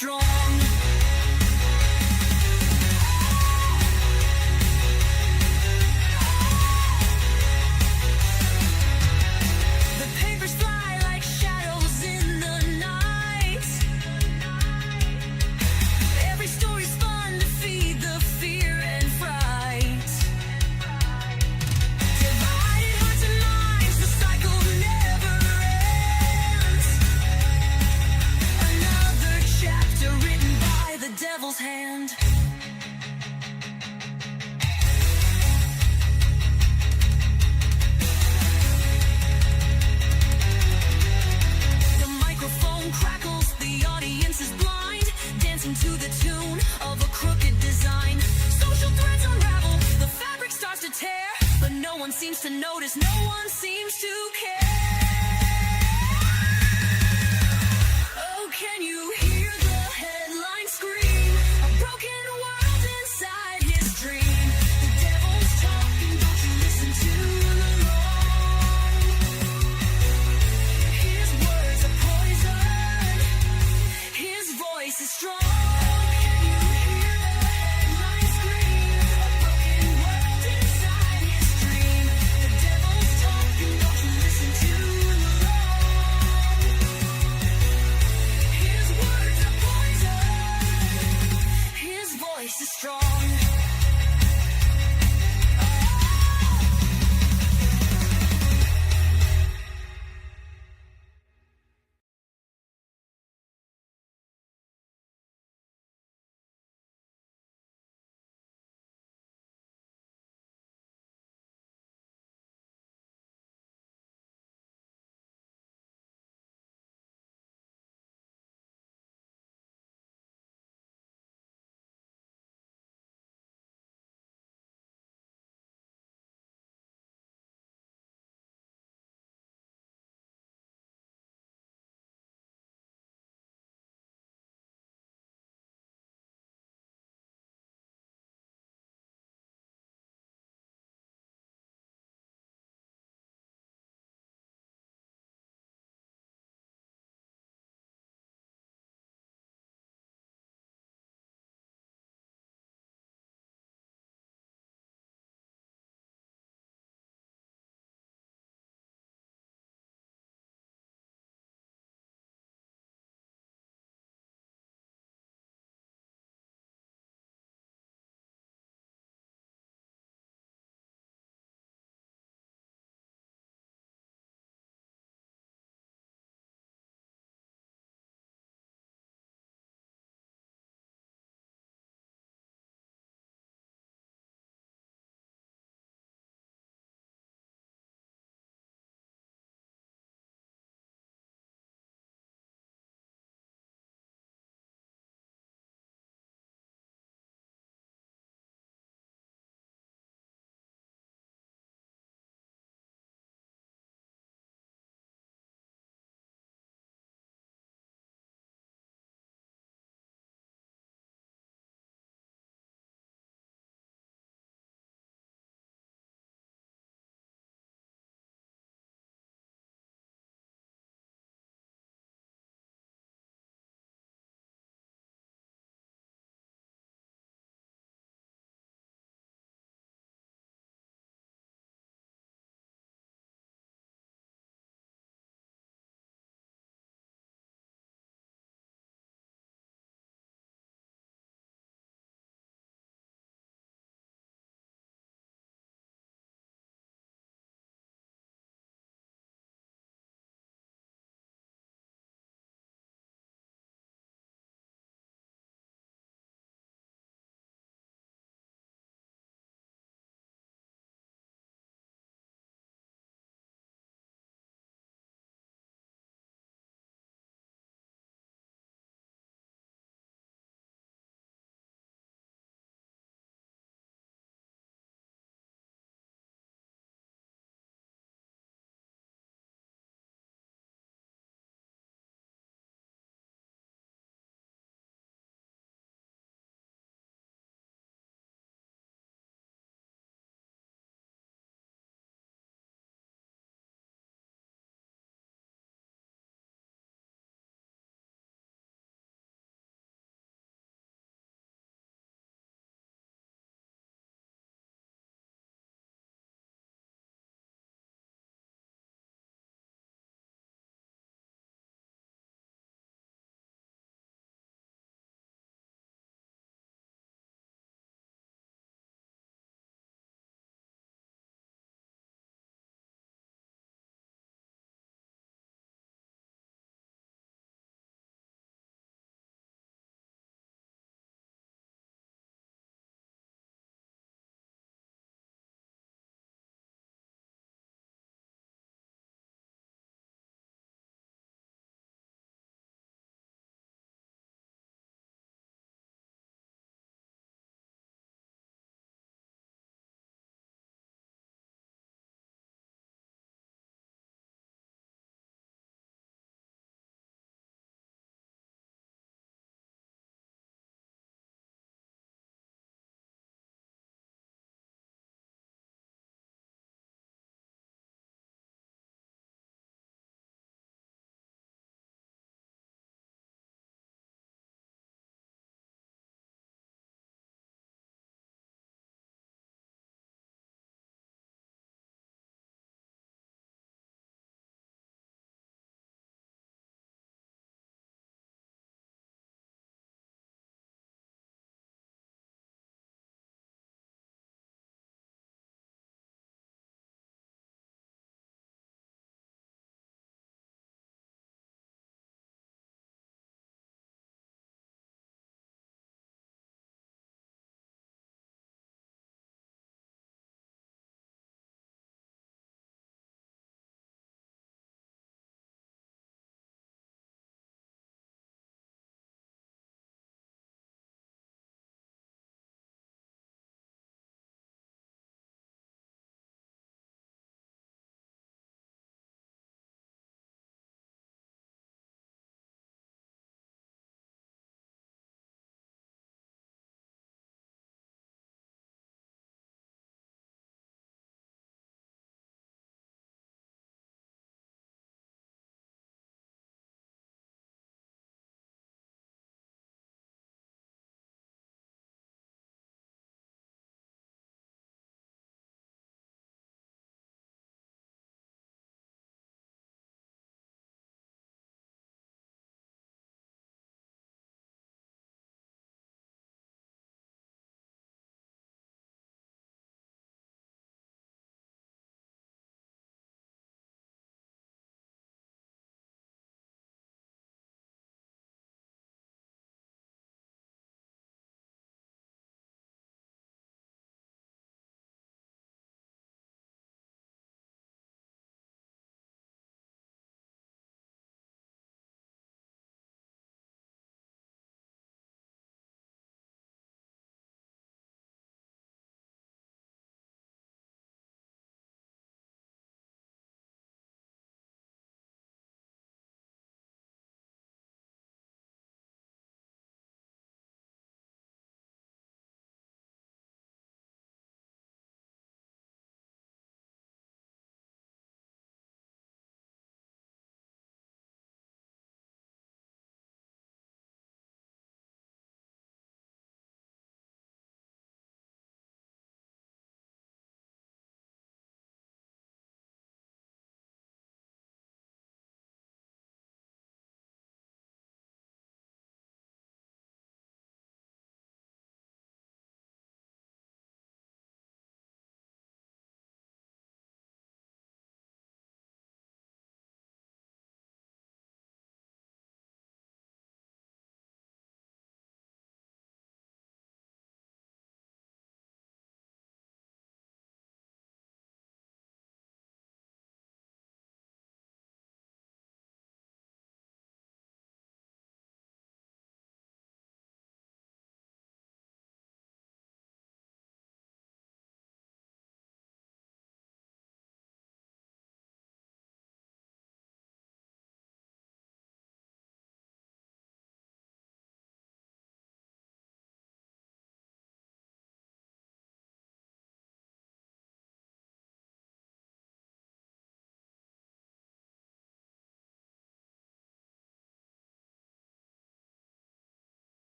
strong. The papers fly like shadows in the night. Every story's fun to feed the fear and fright. Divided hearts and minds, the cycle never ends. Another chapter written by the devil's hand. The microphone crackles, the audience is blind, dancing to the tune of a crooked design. Social threads unravel, the fabric starts to tear, but no one seems to notice, no one seems to care. Oh, can you hear the headline scream? A broken world inside his dream. The devil's talking, don't you listen to the wrong. His words are poison, his voice is strong. Can you hear the headline scream? A broken world inside his dream. The devil's talking,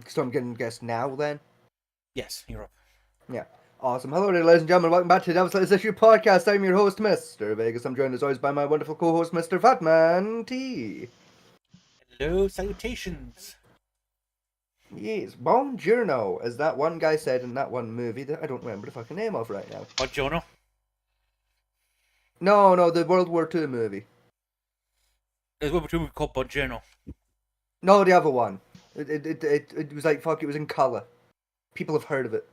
So I'm getting guessed now then? Yes, you're up. Yeah. Awesome. Hello there, ladies and gentlemen. Welcome back to the Devil's Lettuce Issue Podcast. I'm your host, Mr. Vegas. I'm joined as always by my wonderful co-host, Mr. Fatman T. Hello, salutations. Yes, buongiorno, as that one guy said in that one movie that I don't remember the fucking name of right now. Buongiorno. No, the World War II movie. There's one movie called Buongiorno. No, the other one. It was like, fuck, it was in colour. People have heard of it.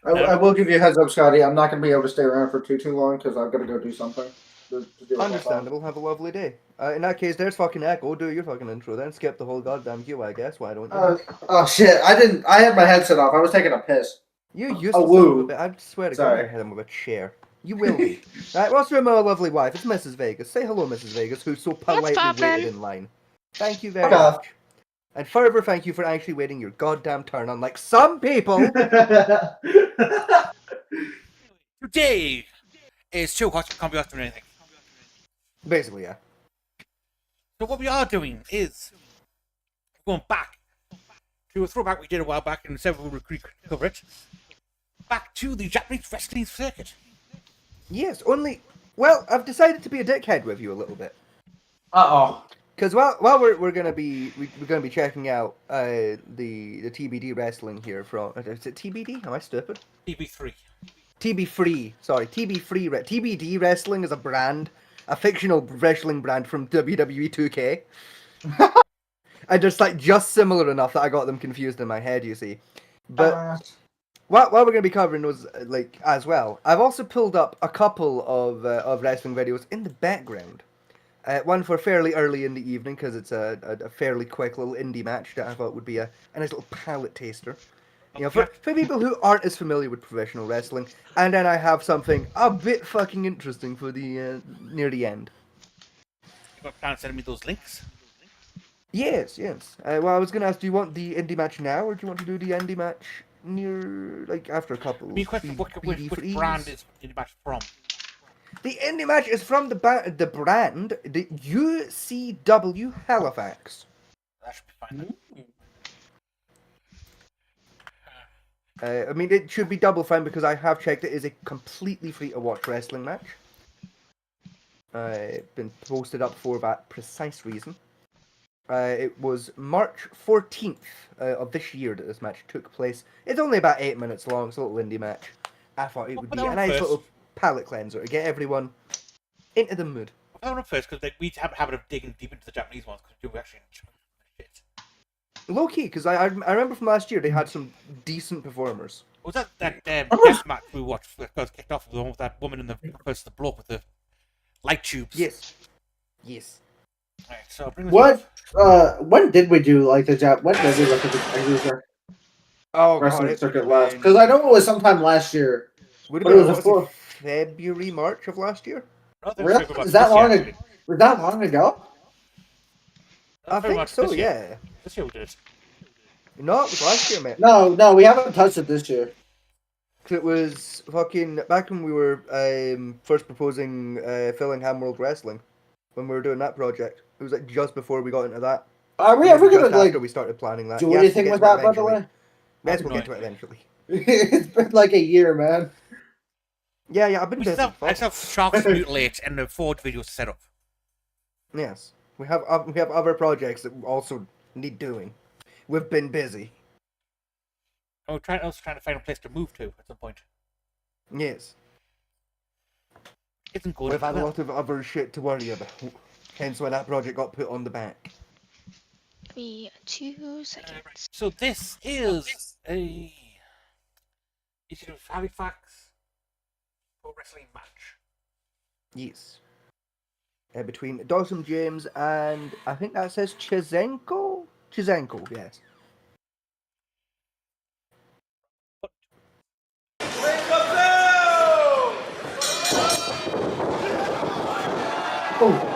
I will give you a heads up, Scotty. I'm not going to be able to stay around for too long because I've got to go do something. To deal with my phone. Understandable. Have a lovely day. In that case, there's fucking Echo. Do your fucking intro then. Skip the whole goddamn queue, I guess. Why don't you? Oh shit! I had my headset off. I was taking a piss. You used Oh, to woo. I swear to God, Sorry. I hit him with a chair. You will be. Right, what's your my lovely wife? It's Mrs. Vegas. Say hello, Mrs. Vegas, who's so politely poppin'? waited in line. Thank you very Fuck off. much. And further, thank you for actually waiting your goddamn turn, unlike some people. Today is 2 o'clock. Can't be asked doing anything. Basically, yeah. So what we are doing is going back to a throwback we did a while back, and several will recover it. Back to the Japanese wrestling circuit. Yes, only... Well, I've decided to be a dickhead with you a little bit. Uh-oh. Because while we're gonna be checking out the TBD wrestling here from is it TBD? Am I stupid? TB3. TB Free, sorry, TB Free. TBD wrestling is a brand, a fictional wrestling brand from WWE 2K. And just similar enough that I got them confused in my head. You see, but what we're gonna be covering was as well. I've also pulled up a couple of wrestling videos in the background. One for fairly early in the evening because it's a fairly quick little indie match that I thought would be a nice little palate taster. You know, for people who aren't as familiar with professional wrestling. And then I have something a bit fucking interesting for the near the end. You got plan to send me those links? Yes. Well, I was gonna ask, do you want the indie match now, or do you want to do the indie match near after a couple? Be question which brand is the match from? The indie match is from the brand, the UCW Halifax. That should be fine. I mean, it should be double fine because I have checked it is a completely free to watch wrestling match. Been posted up for that precise reason. It was March 14th of this year that this match took place. It's only about 8 minutes long, it's a little indie match. I thought it would be a nice little palate cleanser to get everyone into the mood. I don't know first because we have a habit of digging deep into the Japanese ones because we actually enjoy shit. Low key, because I remember from last year they had some decent performers. Was that death match we watched that got kicked off with the one with that woman in the first the bloke with the light tubes? Yes. Right, so bring this What? up. When did we do when did we look at the Oh, wrestling circuit last? Because I know it was sometime last year. Would But have it been was before. February, March of last year. Really? Is that long ago? Was that long ago? I think so, yeah. This year we did it. No, it was last year, mate. No, we haven't touched it this year. It was fucking back when we were first proposing Fillingham World Wrestling, when we were doing that project. It was like just before we got into that. Are we ever Just gonna after we started planning that. do Yes, anything we'll with get to that? it By the eventually. way, Yes, we'll get to it eventually. it's been like a year, man. Yeah, I've been We busy. still have Sharks Mutilate and the Ford videos to set up. Yes, we have other projects that also need doing. We've been busy. I'm also trying to find a place to move to at some point. Yes, Isn't good. we've had a lot of other shit to worry about. Hence why that project got put on the back. Give me 2 seconds. So this is a Halifax pro wrestling match. Yes. Between Dawson James and I think that says Chizenko? Chizenko, yes. Oh,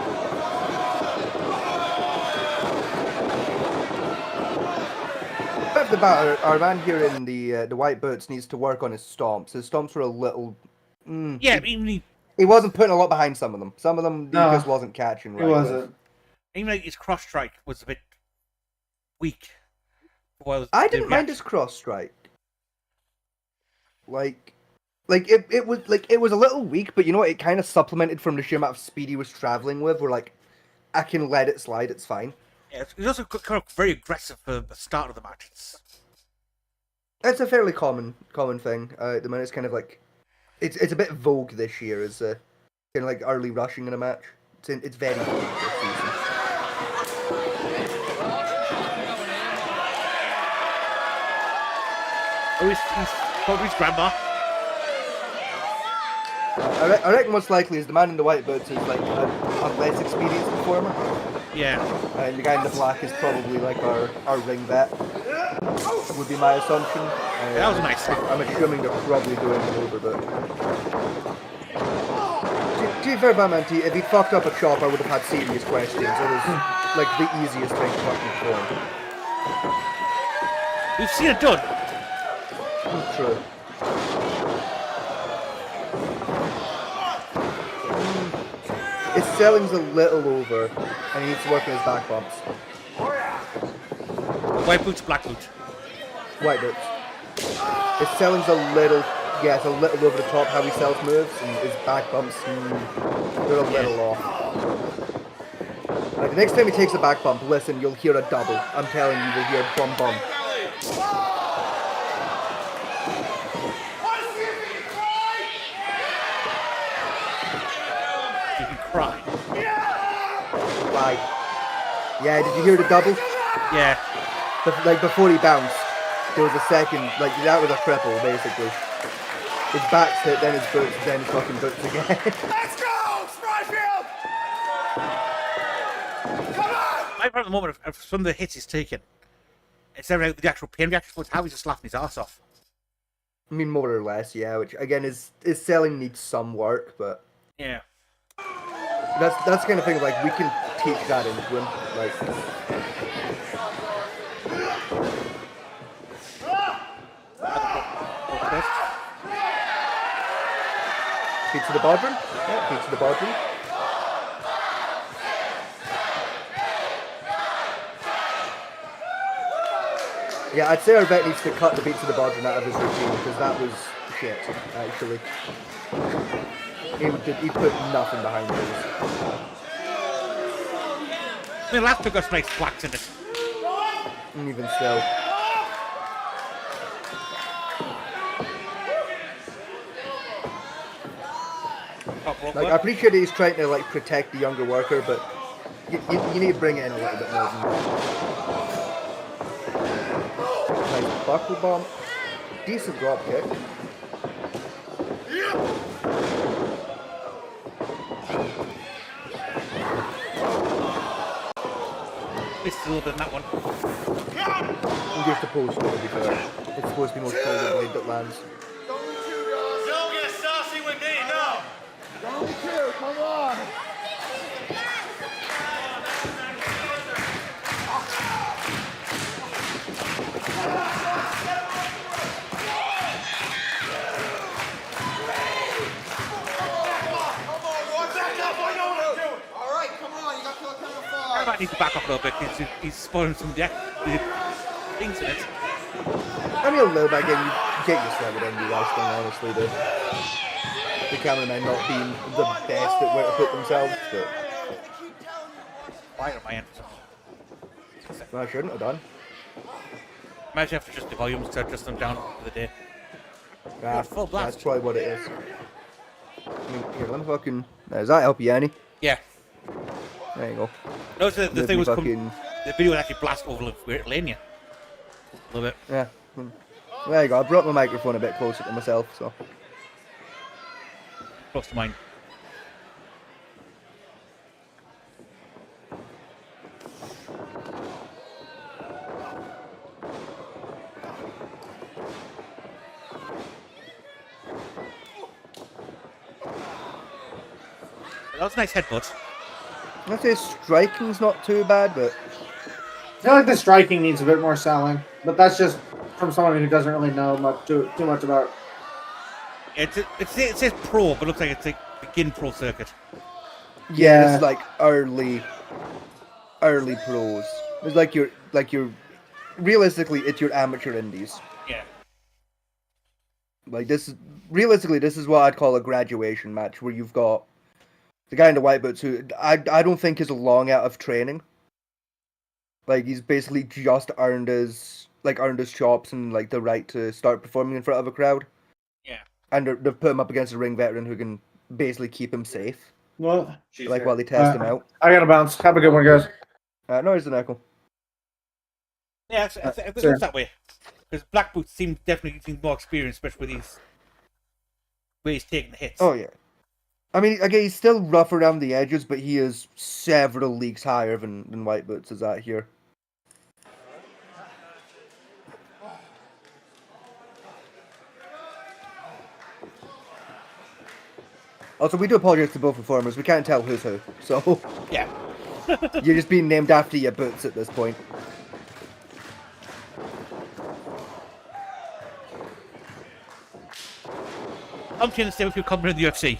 About our man here in the white boots needs to work on his stomps. His stomps were a little. Yeah, even He wasn't putting a lot behind some of them. Some of them No, he just wasn't catching right. it wasn't. like his cross strike was a bit weak. Well, I didn't mind his cross strike. Like it was a little weak, but you know what? It kind of supplemented from the sheer amount of speed he was traveling with. Where like, I can let it slide. It's fine. Yeah, it's also kind of very aggressive for the start of the match. It's a fairly common thing. At the minute, it's kind of like, it's a bit vogue this year as kind of like early rushing in a match. It's very vogue this season. Oh, he's probably his grandma. I reckon most likely is the man in the white boots is like a less experienced performer. Yeah. And the guy in the black is probably like our ring vet. Would be my assumption. That was nice. I'm assuming they're probably doing it over, but to be fair, Batman T, if he fucked up a chop, I would have had serious questions. It was like the easiest thing to fucking perform. We've seen it done. True. His selling's a little over, and he needs to work on his back bumps. White boots, black boots. White boots. His selling's a little, yeah, it's a little over the top how he sells moves, and his back bumps, they're a little off. Like, the next time he takes a back bump, listen, you'll hear a double. I'm telling you, you'll hear bum bum. You can cry. Why? Yeah, did you hear the double? Yeah. Like, before he bounced, there was a second, like, that was a triple, basically. His back's hit, then his boots, then his fucking boots again. Let's go, Spryfield! Come on! My problem at the moment of some of the hits he's taken, it's never the actual pain reaction, but how he's just laughing his ass off. I mean, more or less, yeah, which, again, his selling needs some work, but... Yeah. That's the kind of thing, like, we can teach that into him, like... Feet to the bodrum? Yeah, feet to the bodrum. Yeah, I'd say our vet needs to cut the beat to the bodrum out of his routine, because that was shit, actually. He put nothing behind those. I mean, last took us nice flats in it. And even still. Like, I appreciate that he's trying to, like, protect the younger worker, but you need to bring it in a little bit more than that. Nice buckle bomb. Decent drop kick. Missed a little bit in that one. And just opposed to, to be fair. It's supposed to be more shoulder blade that lands. Don't get saucy with me, no! Only two, come on! I might need to back up a little bit because he's spoiling some the things in it. I mean, a little bit again, you get used to that with indie wrestling, honestly. The cameramen not being the best at where to put themselves, but... Why am I in? Well, I shouldn't have done. Imagine if just the volumes to adjust them down for the day. Yeah, full blast. that's probably what it is. I mean, here, let me fucking... Does that help you, Annie? Yeah. There you go. No, so the Let thing me was fucking... the video would actually blast over Lania. A little bit. Yeah. There you go. I brought my microphone a bit closer to myself, so... Close to mine. That was a nice headbutt. I'd say striking's not too bad, but... I feel like the striking needs a bit more selling, but that's just from someone who doesn't really know too much about. Mm. It says pro, but it looks like it's like begin pro circuit. Yeah, this is like early pros. It's like your realistically, it's your amateur indies. Yeah. Like this is realistically, this is what I'd call a graduation match, where you've got the guy in the white boots who I don't think is long out of training. Like he's basically just earned his chops and like the right to start performing in front of a crowd. Yeah. And they've put him up against a ring veteran who can basically keep him safe. Well, Like while they test him out. I gotta bounce. Have a good one, guys. No, here's the knuckle. Yeah, I think it's that way. Because Black Boots definitely seems more experienced, especially with these where he's taking the hits. Oh yeah. I mean, again, he's still rough around the edges, but he is several leagues higher than White Boots is at here. Also, we do apologize to both performers. We can't tell who's who, so Yeah. you're just being named after your boots at this point. I'm trying to say if you come in the UFC,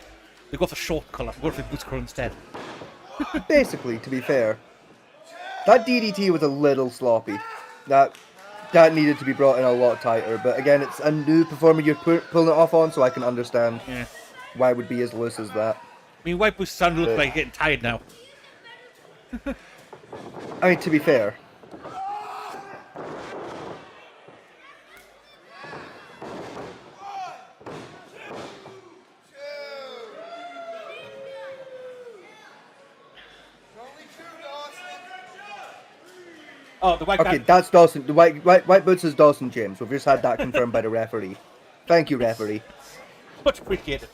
they go for short colour. Go for boots colour instead. Basically, to be fair, that DDT was a little sloppy. That needed to be brought in a lot tighter. But again, it's a new performer you're pulling it off on, so I can understand Yeah. why it would be as loose as that. I mean, White Boots sound look like getting tired now. I mean, to be fair. Oh, the white Okay, guy. that's Dawson. The white boots is Dawson James. We've just had that confirmed by the referee. Thank you, referee. Much appreciated.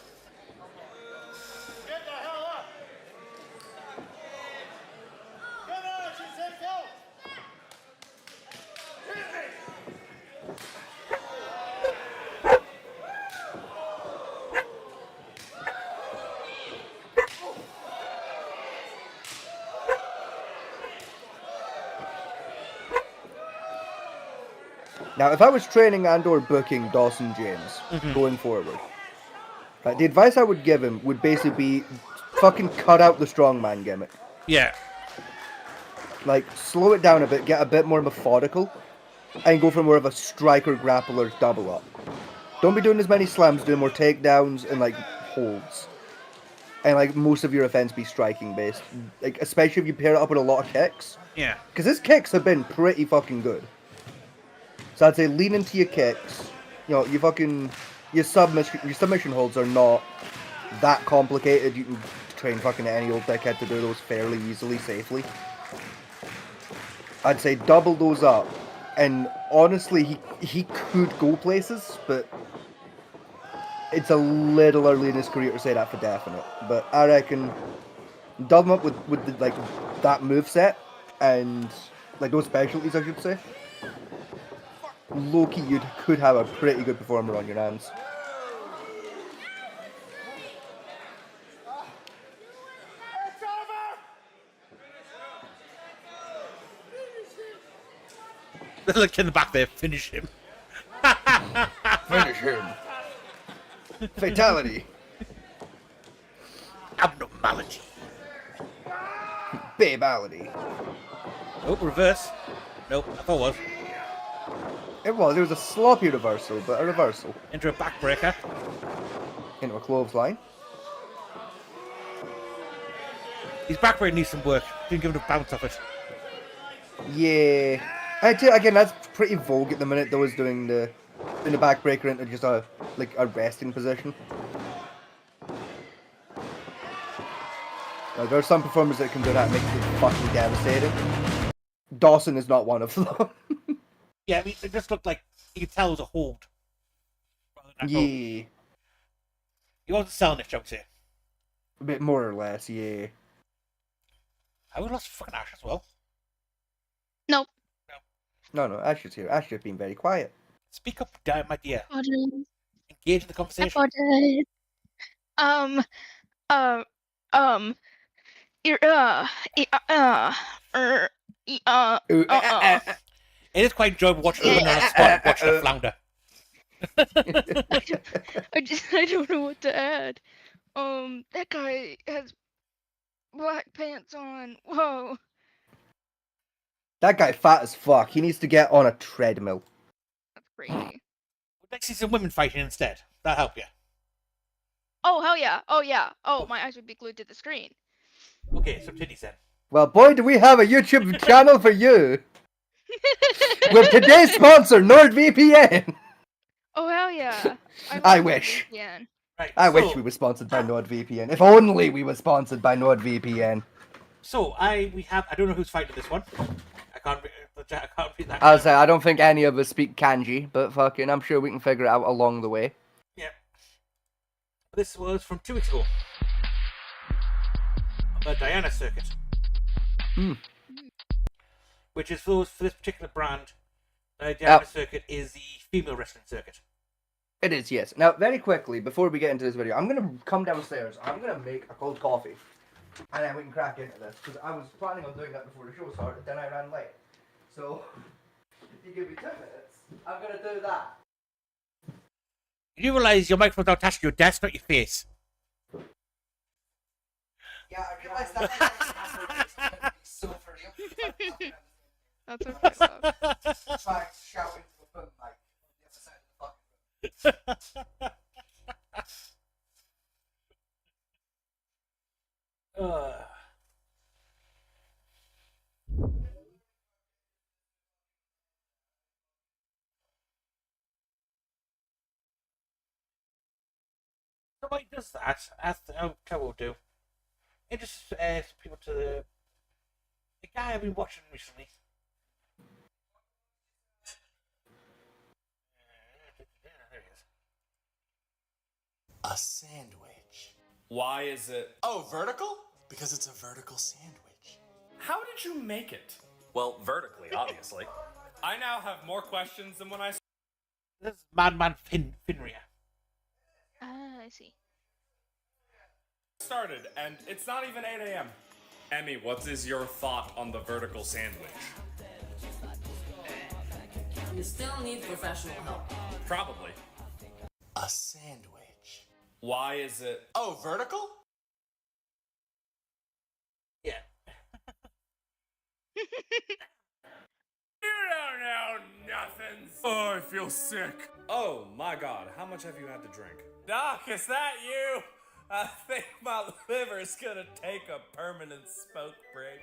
Get the hell up! Come on, she said go! Now, if I was training and/or booking Dawson James going forward, the advice I would give him would basically be fucking cut out the strongman gimmick. Yeah. Like, slow it down a bit, get a bit more methodical, and go for more of a striker grappler double up. Don't be doing as many slams, do more takedowns and, like, holds. And, like, most of your offense be striking based. Like, especially if you pair it up with a lot of kicks. Yeah. Because his kicks have been pretty fucking good. So I'd say lean into your kicks. You know, your submission holds are not that complicated. You can train fucking any old dickhead to do those fairly easily, safely. I'd say double those up. And honestly, he could go places, but it's a little early in his career to say that for definite. But I reckon double him up with the, like that moveset and like those specialties, I should say. Low-key, you could have a pretty good performer on your hands. It's over! Look in the back there, finish him. Finish him. Fatality. Abnormality. Babality. Oh, reverse. Nope, I thought it was. It was a sloppy reversal, but a reversal. Into a backbreaker. Into a clothesline. His backbreaker needs some work. Didn't give him a bounce off it. Yeah. Again, that's pretty vogue at the minute, though, is doing the backbreaker into just a resting position. There are some performers that can do that and make it fucking devastating. Dawson is not one of them. Yeah, I mean, it just looked like you could tell it was a hold. Rather than a hold. Yeah. He wasn't selling it, I would say. A bit more or less, yeah. I would have lost fucking Ash as well. Nope. No, Ash is here. Ash has been very quiet. Speak up, damn my dear. Apologize. Engage in the conversation. Apologize. You're, It is quite enjoyable watching the winner on a spot, watching the flounder. I don't know what to add. That guy has black pants on. Whoa. That guy fat as fuck. He needs to get on a treadmill. That's crazy. Let's see some women fighting instead. That'll help you. Oh, hell yeah. Oh, yeah. Oh, my eyes would be glued to the screen. Okay, so titties then. Well, boy, do we have a YouTube channel for you. With today's sponsor, NordVPN. Oh, hell yeah. I love wish. VPN. Right. I so, wish we were sponsored by NordVPN. If only we were sponsored by NordVPN. So I don't know who's fighting this one. I can't read that. I'll say, I don't think any of us speak kanji, but fucking, I'm sure we can figure it out along the way. Yeah. This was from 2 weeks ago. On the Diana circuit. Hmm. Which is for this particular brand. The Diana circuit is the female wrestling circuit. It is, yes. Now, very quickly, before we get into this video, I'm going to come downstairs. I'm going to make a cold coffee. And then we can crack into this. Because I was planning on doing that before the show started, then I ran late. So, if you give me 10 minutes, I'm going to do that. You realise your microphone's not attached to your desk, not your face. Yeah, I realised that. So for real. That's okay, though. Try shouting to the phone mic on the other side of the fucking room. Somebody does that. As I will do. It just people to the guy I've been watching recently. There he is. A sandwich. Why is it? Oh, vertical? Because it's a vertical sandwich. How did you make it? Well, vertically, obviously. I now have more questions than when I This is Madman Finria. Ah, I see. started, and it's not even 8 a.m. Emmy, what is your thought on the vertical sandwich? You still need professional help. Probably. A sandwich. Why is it? Oh, vertical? Yeah. You don't know nothing. Oh, I feel sick. Oh my god, how much have you had to drink? Doc, is that you? I think my liver's gonna take a permanent smoke break.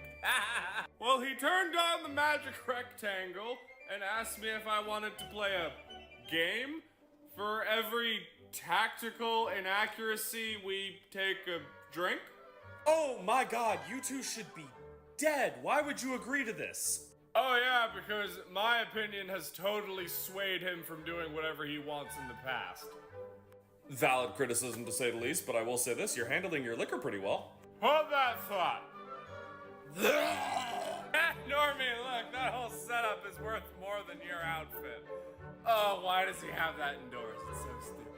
Well, he turned on the magic rectangle and asked me if I wanted to play a game. For every tactical inaccuracy, we take a drink. Oh my god, you two should be dead. Why would you agree to this? Oh yeah, because my opinion has totally swayed him from doing whatever he wants in the past. Valid criticism to say the least, but I will say this, you're handling your liquor pretty well. Hold that thought. Normie, look, that whole setup is worth more than your outfit. Oh, why does he have that indoors? It's so stupid.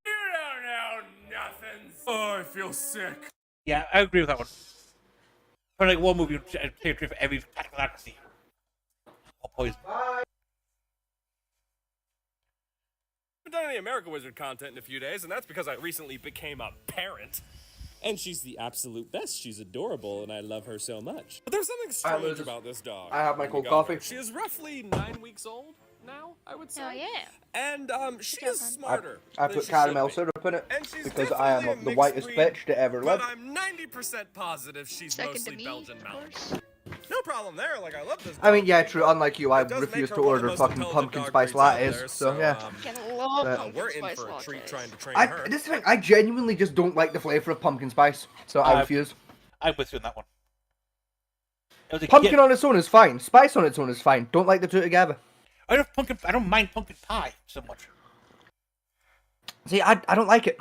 You don't know nothing. Oh, I feel sick. Yeah, I agree with that one. For like one movie, you take a trip for every tactical accuracy. Or poison. I haven't done any America Wizard content in a few days, and that's because I recently became a parent. And she's the absolute best. She's adorable, and I love her so much. But there's something strange about this dog. I have my when we cold got coffee. her. She is roughly 9 weeks old now, I would say. Hell yeah. And she is smarter. I than put she caramel should be. syrup in it And she's because I am definitely a the whitest mixed breed, bitch to ever live. But I'm 90% positive she's Second mostly to me, Belgian of Mountain. course. No problem there. Like I love this. I mean, dog. yeah, true. Unlike you, I It does make refuse her to one of the order most fucking intelligent pumpkin dog spice breeds out lattes. there, So yeah. Can love pumpkin we're in spice for a lattes. treat trying to train her. This thing, I genuinely just don't like the flavor of pumpkin spice, so I refuse. I'm with you on that one. It was a Pumpkin kid- on its own is fine. Spice on its own is fine. Don't like the two together. I don't mind pumpkin pie so much. See, I don't like it.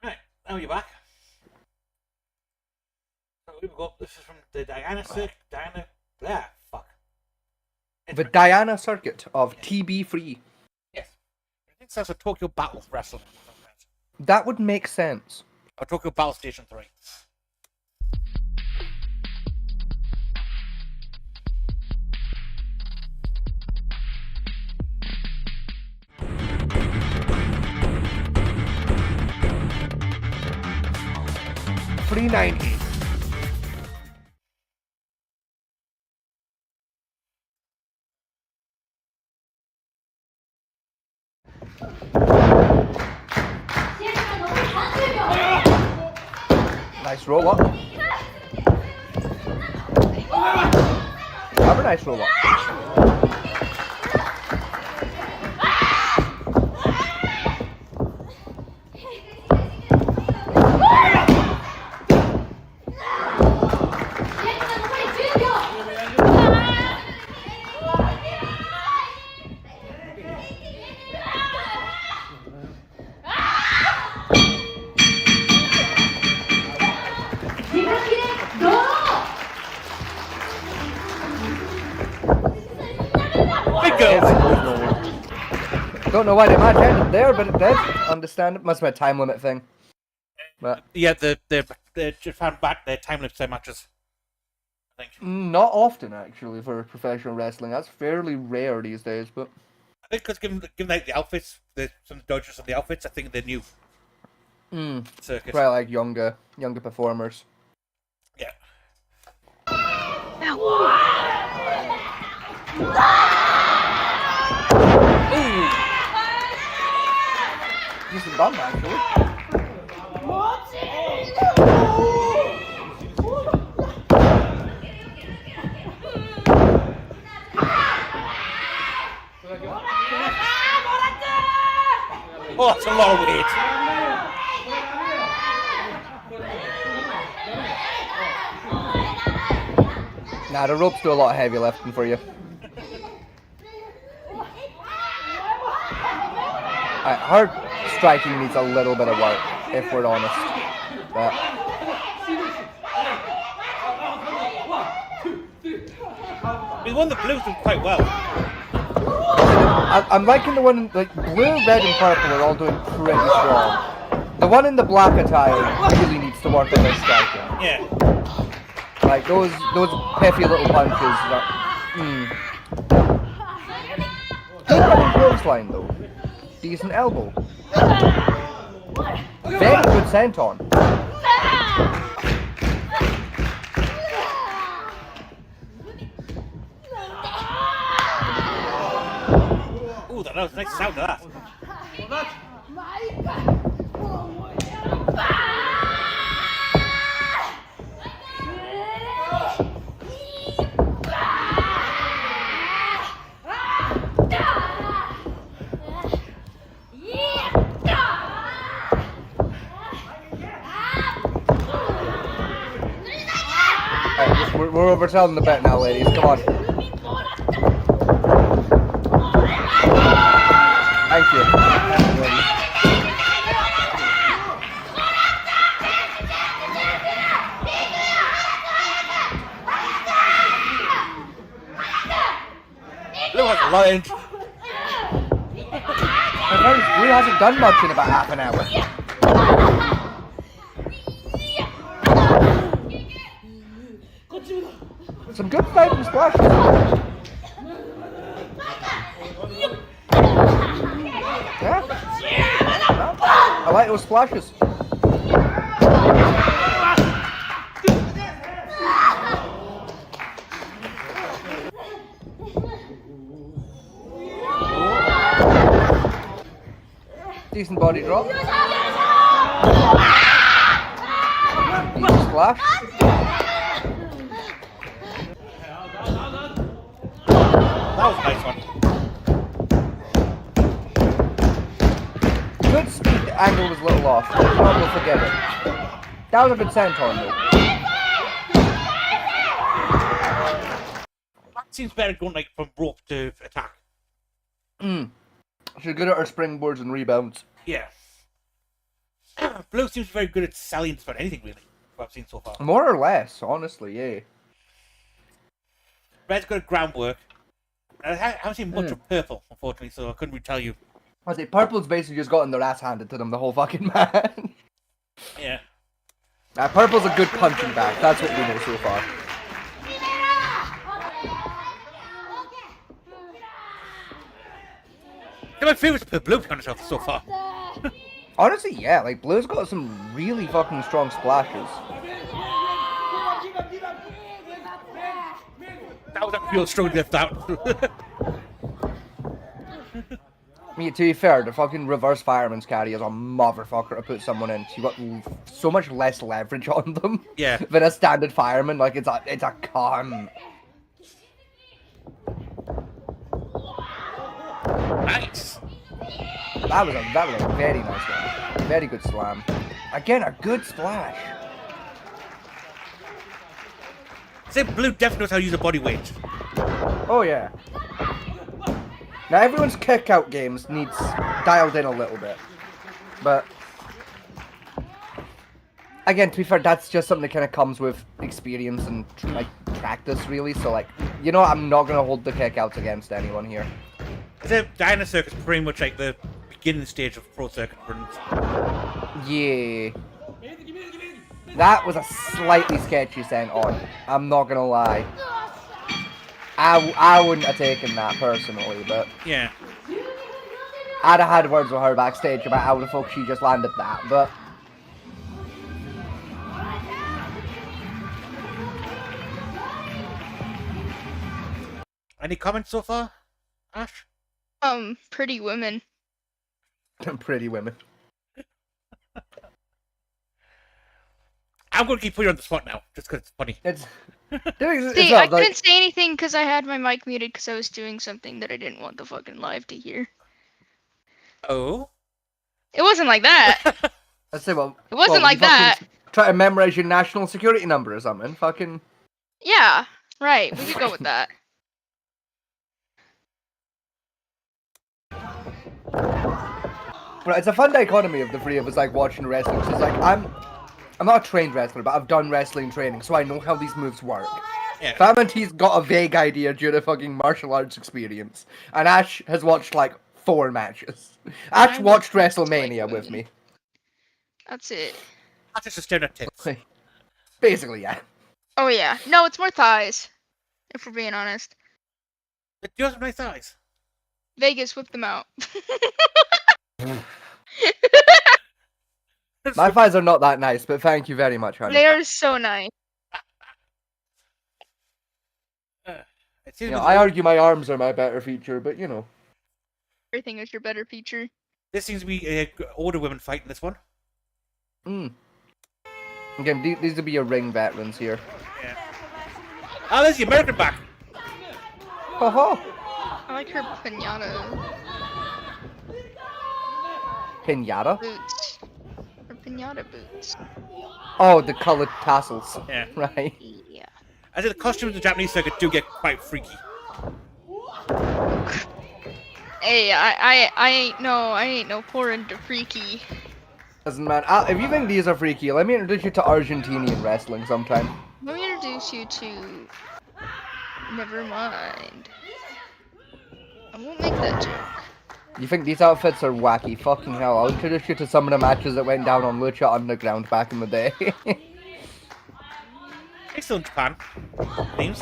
Right, now you're back. So here we go. This is from the Diana circuit. The Diana circuit of TB Free. Yes. I think that's a Tokyo Battle Wrestling. That would make sense. Or Tokyo Battle Station 3. $3.90. Nice roll up. Have a nice roll up. Big girls. Don't know why the match ended there, but it did. Understand it. Must have been a time limit thing. But Yeah, the Japan back their time limit matches. I think. not often actually for professional wrestling. That's fairly rare these days. But I think because given like the outfits, some dodgers of the outfits, I think they're new. Circuit. probably like younger performers. Yeah. Decent bump actually. Oh, that's a lot of weight. Nah, the ropes do a lot of heavy lifting for you. Her striking needs a little bit of work, if we're honest. But We won the blues quite well. I'm liking the one, like, blue, red, and purple are all doing pretty strong. The one in the black attire really needs to work on their striking. Yeah. Like, those piffy little punches. Good running clothesline, though. Decent elbow. Very good senton. Ooh, that was a nice sound of that. Alright, we're overselling the bet now, ladies. Come on. Thank you. Blue has a lion. My friend, Blue hasn't done much in about half an hour. Some good fighting splashes. Yeah? I like those splashes. Decent body drop. Decent splash. That was a nice one. Good speed, the angle was a little off. But we'll forget it. That was a good senton though. That seems better going like from rope to attack. She's good at her springboards and rebounds. Yeah. Blue seems very good at selling just about anything really. What I've seen so far. More or less, honestly, yeah. Red's good at groundwork. I haven't seen much of purple, unfortunately, so I couldn't really tell you. I say Purple's basically just gotten their ass handed to them the whole fucking match. Yeah. Purple's a good punching bag. That's what we know so far. My favourite's Blue, to be honest, so far. Honestly, yeah, like Blue's got some really fucking strong splashes. That was a real strong lift out. mean, to be fair, the fucking reverse fireman's carry is a motherfucker to put someone in. You got so much less leverage on them Yeah. than a standard fireman. Like, it's a cunt. Nice. That was a very nice one. Very good slam. Again, a good splash. Say Blue definitely knows how to use a body weight. Oh yeah. Now everyone's kick-out games needs dialed in a little bit, but again, to be fair, that's just something that kind of comes with experience and like practice, really. So like, you know, I'm not gonna hold the kick-outs against anyone here. The Diana Circuit's pretty much like the beginning stage of pro circuit runs. Yeah. That was a slightly sketchy sent on. I'm not gonna lie. I wouldn't have taken that personally, but Yeah. I'd have had words with her backstage about how the fuck she just landed that, but Any comments so far, Ash? Pretty women. Pretty women. I'm going to keep putting you on the spot now, just because it's funny. It's See, I couldn't say anything because I had my mic muted because I was doing something that I didn't want the fucking live to hear. Oh? It wasn't like that. I'd say, well, It wasn't well, like you fucking that. Try to memorize your national security number or something. Fucking. Yeah, right. We could go with that. But it's a fun dichotomy of the three of us like watching wrestling. It's like I'm not a trained wrestler, but I've done wrestling training, so I know how these moves work. Yeah. Famanti's got a vague idea due to fucking martial arts experience, and Ash has watched like 4 matches. Ash I watched watched, WrestleMania like, with me. That's it. That's just a staring at tits. Basically, yeah. Oh yeah. No, it's more thighs. If we're being honest. It does have nice eyes. Vegas, whip them out. My thighs are not that nice, but thank you very much, honey. They are so nice. It seems You know, I argue my arms are my better feature, but you know. Everything is your better feature. This seems to be older women fighting this one. Again, these would be your ring veterans here. Yeah. Oh, there's the American back. Ho ho! I like her pinata Pinata? boots. Her pinata boots. Oh, the colored tassels. Yeah. Right. Yeah. I think the costumes in the Japanese circuit do get quite freaky. Hey, I ain't no poor into freaky. Listen, man, if you think these are freaky, let me introduce you to Argentinian wrestling sometime. Let me introduce you to. Never mind. I won't make that joke. You think these outfits are wacky? Fucking hell, I'll introduce you to some of the matches that went down on Lucha Underground back in the day. It's still in Japan. Names.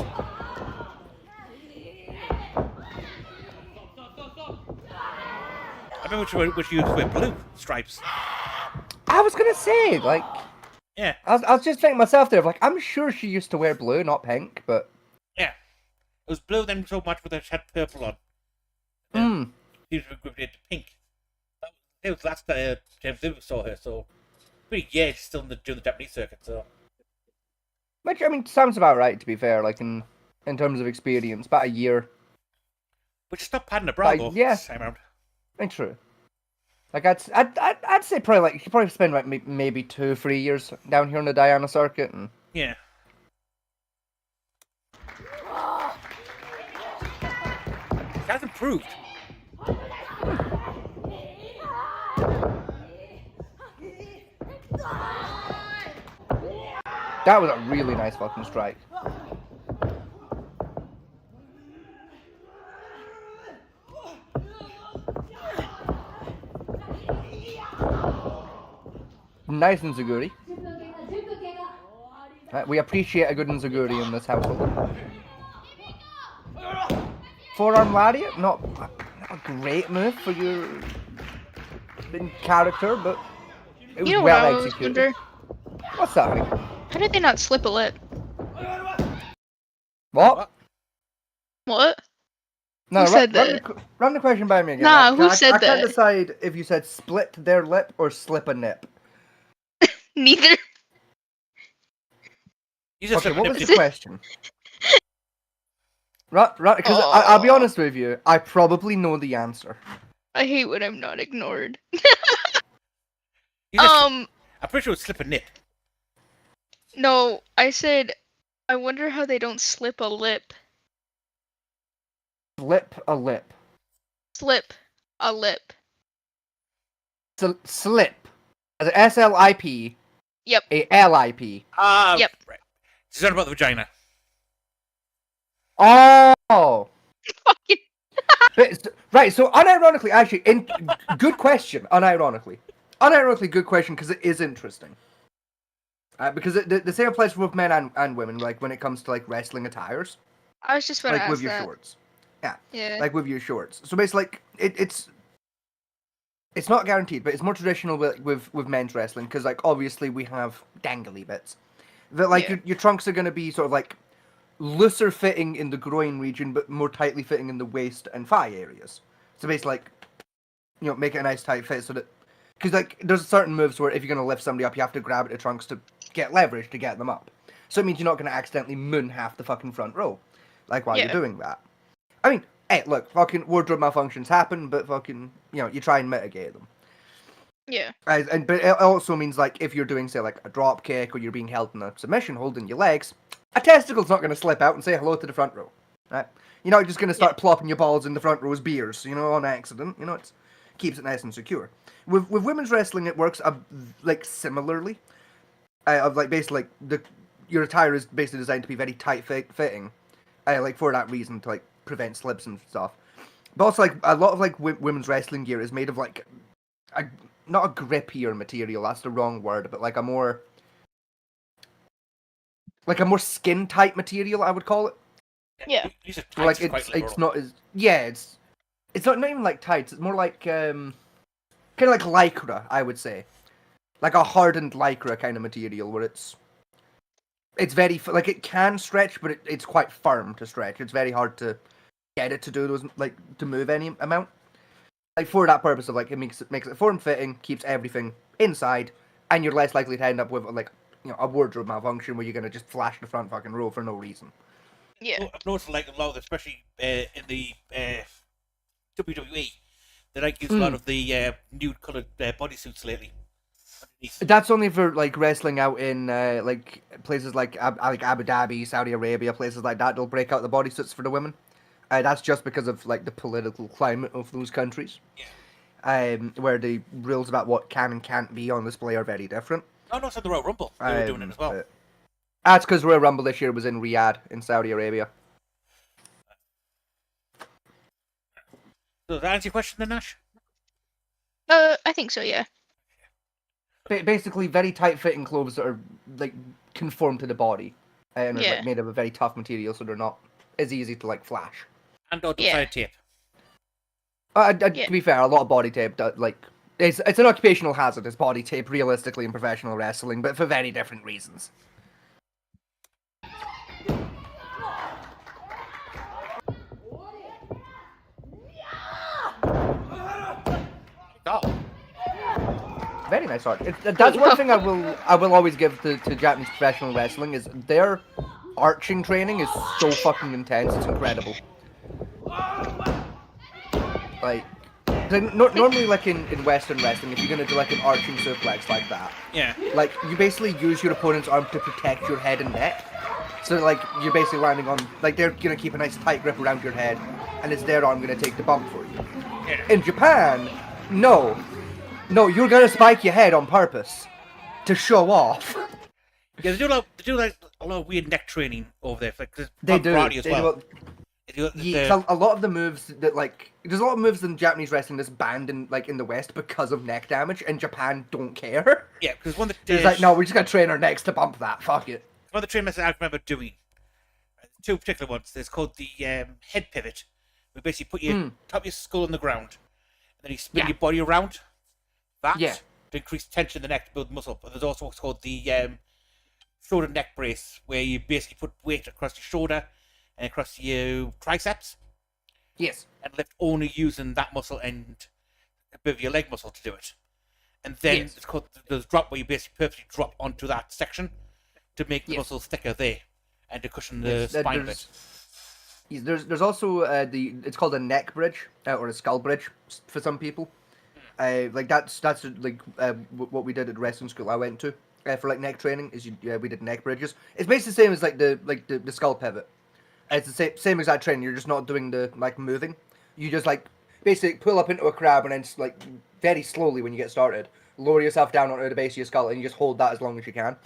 I remember which you wear blue stripes. I was gonna say, like, Yeah. I was just thinking myself there, like, I'm sure she used to wear blue, not pink, but... Yeah. It was blue then so much with it had purple on. He was recruited to pink. It was last James Davis saw her, so pretty she's still doing the Japanese circuit, so Which, I mean, sounds about right, to be fair, like, in terms of experience, about a year. which is not padding a bra though. yeah. This time around. Ain't true. Like, I'd say probably, like, you probably spend, like, maybe 2-3 years down here on the Diana circuit, and... Yeah. That's improved. That was a really nice fucking strike. Nice Nzuguri. We appreciate a good Nzuguri in this household. Forearm lariat, not a great move for your character, but it was You know what well I always executed. wonder? What's that, honey? How did they not slip a lip? What? What? No, Who said that? Run the question by me again. Nah, I who said I can't that? decide if you said split their lip or slip a nip. Neither. You just Okay, said what was nip- the question? Right, because I'll be Aw. honest with you, I probably know the answer. I hate when I'm not ignored. you just- Um, I'm pretty sure it's slip a nip. no, I said, I wonder how they don't slip a lip. Slip a lip. Slip a lip. Slip. As a SLIP. Yep. A LIP. Right. It's not about the vagina. Oh. Fucking. Right. So unironically, actually, good question. Unironically, good question because it is interesting. Because the same applies for both men and women. Like when it comes to like wrestling attires, I was just about to like ask with your that. shorts. Yeah. Yeah. Like with your shorts. So basically, like it's not guaranteed, but it's more traditional with men's wrestling because like obviously we have dangly bits. That like Yeah. your trunks are gonna be sort of like looser fitting in the groin region, but more tightly fitting in the waist and thigh areas. So basically, like, you know, make it a nice tight fit so that, because like there's certain moves where if you're gonna lift somebody up, you have to grab at the trunks to get leverage to get them up. So it means you're not gonna accidentally moon half the fucking front row, like while Yeah. you're doing that. I mean, hey, look, fucking wardrobe malfunctions happen, but fucking, you know, you try and mitigate them. Yeah. But it also means like if you're doing say like a drop kick or you're being held in a submission, holding your legs, a testicle's not going to slip out and say hello to the front row, right? You're not just going to start plopping your balls in the front row as beers, you know, on accident. You know, it keeps it nice and secure. With women's wrestling, it works like similarly. Of like basically like your attire is basically designed to be very tight fitting, like for that reason to like prevent slips and stuff. But also like a lot of like women's wrestling gear is made of like not a grippier material. That's the wrong word, but like a more skin tight material, I would call it. Yeah. You said So, like tights is quite it's liberal. not as it's not even like tights. It's more like kind of like lycra, I would say, like a hardened lycra kind of material where it's very like it can stretch, but it's quite firm to stretch. It's very hard to get it to do those like to move any amount. Like for that purpose of like it makes it form fitting, keeps everything inside, and you're less likely to end up with like you know a wardrobe malfunction where you're gonna just flash the front fucking row for no reason. Yeah. I've noticed like a lot of, especially in the WWE, they like use a lot of the nude coloured bodysuits lately. Underneath. That's only for like wrestling out in like places like Abu Dhabi, Saudi Arabia, places like that. They'll break out the bodysuits for the women. That's just because of like the political climate of those countries. Yeah. Where the rules about what can and can't be on display are very different. Oh no, it's on the Royal Rumble. They were doing it as well. but that's because Royal Rumble this year was in Riyadh in Saudi Arabia. So does that answer your question then, Nash? I think so, yeah. Basically, very tight-fitting clothes that are like conform to the body and are Yeah. like, made of a very tough material, so they're not as easy to like flash. And or Yeah. side tape. Yeah. Yeah. To be fair, a lot of body tape, like it's an occupational hazard. It's body tape, realistically, in professional wrestling, but for very different reasons. Oh. Very nice art. That's one thing I will always give to Japanese professional wrestling is their arching training is so fucking intense. It's incredible. Like, normally like in Western wrestling, if you're gonna do like an arching suplex like that, Yeah. like you basically use your opponent's arm to protect your head and neck. So like you're basically landing on like they're gonna keep a nice tight grip around your head, and it's their arm gonna take the bump for you. Yeah. In Japan, no, you're gonna spike your head on purpose to show off. Yeah, they do like a lot of weird neck training over there. Like, They do. karate as They well. do. They do Yeah, so a lot of the moves that like there's a lot of moves in Japanese wrestling that's banned in like in the West because of neck damage, and Japan don't care. Yeah, because one of the It's like no, we're just gonna train our necks to bump that. Fuck it. one of the training methods I remember doing, two particular ones. There's called the head pivot. We basically put your top of your skull on the ground, and then you spin Yeah. your body around. That Yeah. to increase tension in the neck to build muscle. But there's also what's called the shoulder neck brace, where you basically put weight across your shoulder and across your triceps. Yes. And lift only using that muscle and a bit of your leg muscle to do it. And then Yes. it's called the drop, where you basically perfectly drop onto that section to make the Yes. muscles thicker there and to cushion the Yes, spine a bit. There's also it's called a neck bridge or a skull bridge for some people. Like that's like what we did at wrestling school I went to for like neck training is we did neck bridges. It's basically the same as like the skull pivot. It's the same exact training. You're just not doing the like moving. You just like basically pull up into a crab and then just, like very slowly when you get started, lower yourself down onto the base of your skull and you just hold that as long as you can.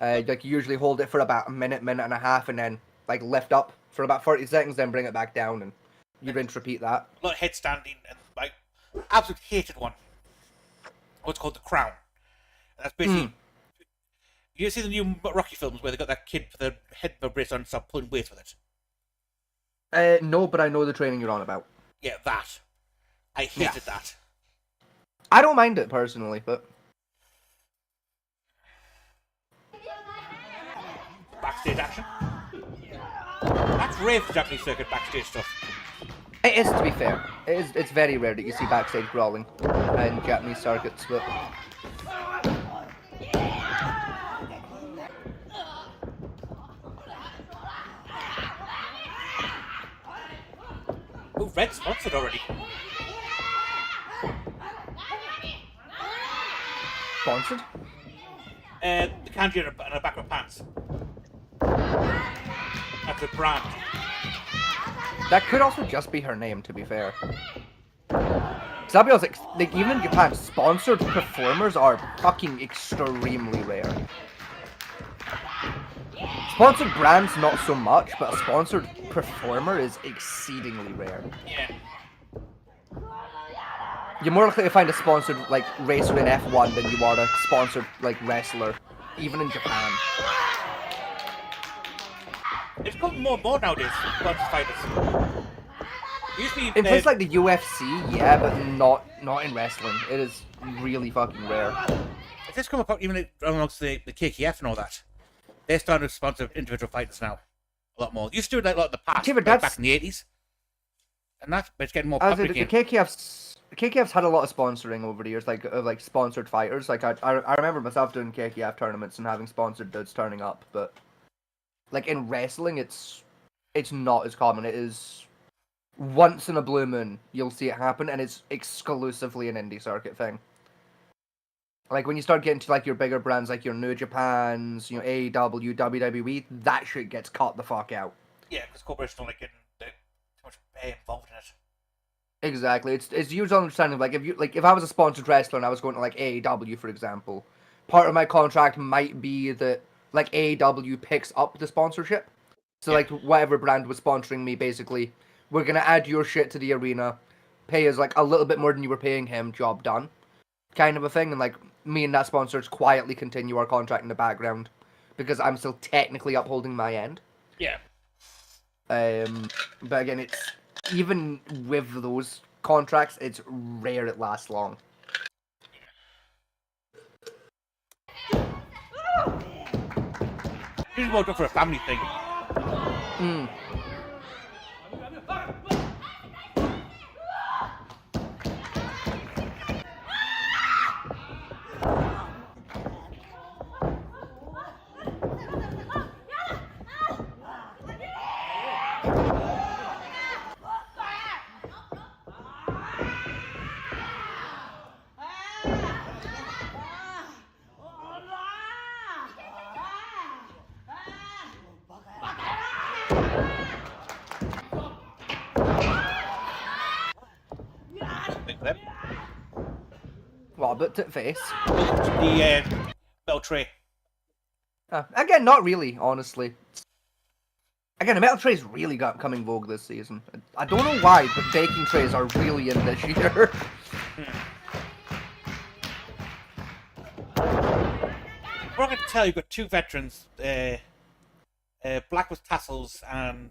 Like you usually hold it for about a minute and a half, and then like lift up for about 30 seconds, then bring it back down, and you rinse repeat that. A lot of headstanding, and my absolute hated one. What's called the crown. And that's basically. You see the new Rocky films where they got that kid with their head brace on and start pulling weights with it? No, but I know the training you're on about. Yeah, that. I hated that. I don't mind it personally, but Backstage action. That's rare for Japanese circuit backstage stuff. it is, to be fair. It's very rare that you see backstage brawling in Japanese circuits, but Oh, Red sponsored already. sponsored. The kanji and a back of pants. That's a brand. That could also just be her name, to be fair. I'll be honest, like even in Japan, sponsored performers are fucking extremely rare. Sponsored brands, not so much, but a sponsored performer is exceedingly rare. Yeah. You're more likely to find a sponsored like racer in F1 than you are a sponsored like wrestler, even in Japan. It's gotten more and more nowadays, sponsored fighters. Usually, In places like the UFC, yeah, but not in wrestling. It is really fucking rare. it's just come up even amongst the KKF and all that. They're starting to sponsor individual fighters now. A lot more. Used to do it like a lot in the past, Yeah, but like that's- back in the 80s. And that's, but it's getting more As public the again. KKF's had a lot of sponsoring over the years, like of like sponsored fighters. Like I remember myself doing KKF tournaments and having sponsored dudes turning up, but like in wrestling, it's not as common. It is once in a blue moon you'll see it happen, and it's exclusively an indie circuit thing. Like when you start getting to like your bigger brands, like your New Japans, AEW, WWE, that shit gets cut the fuck out. Yeah, because corporations don't like getting too much pay involved in it. Exactly. It's usual understanding. Like if I was a sponsored wrestler and I was going to like AEW, for example, part of my contract might be that like AEW picks up the sponsorship. So like whatever brand was sponsoring me, basically, we're gonna add your shit to the arena, pay us like a little bit more than you were paying him, job done, kind of a thing. And like me and that sponsor quietly continue our contract in the background because I'm still technically upholding my end. Yeah. But again, it's even with those contracts, it's rare it lasts long. Usually more done for a family thing. Think that. Well, but to face. The metal tray. Again, not really, honestly. Again, the metal trays really got coming vogue this season. I don't know why, but baking trays are really in this year. What I can tell, you've got two veterans, Black with tassels and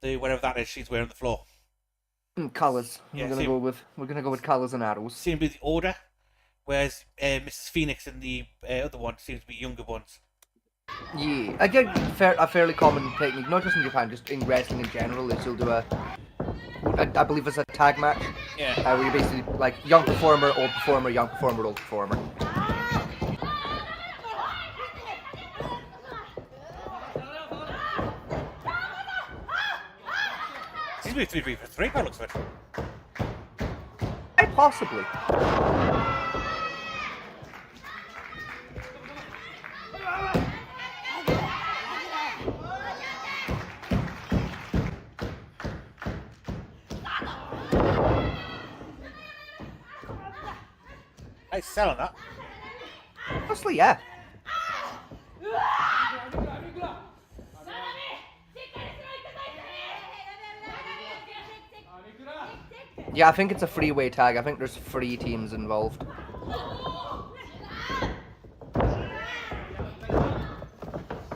the whatever that is she's wearing on the floor. Colours. Yeah, We're gonna go with colours and arrows. Seems to be the order, whereas Mrs. Phoenix and the other one seems to be younger ones. Yeah, again, a fairly common technique, not just in Japan, just in wrestling in general, is you'll do I believe it's a tag match. Yeah. Where you basically, like, young performer, old performer, young performer, old performer. Seems to be 3v3 by the looks of it. Possibly. Nice selling that. Honestly, yeah. Yeah, I think it's a freeway tag. I think there's 3 teams involved.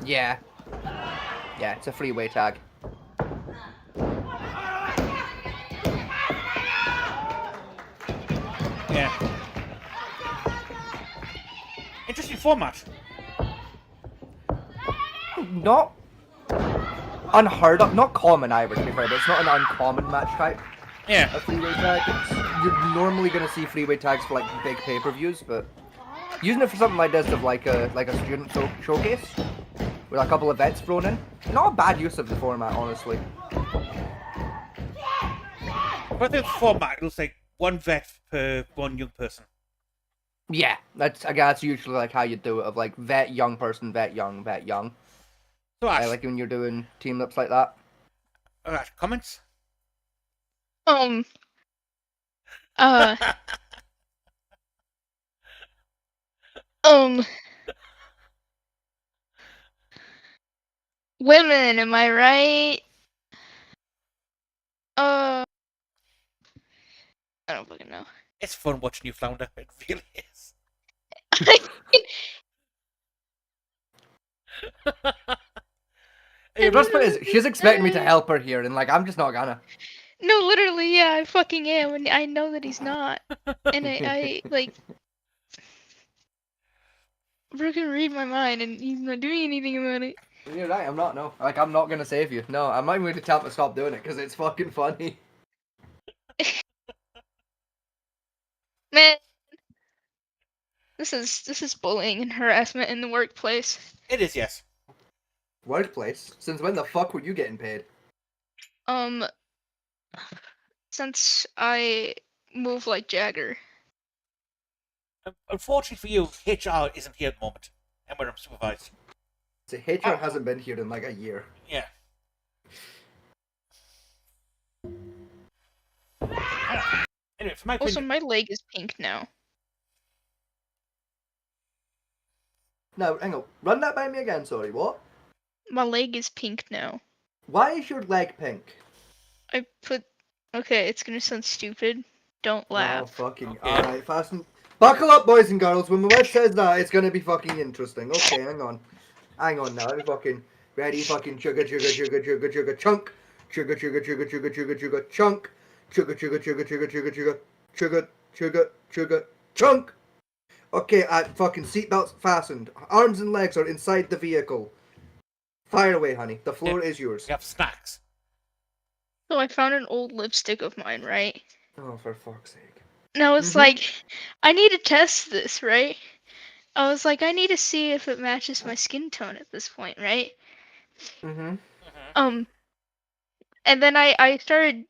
Yeah. Yeah, it's a freeway tag. Yeah. Interesting format. Not unheard of, not common either, to be fair, but it's not an uncommon match type. Yeah. A freeway tag. You're normally gonna see freeway tags for like big pay-per-views, but using it for something like this of like a student showcase with a couple of vets thrown in, not a bad use of the format, honestly. But the format, it looks like 1 vet per 1 young person. Yeah, that's usually like how you do it, of like vet, young person, vet, young, vet, young. So Ash, I like when you're doing team ups like that. Ash, comments? Uh, women, am I right? I don't fucking know. It's fun watching you flounder. It really is. The best part is, she's expecting me to help her here, and like, I'm just not gonna. No, literally, yeah, I fucking am, and I know that he's not. And I like, Bro can read my mind, and he's not doing anything about it. You're right, I'm not, no. Like, I'm not gonna save you. No, I'm not even going to tell him to stop doing it, because it's fucking funny. Man, this is bullying and harassment in the workplace. It is, yes. Workplace? Since when the fuck were you getting paid? Since I move like Jagger. Unfortunately for you, HR isn't here at the moment, and we're supervised. So HR hasn't been here in like a year. Yeah. Anyway, for my Also, opinion, my leg is pink now. No, hang on. Run that by me again, sorry, what? My leg is pink now. Why is your leg pink? I put... Okay, it's gonna sound stupid. Don't Oh, laugh. fucking... Okay. Alright, fasten... Buckle up, boys and girls. When my wife says that, it's gonna be fucking interesting. Okay, hang on. Hang on now, let me fucking... Ready, fucking chugga, chugga, chugga, chugga, chugga, chunk. Chugga, chugga, chugga, chugga, chugga, chugga, chunk. Chugga, chugga, chugga, chugga, chugga, chugga, chugga, chugga, chugga, chunk. Okay, fucking seatbelts fastened. Arms and legs are inside the vehicle. Fire away, honey. The floor is yours. we have snacks. So I found an old lipstick of mine, right? Oh, for fuck's sake. And I was like, I need to test this, right? I was like, I need to see if it matches my skin tone at this point, right? Mm-hmm. And then I started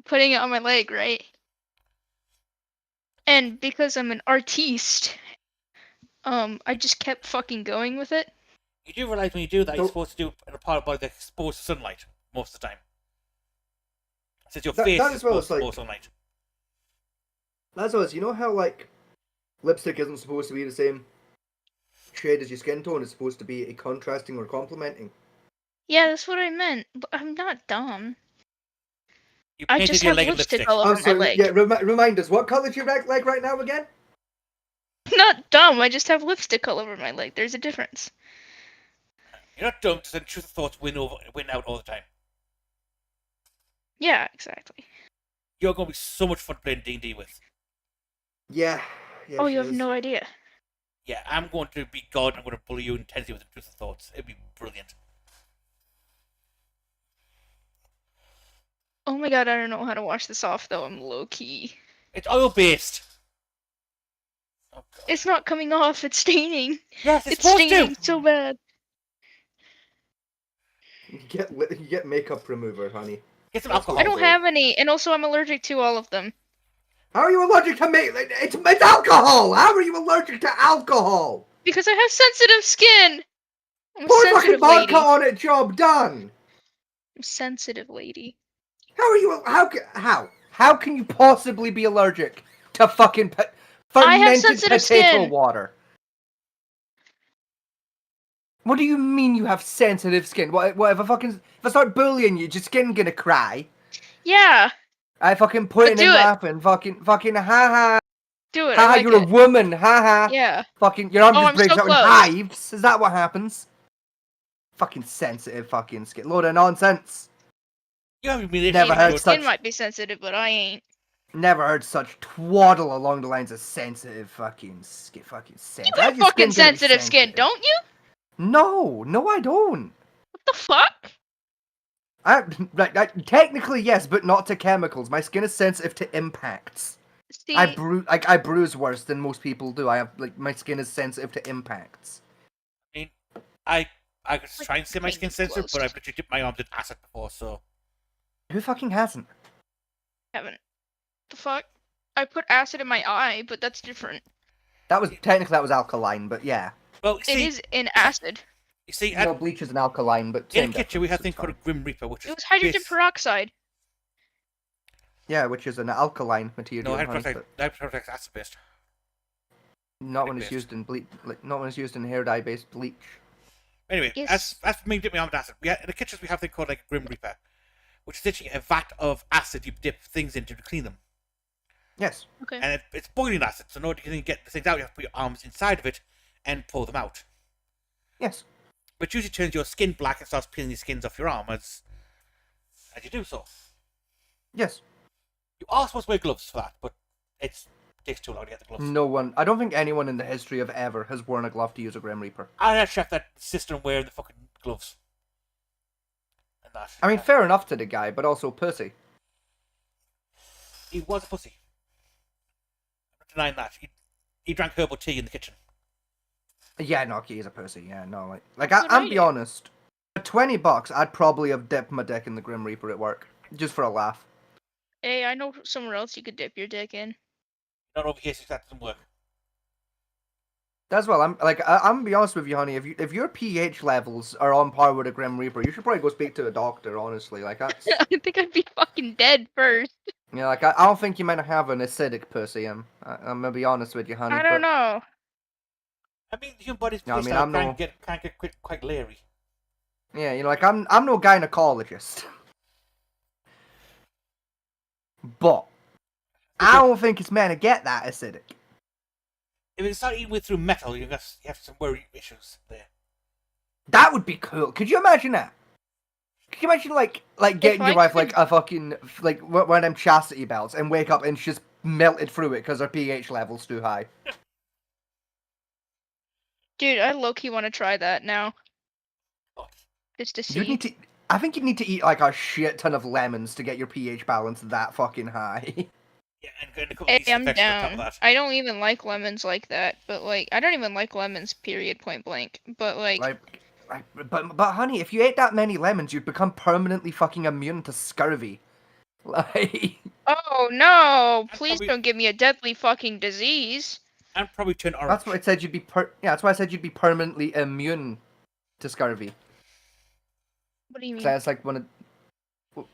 putting it on my leg, right? And because I'm an artiste, I just kept fucking going with it. You do realize when you do that, you're supposed to do it in a part by the exposed sunlight most of the time. Since your face that is as well exposed to as, exposed sunlight. That's what you know how like lipstick isn't supposed to be the same shade as your skin tone. It's supposed to be a contrasting or complementing. Yeah, that's what I meant. But I'm not dumb. You I painted just your have leg in lipstick lipstick. all over my so leg. yeah, remind us, what colour's your leg right now again? Not dumb. I just have lipstick all over my leg. There's a difference. You're not dumb, just then truth of thoughts win out all the time. Yeah, exactly. You're going to be so much fun playing D&D with. Yeah. Oh, she you have is. no idea. Yeah, I'm going to be God. I'm going to bully you intensely with the truth of thoughts. It'd be brilliant. Oh my god, I don't know how to wash this off though. I'm low key. It's oil based. Oh, God. It's not coming off. It's staining. Yes, It's supposed staining to. so bad. You get makeup remover, honey. Get some That's alcohol. I don't have any, and also I'm allergic to all of them. How are you allergic to it's alcohol? How are you allergic to alcohol? Because I have sensitive skin. I'm a Pour fucking sensitive vodka lady. on it, job done. I'm a sensitive lady. How are you? How can you possibly be allergic to fucking I have fermented sensitive potato skin. water? What do you mean you have sensitive skin? What if I start bullying you, your skin gonna cry? Yeah, I fucking pointing do and it. laughing, fucking ha do it. ha, I like you're it. a woman, ha. Yeah. Fucking your arm Oh, just I'm breaks so out in close. hives. Is that what happens? Fucking sensitive fucking skin. Load of nonsense. You haven't been Never My heard good. skin such- might be sensitive, but I ain't. Never heard such twaddle along the lines of sensitive fucking skin. Fucking sensitive. You have fucking sensitive skin, don't you? No, I don't. What the fuck? Technically yes, but not to chemicals. My skin is sensitive to impacts. See, I bruise worse than most people do. My skin is sensitive to impacts. I could try and say my Like, skin's sensitive, close. but I've literally dipped my arms in acid before, so. Who fucking hasn't? haven't. The fuck? I put acid in my eye, but that's different. That was alkaline, but yeah. Well, you It see, is in acid. you see, No, bleach is an alkaline, but in same the kitchen we have a difference, thing it's called a Grim Reaper, which is It was hydrogen peroxide. Yeah, which is an alkaline material. No, honey, hydrogen but peroxide is acid based. not when it's based. used in bleach. Not when it's used in hair dye based bleach. Anyway, Yes. as for me dipping my arms in acid, in the kitchens we have a thing called like a Grim Reaper, which is literally a vat of acid you dip things into to clean them. Yes. Okay. And it's boiling acid, so in order to get the things out, you have to put your arms inside of it and pull them out. Yes. Which usually turns your skin black and starts peeling the skins off your arm as you do so. Yes. You are supposed to wear gloves for that, but it takes too long to get the gloves. No one. I don't think anyone in the history of ever has worn a glove to use a Grim Reaper. I had a chef that insisted on wearing the fucking gloves. And that. I mean, fair enough to the guy, but also pussy. He was a pussy. I'm not denying that. He drank herbal tea in the kitchen. Yeah, no, he's a pussy. Yeah, no, Good I'm be writing. honest. For $20, I'd probably have dipped my dick in the Grim Reaper at work, just for a laugh. Hey, I know somewhere else you could dip your dick in. Not over here, since that doesn't work. As well, I'm gonna be honest with you, honey. If your pH levels are on par with a Grim Reaper, you should probably go speak to a doctor. Honestly, that's I think I'd be fucking dead first. I don't think you might have an acidic pussy. I'm gonna be honest with you, honey. I don't know. I mean, the human body's No, I mean, style I'm can no- get quite leery. Yeah, I'm no gynecologist, but I don't think it's meant to get that acidic. If it started eating through metal, you have some worry issues there. That would be cool. Could you imagine that? Could you imagine like getting I your wife could- a fucking one of them chastity belts and wake up and she's melted through it because her pH level's too high? Dude, I low-key want to try that now. Just to see. I think you need to eat like a shit ton of lemons to get your pH balance that fucking high. Yeah, and a couple Hey, of I'm effects on top of down. that. I don't even like lemons like that, but like, I don't even like lemons, period, point blank. But like, But honey, if you ate that many lemons, you'd become permanently fucking immune to scurvy. Like, oh no, I'd please probably- don't give me a deadly fucking disease. And probably turn orange. that's what I said. You'd be that's why I said you'd be permanently immune to scurvy. What do you mean? So it's like one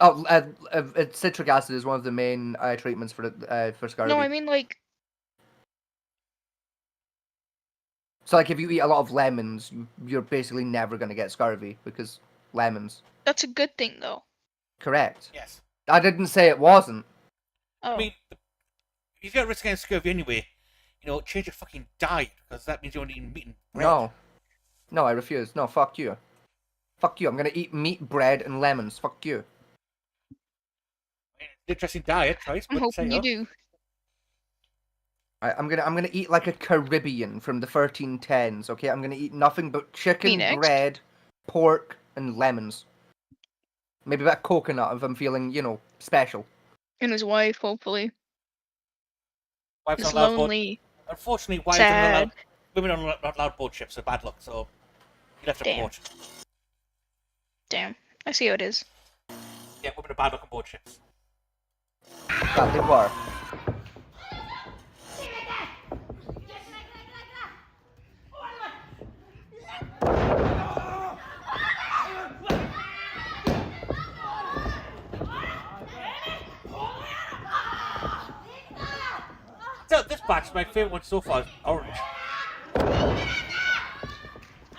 of citric acid is one of the main treatments for scurvy. No, I mean like, So like if you eat a lot of lemons, you're basically never gonna get scurvy because lemons. that's a good thing though. Correct. Yes. I didn't say it wasn't. Oh, I mean, if you're at risk against scurvy anyway, change your fucking diet, because that means you're only eating meat and bread. No, I refuse. No, fuck you. Fuck you. I'm gonna eat meat, bread, and lemons. Fuck you. Interesting diet choice, I'm but say hoping you so. do. I'm gonna eat like a Caribbean from the 1310s. Okay, I'm gonna eat nothing but chicken, next? bread, pork, and lemons. Maybe a bit of coconut if I'm feeling, special. And his wife, hopefully. Wives He's not allowed board. lonely. Unfortunately, wives are not Sad. allowed. Women are not allowed board ships, so bad luck. So he left a Damn. port. Damn. I see how it is. Yeah, women are bad luck on board ships. That they were. So this batch, my favorite one so far is orange.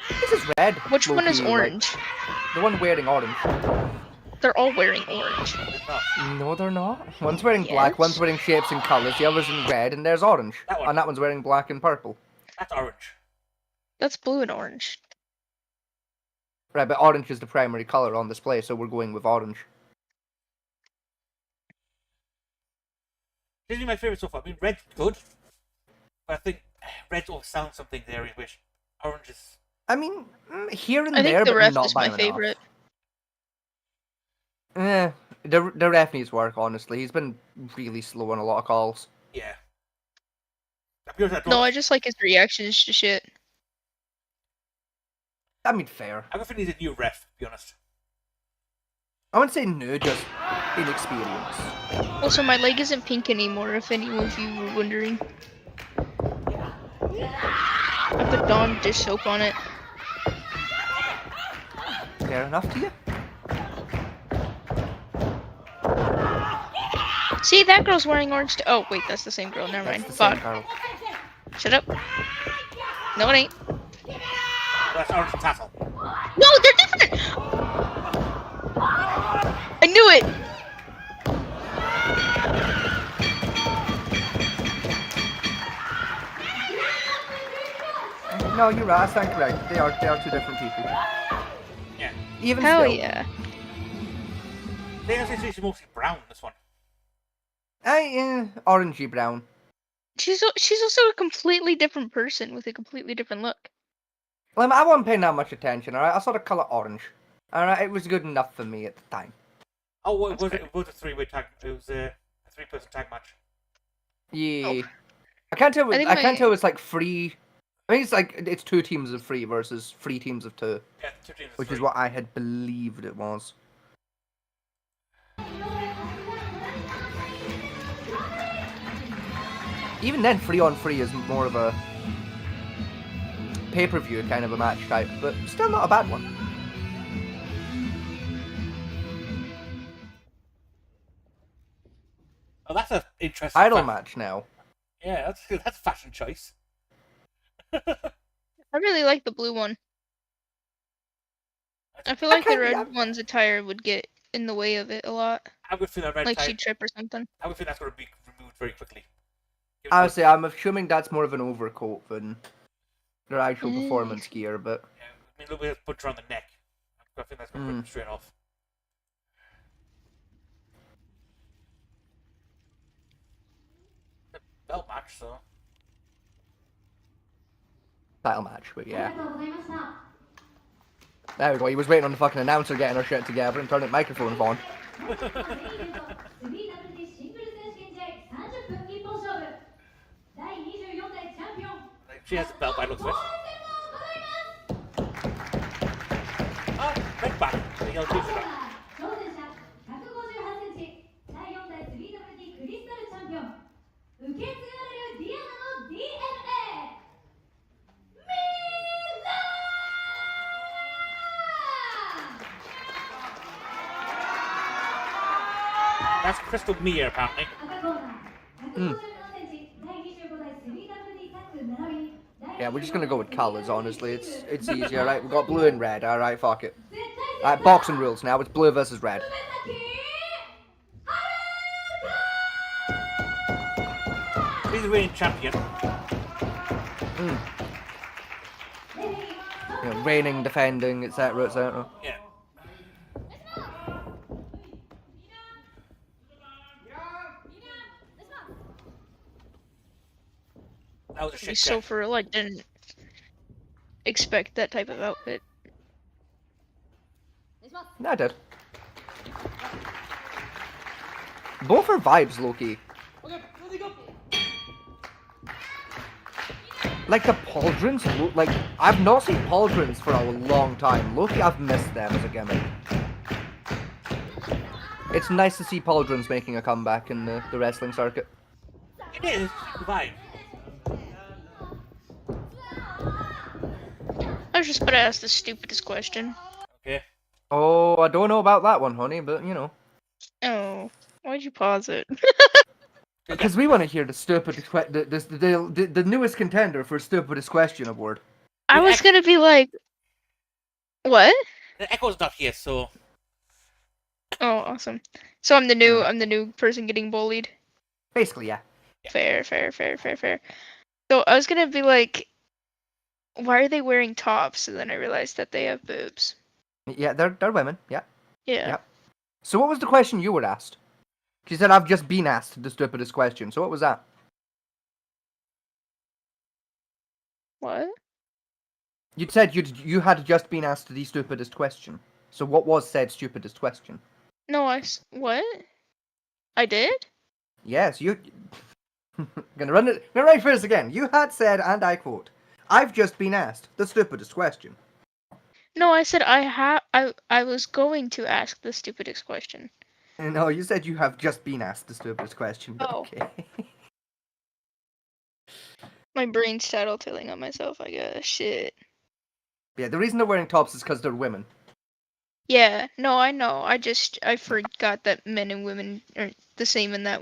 This is red. Which one is low-key, orange? The one wearing orange. They're all wearing orange. It's not. No, they're not. One's wearing black, Yes. one's wearing shapes and colours, the other's in red, and there's orange. That one. And that one's wearing black and purple. That's orange. That's blue and orange. Right, but orange is the primary colour on display, so we're going with orange. This is my favorite so far. I mean, red's good, but I think red's always sounds something there, which orange is. I mean, here and I there, think the but ref not is by my enough. favorite. The ref needs work, honestly. He's been really slow on a lot of calls. Yeah. I'll be honest, I don't- No, I just like his reactions to shit. I mean, fair. I don't think he needs a new ref, to be honest. I wouldn't say no, just inexperience. Also, my leg isn't pink anymore, if any of you were wondering. I put Dawn dish soap on it. Fair enough to you? See, that girl's wearing orange too. Oh, wait, that's the same girl. Never That's mind. the same Fuck. girl. Shut up. No, it ain't. That's orange tassel. No, they're different! I knew it! No, you're right. I stand correct. They are two different people. Yeah. Even Hell still. yeah. They actually she's mostly brown, this one. Orangey brown. She's also a completely different person with a completely different look. Well, I wasn't paying that much attention, alright? I saw the colour orange. Alright, it was good enough for me at the time. Oh, what was it? It was a three-way tag. It was a three-person tag match. Yeah. Oh. I can't tell. I think I can't my- tell. It's like three. I think it's 2 teams of 3 versus 3 teams of 2, Yeah, 2 teams. of which three. is what I had believed it was. Even then, 3-on-3 is more of a pay-per-view kind of a match type, but still not a bad one. Oh, that's an interesting. Idle match now. Yeah, that's fashion choice. I really like the blue one. I feel like the red one's attire would get in the way of it a lot. I would feel that red Like tie. she'd trip or something. I would think that's going to be removed very quickly. I would say I'm assuming that's more of an overcoat than their actual Mm. performance gear, but Yeah, I mean, a little bit of butcher on the neck. I think that's going to put them straight off. The belt match, so. title match, but yeah. There we go, he was waiting on the fucking announcer getting her shit together and turning microphones on. She has the belt by the looks of it. Oh, red back. The yellow t-shirt on. That's Crystal Mia, apparently. Yeah, we're just gonna go with colours, honestly. It's easier, right? We've got blue and red, alright, fuck it. Alright, boxing rules now, it's blue versus red. He's the reigning champion. You know, reigning, defending, etc, etc. Yeah. That was a shit So check. for like didn't expect that type of outfit. No, I did. Both are vibes, Loki. Like the pauldrons, like I've not seen pauldrons for a long time. Loki, I've missed them as a gimmick. It's nice to see pauldrons making a comeback in the wrestling circuit. It is vibe. I was just about to ask the stupidest question. Okay. Oh, I don't know about that one, honey, but you know. Oh, why'd you pause it? Because we want to hear the stupidest the newest contender for stupidest question award. I was gonna be like, what? The Echo's not here, so Oh, awesome. So I'm the new person getting bullied. Basically, yeah. Fair. So I was gonna be like, why are they wearing tops? And then I realized that they have boobs. Yeah, they're women, yeah. Yeah. Yep. So what was the question you were asked? She said, I've just been asked the stupidest question. So what was that? What? You said you had just been asked the stupidest question. So what was said stupidest question? No, what? I did? Yes, you... gonna run right for this again. You had said, and I quote, I've just been asked the stupidest question. No, I said I was going to ask the stupidest question. No, you said you have just been asked the stupidest question, but Oh. okay. My brain's tattletelling on myself, I guess. Shit. Yeah, the reason they're wearing tops is because they're women. Yeah, no, I know. I forgot that men and women are the same in that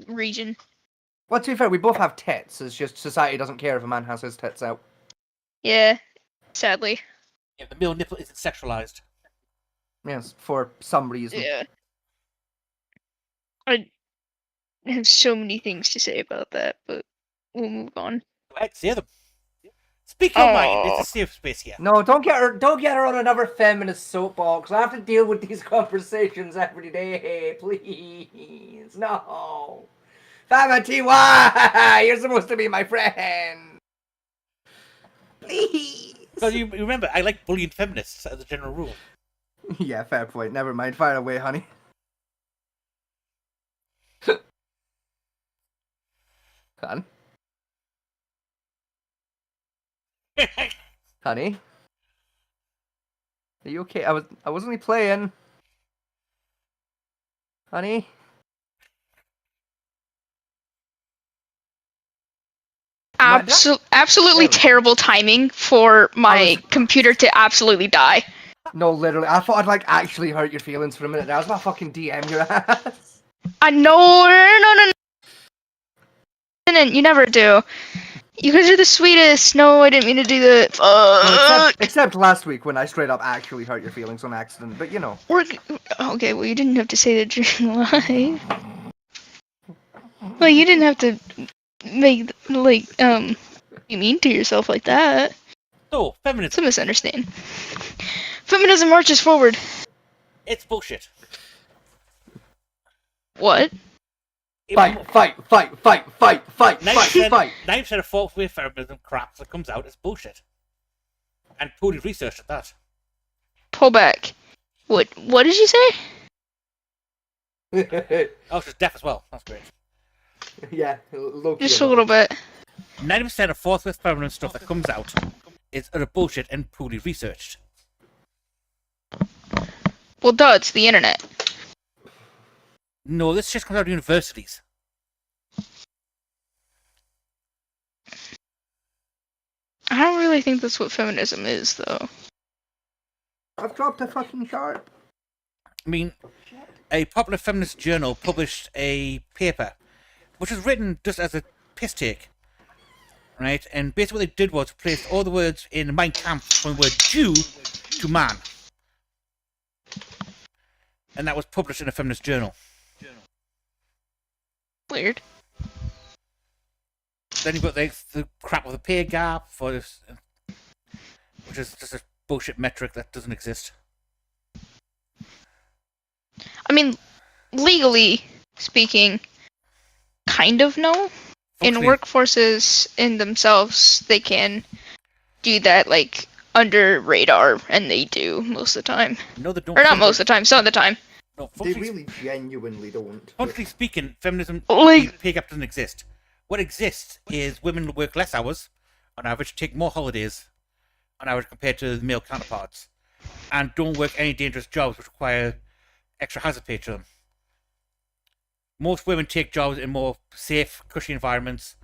region. Well, to be fair, we both have tits. It's just society doesn't care if a man has his tits out. Yeah, sadly. yeah, the male nipple isn't sexualized. Yes, for some reason. Yeah. I have so many things to say about that, but we'll move on. Go ahead, say them. Speak your mind. Aw. It's a safe space here. No, don't get her on another feminist soapbox. I have to deal with these conversations every day, please. No. Famity, why? You're supposed to be my friend. Please. Because you remember, I like bullying feminists as a general rule. Yeah, fair point. Never mind. Fire away, honey. Hun? Honey? Are you okay? I was only playing. Honey? Absolutely terrible timing for my computer to absolutely die. No, literally. I thought I'd like actually hurt your feelings for a minute. I was about to fucking DM your ass. I know, no, you never do. You guys are the sweetest. No, I didn't mean to do that. Well, except last week when I straight up actually hurt your feelings on accident. But you know. Okay, well you didn't have to say that during live. Well, you didn't have to make be mean to yourself like that. So, feminism. It's a misunderstanding. Feminism marches forward. It's bullshit. What? Fight. 9% of false-way feminism crap that comes out is bullshit. And poorly researched at that. Pull back. What did you say? Oh, she's deaf as well. That's great. Yeah, Just a little bit. 90% of false-way feminism stuff that comes out is utter bullshit and poorly researched. Well, duh, it's the internet. No, this shit comes out of universities. I don't really think that's what feminism is, though. I've dropped a fucking sharp. I mean, a popular feminist journal published a paper, which was written just as a piss take, right? And basically what they did was replace all the words in Mein Kampf from the word Jew to man. And that was published in a feminist journal. Weird. Then you've got the crap with the pay gap, for this, which is just a bullshit metric that doesn't exist. I mean, legally speaking, kind of no. in Actually- workforces in themselves, they can do that like under radar, and they do most of the time. No, they don't. Or not most of the time, some of the time. No, They functionally, really genuinely don't. functionally speaking, feminism, Like- pay gap doesn't exist. What exists is women work less hours, on average, take more holidays, on average, compared to male counterparts, and don't work any dangerous jobs which require extra hazard pay to them. Most women take jobs in more safe, cushy environments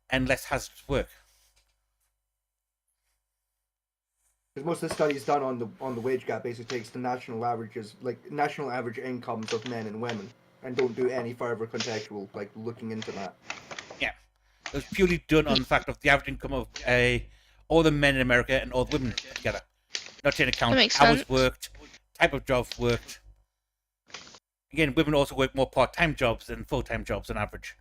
and less hazardous work. Because most of the studies done on the wage gap basically takes the national averages, like national average incomes of men and women, and don't do any further contextual like looking into that. Yeah. It was purely done on the fact of the average income of all the men in America and all the women together. Not taking account That makes hours sense. worked, type of jobs worked. Again, women also work more part-time jobs than full-time jobs on average.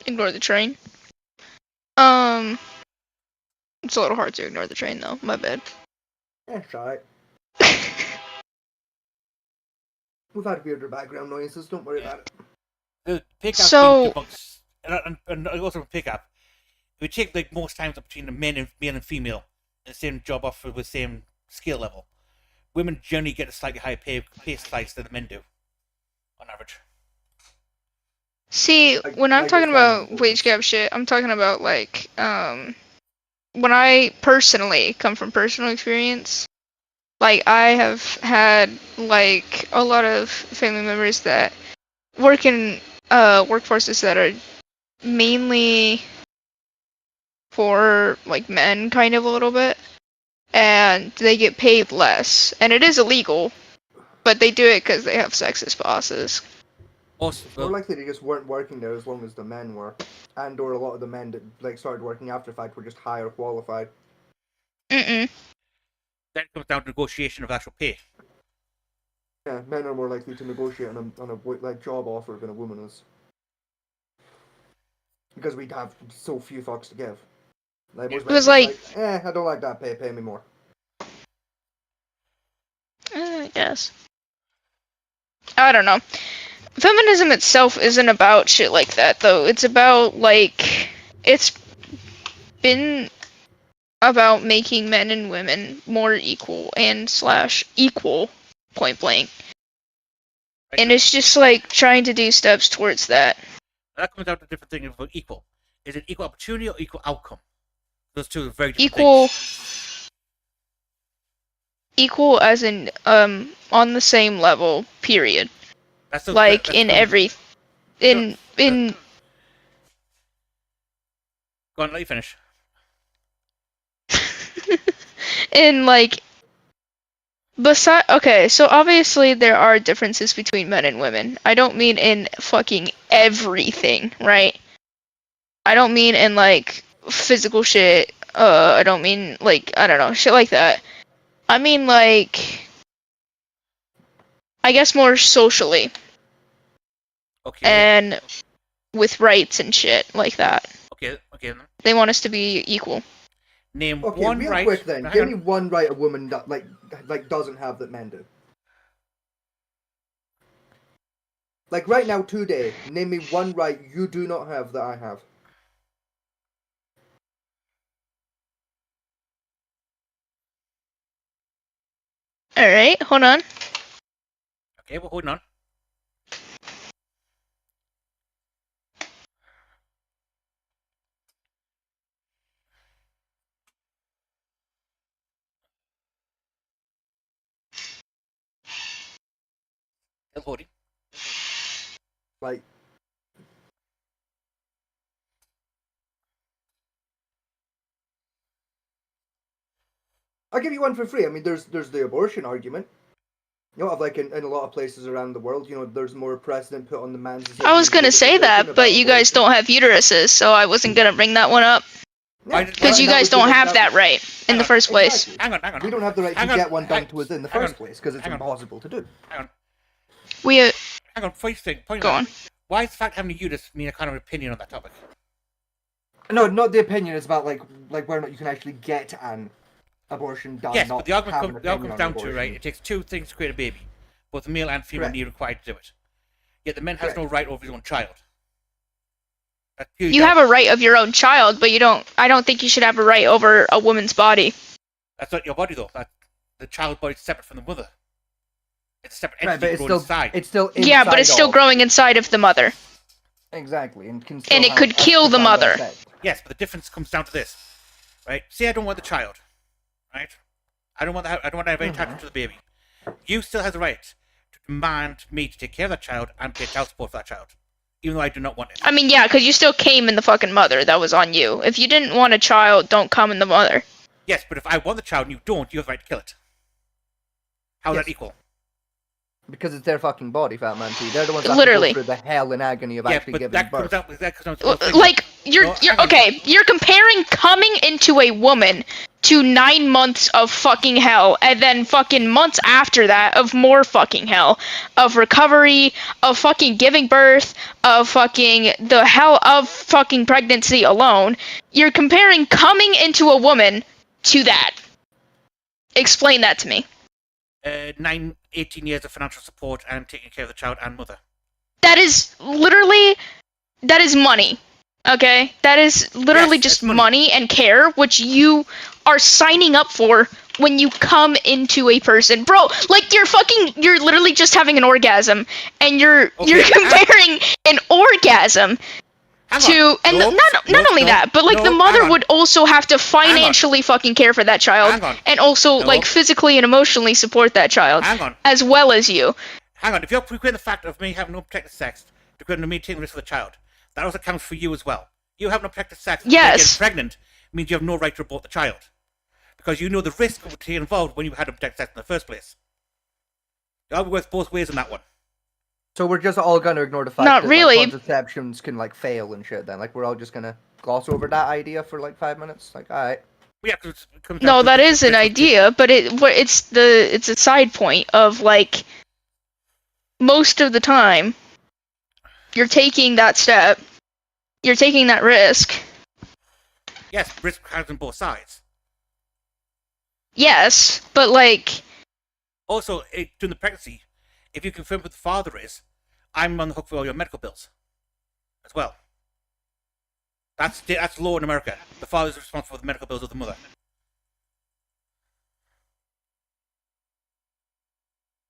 Ignore the train. It's a little hard to ignore the train though. My bad. That's alright. We've had weirder background noises. Don't worry about it. The pay gap So- being debunked, and also pick up. If we take like most times up between the male and female in the same job offer with the same skill level, women generally get a slightly higher pay slice than the men do, on average. See, Like- when I'm like talking it's not about wage gap shit, I'm talking about like when I personally come from personal experience, like I have had like a lot of family members that work in workforces that are mainly for like men kind of a little bit, and they get paid less, and it is illegal, but they do it because they have sexist bosses. Also, More likely they just weren't working there as long as the men were, and or a lot of the men that like started working after the fact were just higher qualified. Mm-mm. that comes down to negotiation of actual pay. Yeah, men are more likely to negotiate on a like job offer than a woman is, because we have so few fucks to give. Like, most It was men are like- I don't like that pay. Pay me more. I guess. I don't know. Feminism itself isn't about shit like that, though. It's about, like, it's been about making men and women more equal and slash equal, point blank. And it's just, like, trying to do steps towards that. That comes down to a different thing of equal. Is it equal opportunity or equal outcome? Those two are very different Equal, things. equal as in, on the same level, period. That's the, Like, that's in the- every, in, Go on, let you finish. in like okay, so obviously there are differences between men and women. I don't mean in fucking everything, right? I don't mean in like physical shit. I don't mean like, I don't know, shit like that. I mean like, I guess more socially Okay. and with rights and shit like that. Okay. Then. They want us to be equal. Name Okay, one real right. quick then. Hang Give on. me one right a woman like doesn't have that men do. Like right now, today, name me one right you do not have that I have. Alright, hold on. Okay, well, hold on. Still holding. Like, I'll give you one for free. I mean, there's the abortion argument. You know, of like in a lot of places around the world, you know, there's more precedent put on the man's decision. I was gonna than say the that, decision but about you guys abortion. don't have uteruses, so I wasn't gonna bring that one up. Why Yeah, did- Because well, you and that guys was don't because have that that was- right in the on, first place. Exactly. Hang on. We don't have the right Hang to on, get one done hang- to us in the hang on, first place because it's hang on. impossible to do. Hang on. We Hang on. First thing. Point go out. on. Why does the fact having a uterus mean a kind of opinion on that topic? No, not the opinion. It's about like whether or not you can actually get an abortion done. Yes, not but the argument, have an the argument opinion comes down on to, abortion. right, it takes two things to create a baby. Both the male and female Correct. need required to do it. Yet the man has no right over his own child. You have a right of your own child, but you don't. I don't think you should have a right over a woman's body. That's not your body, though. The child's body is separate from the mother. It's a separate Right, entity but growing inside. it's still Yeah, but it's inside still of- growing inside of the mother. Exactly, and And it could kill the mother. Yes, but the difference comes down to this, right? Say I don't want the child, right? I don't want to have any attachment to the baby. You still have the right to demand me to take care of that child and pay child support for that child, even though I do not want it. I mean, yeah, because you still came in the fucking mother. That was on you. If you didn't want a child, don't come in the mother. Yes, but if I want the child and you don't, you have the right to kill it. How is Yes. that equal? Because it's their fucking body, Fat Man T. They're the ones that Literally. have to go through the hell and agony of Yeah, actually but giving that birth. comes down to the whole thing. Like you're No, hang on. okay. You're comparing coming into a woman to 9 months of fucking hell, and then fucking months after that of more fucking hell, of recovery, of fucking giving birth, of fucking the hell of fucking pregnancy alone. You're comparing coming into a woman to that. Explain that to me. 18 years of financial support and taking care of the child and mother. That is literally, that is money. Okay? That is literally Yes, just it's money. money and care, which you are signing up for when you come into a person. Bro, like you're literally just having an orgasm, and you're comparing an orgasm to, and not only that, but like the mother would also have to financially fucking care for that child, and also like physically and emotionally support that child, as well as you. Hang on, if you're equating the fact of me having no protected sex to equating to me taking risk for the child, that also counts for you as well. You have no protected sex, Yes. getting pregnant means you have no right to abort the child. Because you know the risk of being involved when you had unprotected sex in the first place. I'll be worth both ways on that one. So we're just all gonna ignore the fact Not that really. like, contraceptions can like fail and shit then. Like we're all just gonna gloss over that idea for like 5 minutes? Like, alright. Yeah, 'cause it comes down No, to that the- is an idea, but it's a side point of like most of the time you're taking that step, you're taking that risk. Yes, risk has on both sides. Yes, but like Also, during the pregnancy, if you confirm who the father is, I'm on the hook for all your medical bills as well. That's law in America. The father is responsible for the medical bills of the mother.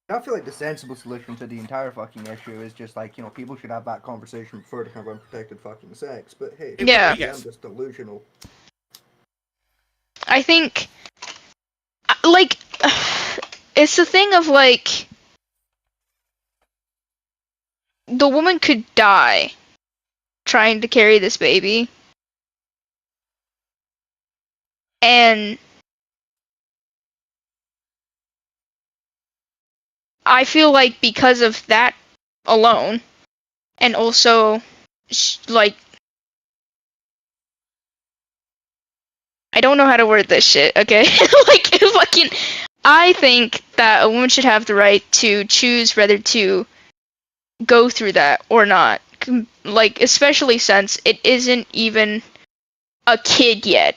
I feel like the sensible solution to the entire fucking issue is just like, you know, people should have that conversation before they have unprotected fucking sex. But hey, Yeah. maybe I'm just delusional. I think like it's the thing of like the woman could die trying to carry this baby, and I feel like because of that alone, and also like I don't know how to word this shit, okay? Like fucking I think that a woman should have the right to choose whether to go through that or not. Like, especially since it isn't even a kid yet.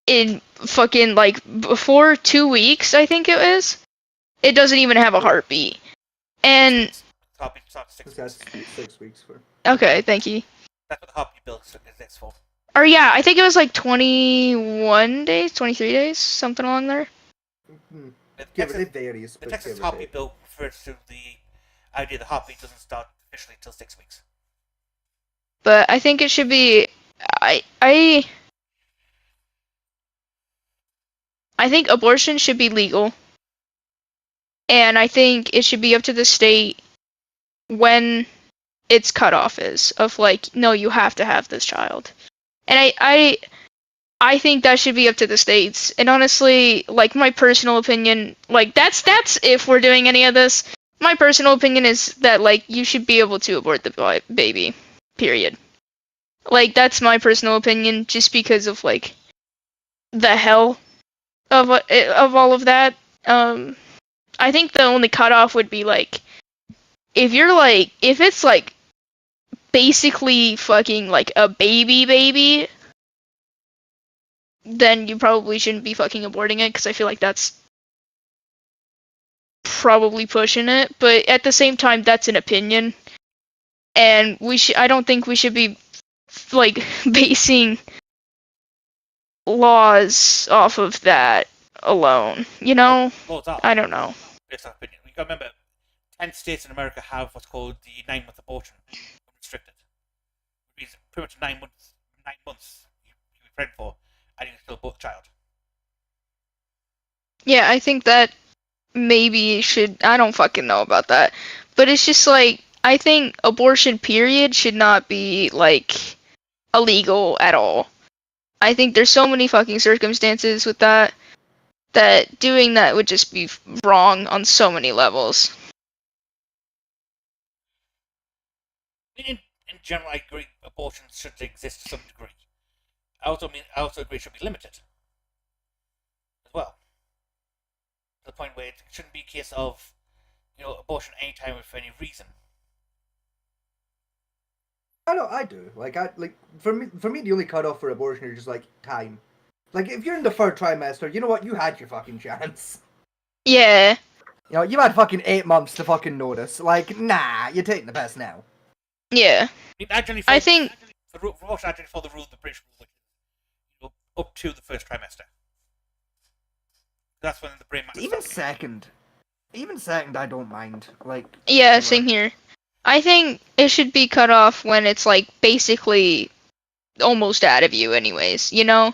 In fucking, like, before 2 weeks, I think it is, it doesn't even have a heartbeat. And, Heartbeat starts 6 That's weeks. 6 weeks for. okay, thank you. That's what the heartbeat bill is for. Or yeah, I think it was like 21 days, 23 days, something along there. Hmm. The Give Texas, it varies. the but Texas give or heartbeat take. bill refers to the idea the heartbeat doesn't start officially until 6 weeks. But I think it should be I think abortion should be legal. And I think it should be up to the state when its cutoff is of like, no, you have to have this child. And I think that should be up to the states. And honestly, like my personal opinion, like that's if we're doing any of this, my personal opinion is that like you should be able to abort the baby. Period. Like that's my personal opinion, just because of like the hell of all of that. I think the only cutoff would be like if it's like basically fucking like a baby, then you probably shouldn't be fucking aborting it, because I feel like that's probably pushing it, but at the same time, that's an opinion, and I don't think we should be like basing laws off of that alone. You know, Laws are I don't know. based on opinion. You got to remember, 10 states in America have what's called the 9-month abortion restricted. It means pretty much 9 months. 9 months you be pregnant for, and you can still abort the child. Yeah, I think that maybe should. I don't fucking know about that, but it's just like I think abortion period should not be like illegal at all. I think there's so many fucking circumstances with that doing that would just be wrong on so many levels. In general, I agree abortion should exist to some degree. I also agree it should be limited as well. To the point where it shouldn't be a case of, abortion anytime or for any reason. I know, I do. For me, the only cutoff for abortion is just like time. Like, if you're in the third trimester, you know what? You had your fucking chance. Yeah. You had fucking 8 months to fucking notice. Like, nah, you're taking the piss now. Yeah. I think the abortion actually follow the rule of the British rule, which is up to the first trimester. That's when the brain matter. Even second, I don't mind. Like. Yeah, same here. I think it should be cut off when it's like basically almost out of you, anyways. You know.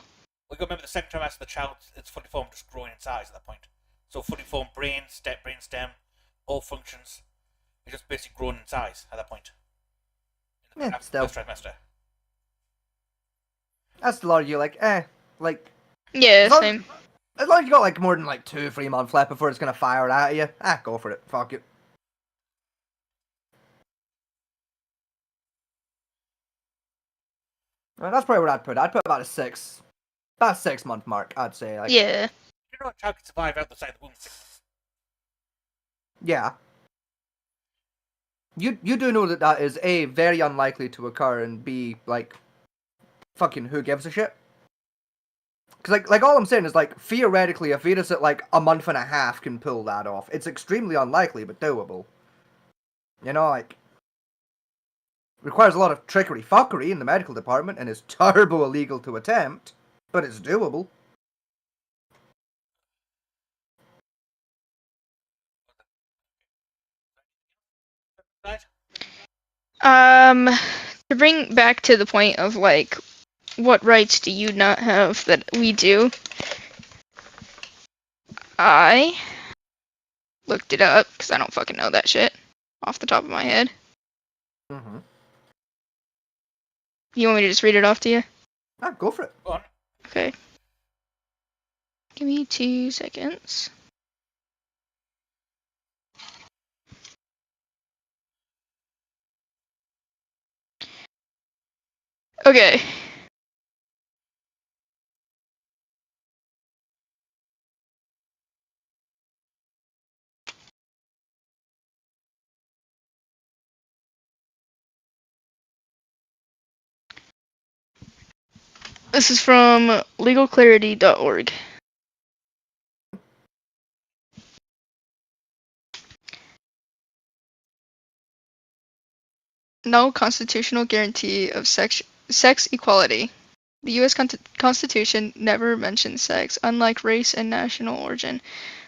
We got to remember the second trimester, the child is fully formed, just growing in size at that point. So fully formed brain stem, all functions. It's just basically growing in size at that point. Yeah, still. First trimester. That's still argue like. Yeah, same. As long as you got like more than like 2-3 months left before it's gonna fire at you, go for it. Fuck it. Well, that's probably what I'd put. I'd put about a 6-month mark. I'd say. Like, yeah. You know, a child can survive outside the womb in 6 months. Yeah. You do know that is A, very unlikely to occur, and B, like, fucking who gives a shit? Because, like all I'm saying is, like, theoretically, a fetus at, like, a month and a half can pull that off. It's extremely unlikely, but doable. You know, like, requires a lot of trickery fuckery in the medical department, and is turbo illegal to attempt, but it's doable. To bring back to the point of like, what rights do you not have that we do? I looked it up because I don't fucking know that shit off the top of my head. Mm-hmm. You want me to just read it off to you? Go for it. Go on. Okay. Give me 2 seconds. Okay. This is from legalclarity.org. No constitutional guarantee of sex equality. The U.S. Constitution never mentions sex, unlike race and national origin.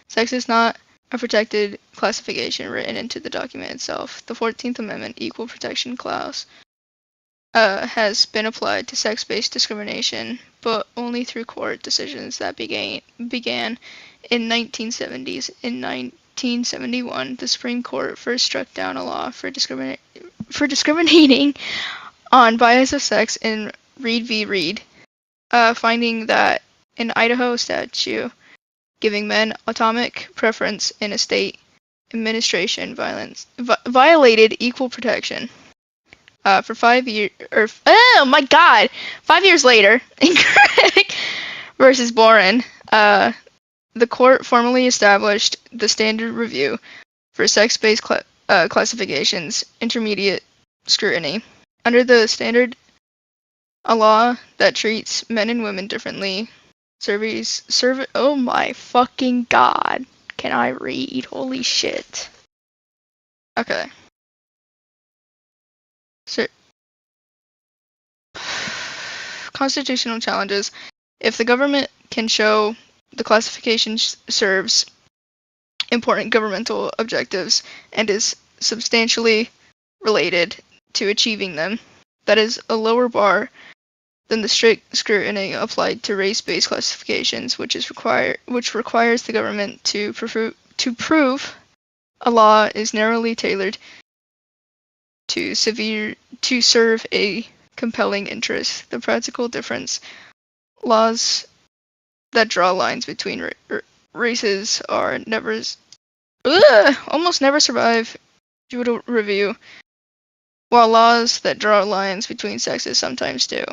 Sex is not a protected classification written into the document itself. The 14th Amendment Equal Protection Clause has been applied to sex-based discrimination, but only through court decisions that began in 1970s. In 1971, the Supreme Court first struck down a law for discriminating on bias of sex in Reed v. Reed, finding that an Idaho statute giving men autonomic preference in a state administration violated equal protection. For 5 years, 5 years later, in Craig versus Boren, the court formally established the standard review for sex-based classifications, intermediate scrutiny. Under the standard, a law that treats men and women differently. Oh my fucking god. can I read? Holy shit. Okay. So, constitutional challenges. If the government can show the classification serves important governmental objectives and is substantially related to achieving them, that is a lower bar than the strict scrutiny applied to race-based classifications, which requires the government to prove a law is narrowly tailored to serve a compelling interest. The practical difference: laws that draw lines between races are almost never survive judicial review, while laws that draw lines between sexes sometimes do.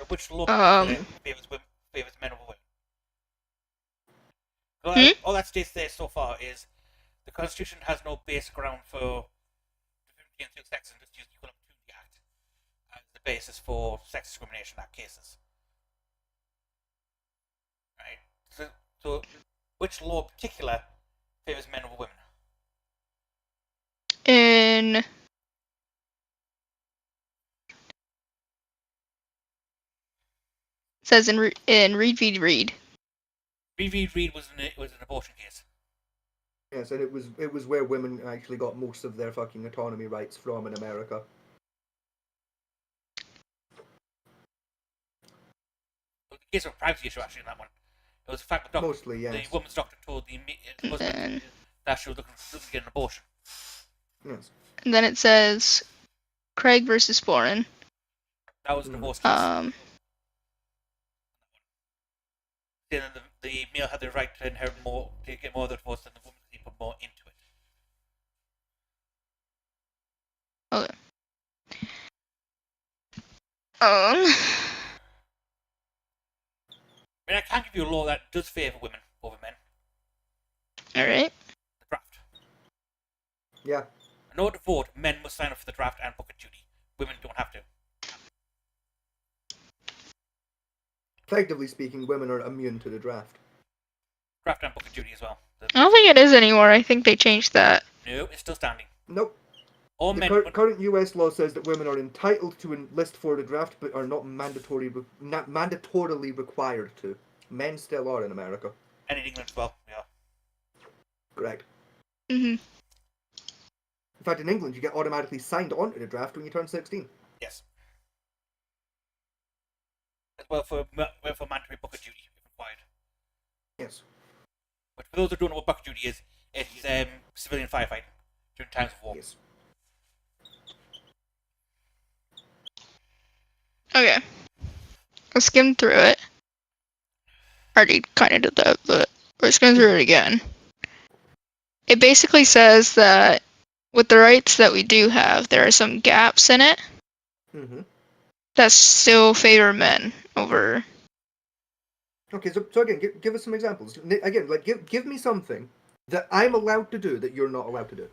Which law favors men over women? Well, all that states there so far is the Constitution has no base ground for differentiating between sex and just use the Equal Opportunity Act as the basis for sex discrimination in that cases. Right? So which law in particular favors men over women? It says in Reed v. Reed. Reed v. Reed was an abortion case. Yes, and it was where women actually got most of their fucking autonomy rights from in America. It was a case of a privacy issue actually in that one. It was the fact that Mostly, yes. the woman's doctor told the husband that she was looking to get an abortion. Yes. And then it says Craig versus Sporen. That was a divorce case. Then the male had the right to inherit more, to get more of the divorce than the woman, because he put more into it. Okay. I mean, I can give you a law that does favour women over men. Alright. The draft. Yeah. In order to vote, men must sign up for the draft and book a duty. Women don't have to. Effectively speaking, women are immune to the draft. Draft and book a duty as well. I don't think it is anymore. I think they changed that. No, it's still standing. Nope. All the men. Current US law says that women are entitled to enlist for the draft, but are not mandatorily required to. Men still are in America. And in England as well, yeah. Correct. Mm-hmm. In fact, in England, you get automatically signed onto the draft when you turn 16. Yes. As well for mandatory bucket duty if required. Yes. But for those who don't know what bucket duty is, it's civilian firefighting during times of war. Yes. Okay. I skimmed through it. Already kind of did that, but we're skimming through it again. It basically says that with the rights that we do have, there are some gaps in it that still favor men over. Okay, so again, give us some examples. Again, like give me something that I'm allowed to do that you're not allowed to do.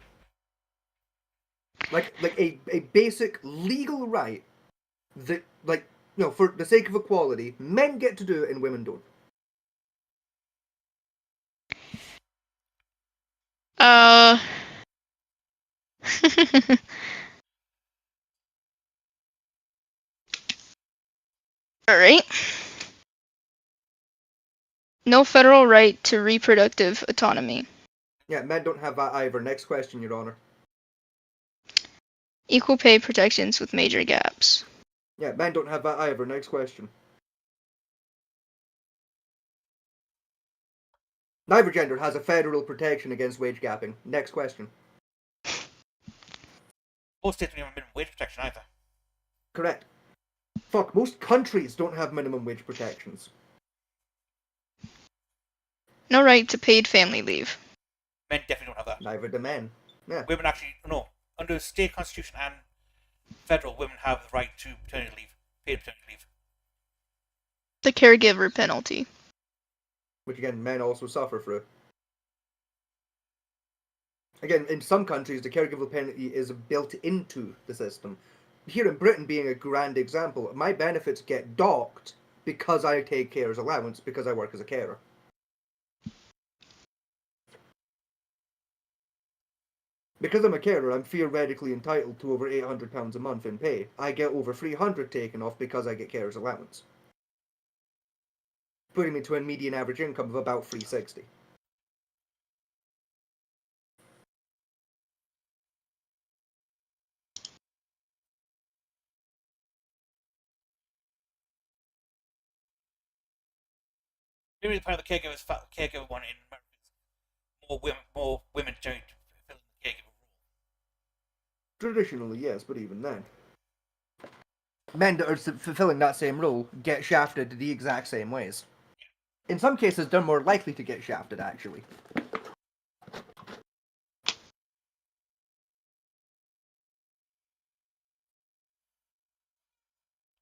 Like a basic legal right that, like, you know, for the sake of equality, men get to do it and women don't. Alright. No federal right to reproductive autonomy. Yeah, men don't have that either. Next question, Your Honor. Equal pay protections with major gaps. Yeah, men don't have that either. Next question. Neither gender has a federal protection against wage gapping. Next question. Most states don't have minimum wage protection either. Correct. Fuck, most countries don't have minimum wage protections. No right to paid family leave. Men definitely don't have that. Neither do men. Yeah. Women actually, no. Under state constitution and federal, women have the right to paternity leave, paid paternity leave. The caregiver penalty. Which again, men also suffer through. Again, in some countries, the caregiver penalty is built into the system. Here in Britain, being a grand example, my benefits get docked because I take carer's allowance because I work as a carer. Because I'm a carer, I'm theoretically entitled to over £800 a month in pay. I get over £300 taken off because I get carer's allowance, putting me to a median average income of about £360. Maybe the point of the caregiver one in America is more women to fill the caregiver role. Traditionally, yes, but even then. Men that are fulfilling that same role get shafted the exact same ways. In some cases, they're more likely to get shafted, actually.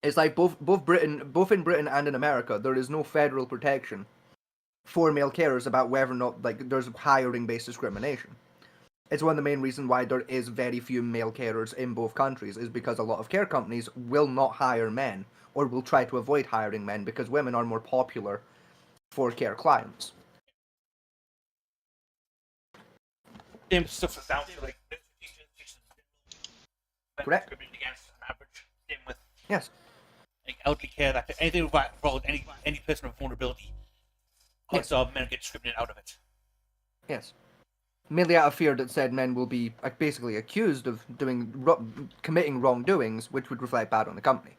It's like both in Britain and in America, there is no federal protection for male carers about whether or not there's hiring-based discrimination. It's one of the main reasons why there is very few male carers in both countries, is because a lot of care companies will not hire men, or will try to avoid hiring men, because women are more popular for care clients. Same stuff is down to Correct. Against an average. Same with Yes. elderly care, that anything involved any person with vulnerability. Yes. Also, men get discriminated out of it. Yes. Mainly out of fear that said men will be basically accused of committing wrongdoings, which would reflect bad on the company.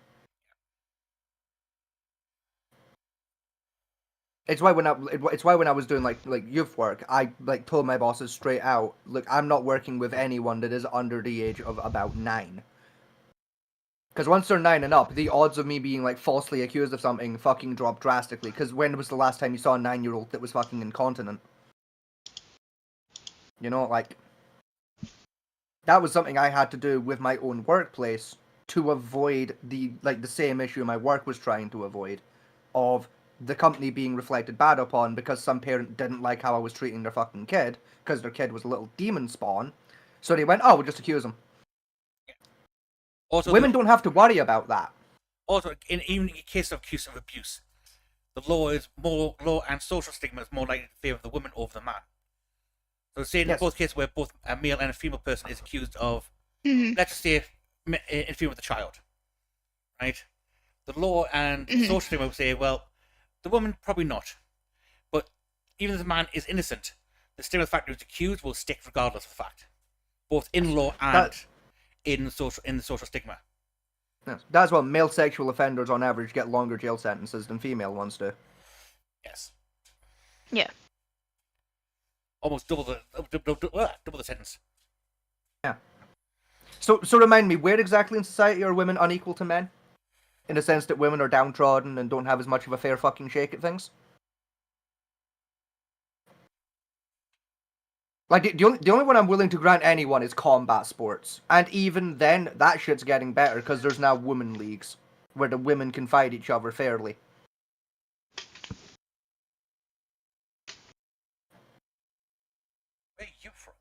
It's why when I was doing like youth work, I told my bosses straight out, look, I'm not working with anyone that is under the age of about 9. Because once they're 9 and up, the odds of me being falsely accused of something fucking drop drastically. Because when was the last time you saw a 9-year-old that was fucking incontinent? You know, that was something I had to do with my own workplace to avoid the same issue my work was trying to avoid, of the company being reflected bad upon because some parent didn't like how I was treating their fucking kid, because their kid was a little demon spawn. So they went, oh, we'll just accuse him. Also, women don't have to worry about that. Also, even in case of abuse, the law and social stigma is more likely to favour the woman over the man. So, say in both cases where both a male and a female person is accused of, let's just say, interfering with a child, right? The law and social stigma will say, well, the woman probably not, but even if the man is innocent, the stigma of the fact that he was accused will stick regardless of the fact, both in law and in the social stigma. Yes. That's why male sexual offenders on average get longer jail sentences than female ones do. Yes. Yeah. Almost double the sentence. Yeah. So remind me, where exactly in society are women unequal to men? In the sense that women are downtrodden and don't have as much of a fair fucking shake at things? The only one I'm willing to grant anyone is combat sports. And even then, that shit's getting better, because there's now women leagues, where the women can fight each other fairly. Where are you from?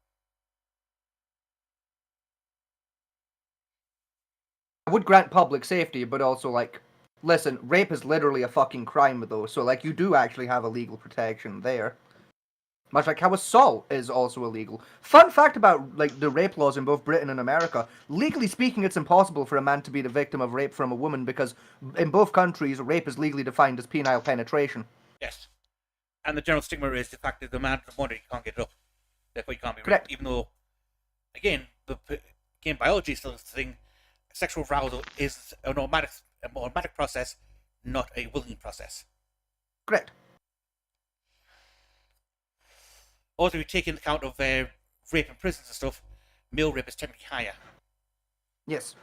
I would grant public safety, but also, listen, rape is literally a fucking crime, though, so, you do actually have a legal protection there. Much like how assault is also illegal. Fun fact about, the rape laws in both Britain and America. Legally speaking, it's impossible for a man to be the victim of rape from a woman, because in both countries, rape is legally defined as penile penetration. Yes. And the general stigma is the fact that the man doesn't want it, you can't get it up. Therefore, you can't be Correct. raped. Even though, again, biology is still the thing. Sexual arousal is an automatic process, not a willing process. Correct. Also, if you take into account of rape in prisons and stuff, male rape is technically higher. Yes.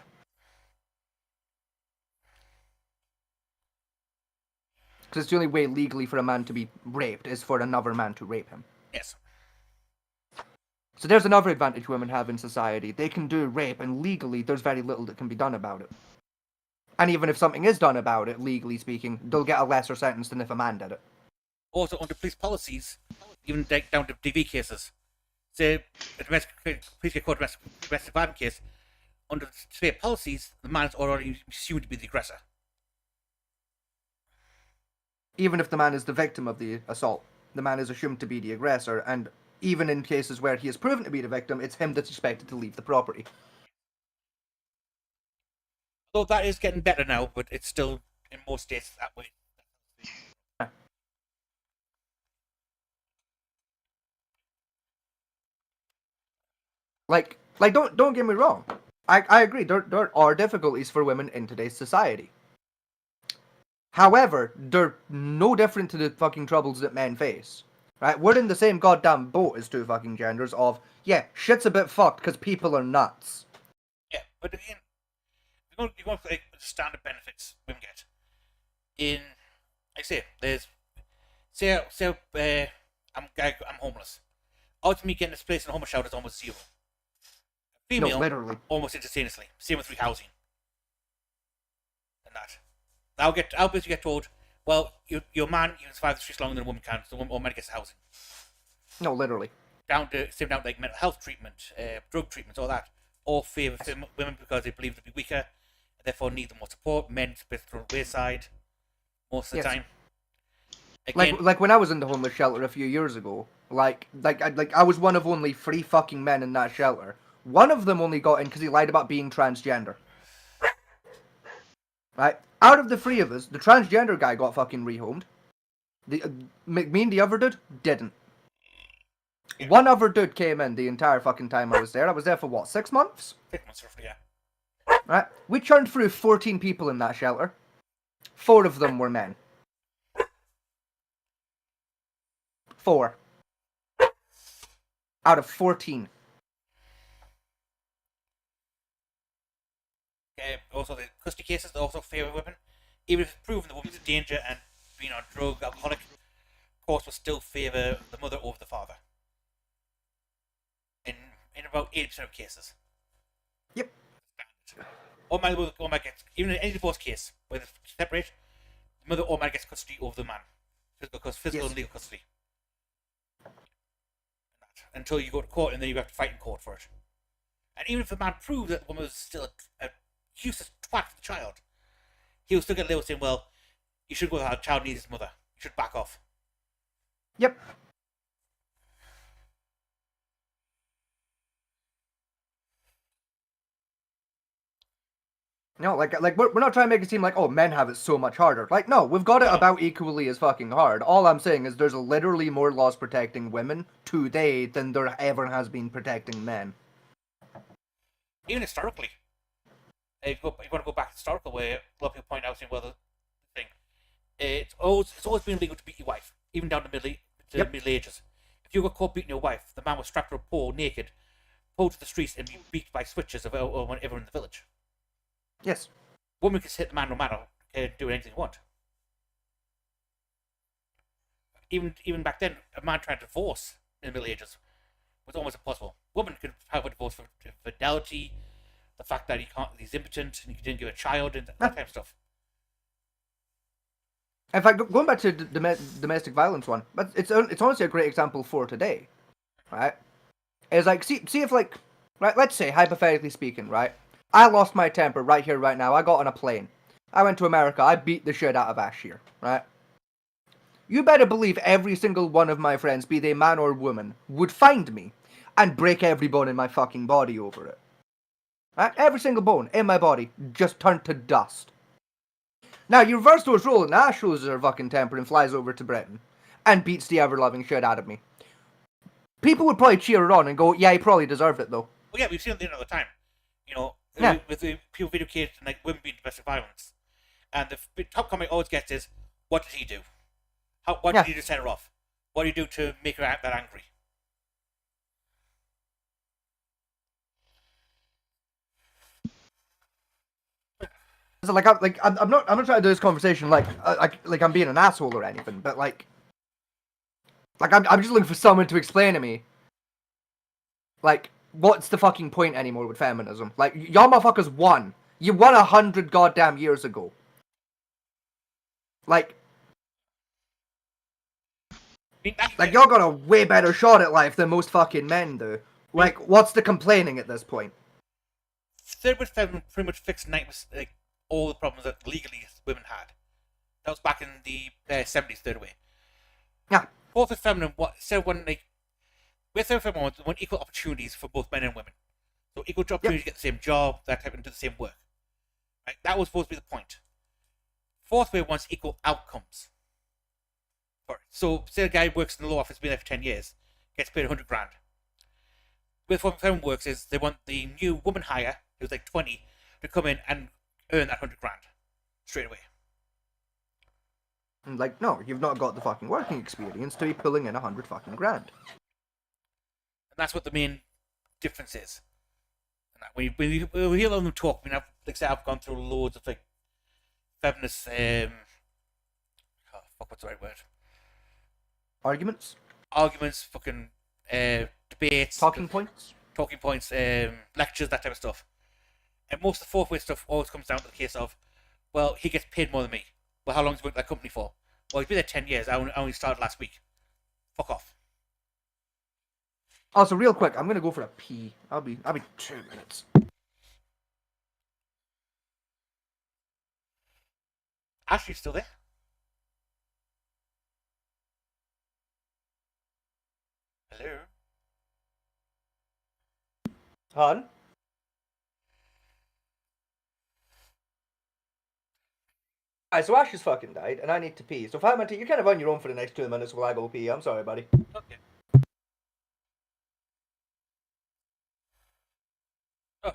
Because it's the only way legally for a man to be raped is for another man to rape him. Yes. So there's another advantage women have in society. They can do rape, and legally there's very little that can be done about it. And even if something is done about it, legally speaking, they'll get a lesser sentence than if a man did it. Also, under police policies, even down to DV cases, say a police get caught domestic violence case, under state policies, the man is already assumed to be the aggressor. Even if the man is the victim of the assault, the man is assumed to be the aggressor, and even in cases where he is proven to be the victim, it's him that's expected to leave the property. Though that is getting better now, but it's still in most states that way. Like don't get me wrong. I agree. There are difficulties for women in today's society. However, they're no different to the fucking troubles that men face. Right? We're in the same goddamn boat as two fucking genders of, yeah, shit's a bit fucked because people are nuts. Yeah, but again, you're going for like the standard benefits women get. In, like I say, there's, I'm homeless. Odds of me getting displaced in a homeless shelter is almost zero. Female, No, literally. almost instantaneously. Same with free housing. And that. I'll basically get told, well, your man you can survive the streets longer than a woman can, so a woman gets housing. No, literally. Down to like mental health treatment, drug treatments, all that. All favour women because they believe to be weaker, and therefore need them more support. Men are thrown to the wayside most of the time. Again, Like when I was in the homeless shelter a few years ago, I was one of only 3 fucking men in that shelter. One of them only got in because he lied about being transgender. Right? Out of the 3 of us, the transgender guy got fucking rehomed. Me and the other dude didn't. Yeah. One other dude came in the entire fucking time I was there. I was there for what, 6 months? 6 months roughly, yeah. Right? We churned through 14 people in that shelter. 4 of them were men. 4. Out of 14. Also, the custody cases also favour women. Even if it's proven the woman's a danger and being on drug, alcoholic, courts will still favour the mother over the father. In about 80% of cases. Yep. Automatically gets, even in any divorce case, where they separate, the mother automatically gets custody over the man. Physical and legal custody. Until you go to court and then you have to fight in court for it. And even if the man proves that the woman was still a useless twat for the child, he'll still get labeled saying, well, you should go with our child needs his mother. You should back off. Yep. No, like we're not trying to make it seem like, oh, men have it so much harder. Like, no, we've got it about equally as fucking hard. All I'm saying is there's literally more laws protecting women today than there ever has been protecting men. Even historically. If you want to go back to historical, where a lot of people point out, saying, well, the thing, it's always been illegal to beat your wife, even down to Middle Ages. If you got caught beating your wife, the man was strapped to a pole, naked, pulled to the streets, and be beat by switches of everyone in the village. Yes. Women can hit the man no matter, do anything they want. Even back then, a man trying to divorce in the Middle Ages was almost impossible. Women could have a divorce for fidelity, the fact that he's impotent and he didn't give a child, and that kind of stuff. In fact, going back to the domestic violence one, but it's honestly a great example for today, right? It's like, see if like, right, let's say, hypothetically speaking, right? I lost my temper right here, right now. I got on a plane. I went to America. I beat the shit out of Ashir, right? You better believe every single one of my friends, be they man or woman, would find me and break every bone in my fucking body over it. Right? Every single bone in my body just turned to dust. Now, you reverse those roles, and Ash loses her fucking temper and flies over to Britain and beats the ever-loving shit out of me. People would probably cheer her on and go, yeah, he probably deserved it, though. Well, yeah, we've seen it all the time. You know, Yeah. with the people video kids and like women being domestic violence. And the top comment always gets is, what did he do? What did he do to set her off? What did he do to make her that angry? So I'm not trying to do this conversation like I'm being an asshole or anything, but like I'm just looking for someone to explain to me, like, what's the fucking point anymore with feminism? Like, y'all motherfuckers won. You won 100 goddamn years ago. Like y'all got a way better shot at life than most fucking men do. Like, what's the complaining at this point? Third Wave Feminism pretty much fixed all the problems that legally women had. That was back in the 70s, Third Way. Yeah. Fourth Wave Feminism, when with everyone, they want equal opportunities for both men and women. So equal opportunities to get the same job, that type, and do the same work. Right? That was supposed to be the point. Fourth way wants equal outcomes. So, say a guy works in the law office, been there for 10 years, gets paid 100 grand. With what Foreman works is they want the new woman hire, who's like 20, to come in and earn that 100 grand straight away. And like, no, you've not got the fucking working experience to be pulling in 100 fucking grand. And that's what the main difference is. And when you hear them talk, I mean, like I say, I've gone through loads of like feminist, what's the right word? Arguments? Arguments, fucking debates, Talking points? Lectures, that type of stuff. And most of the fourth way stuff always comes down to the case of, well, he gets paid more than me. Well, how long has he worked at that company for? Well, he's been there 10 years. I only started last week. Fuck off. Also, real quick, I'm gonna go for a pee. I'll be 2 minutes. Ashley's still there? Hello? Hon? Alright, so Ash has fucking died, and I need to pee. So Fatman, you're kind of on your own for the next 2 minutes while I go pee. I'm sorry, buddy. Okay. Oh.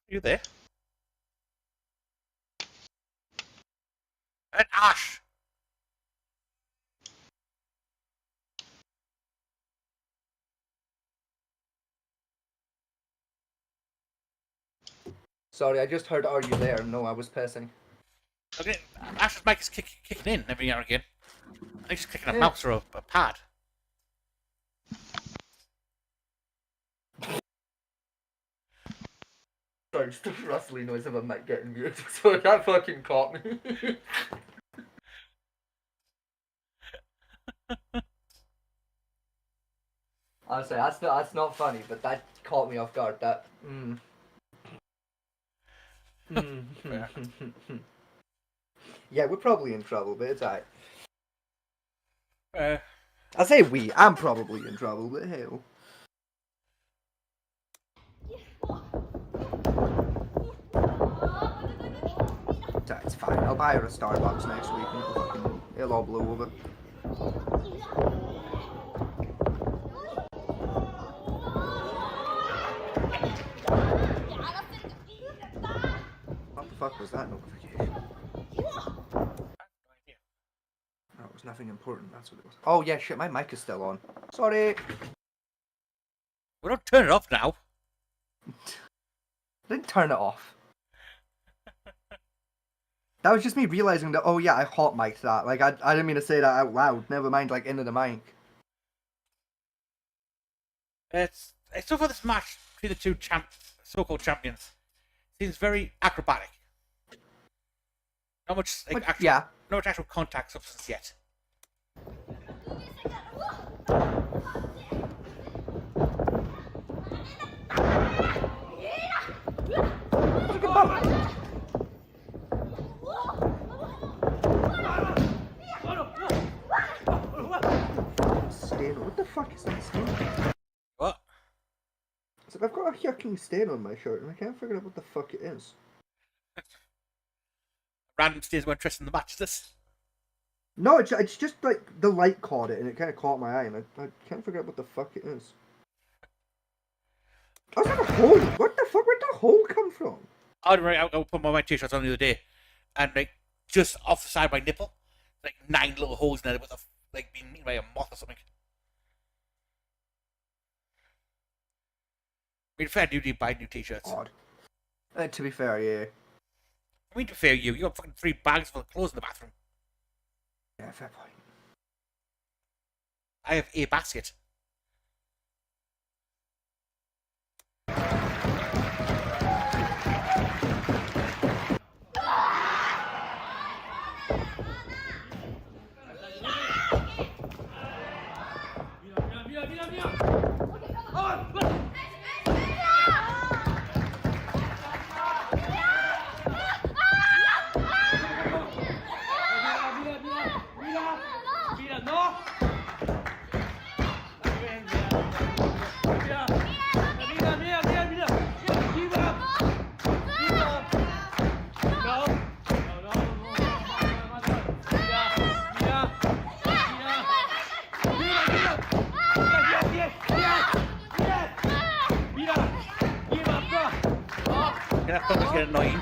You there? And Ash! Sorry, I just heard, are you there? No, I was pissing. Okay, Ash's mic is kicking in every now and again. I think he's clicking a Yeah. mouse or a pad. Sorry, just a rustling noise of a mic getting muted. So that fucking caught me. Honestly, that's not funny, but that caught me off guard. That. Yeah, we're probably in trouble, but it's alright. I say we. I'm probably in trouble, but hell. It's fine. I'll buy her a Starbucks next week and it'll all blow over. What the fuck was that notification? Oh, it was nothing important, that's what it was. Oh yeah, shit, my mic is still on. Sorry. We don't turn it off now. I didn't turn it off. That was just me realizing that, oh yeah, I hot mic'd that. Like, I didn't mean to say that out loud. Never mind, like, into the mic. It's so far this match between the two so-called champions seems very acrobatic. Not much, like, But, yeah. not much actual contact substance yet. Look at that. Stain. What the fuck is that stain? What? So I've got a yucking stain on my shirt and I can't figure out what the fuck it is. Random stays were interested in the match, is this? No, it's just like the light caught it and it kind of caught my eye and I can't figure out what the fuck it is. Oh, is that a hole? What the fuck? Where'd the hole come from? I put my t-shirts on the other day, and like just off the side of my nipple, like 9 little holes in it with like being eaten by a moth or something. I mean, fair duty, buy new t-shirts. Odd. To be fair, yeah. I mean, to fair you got fucking 3 bags full of clothes in the bathroom. Yeah, fair point. I have a basket. That fucker's getting annoying.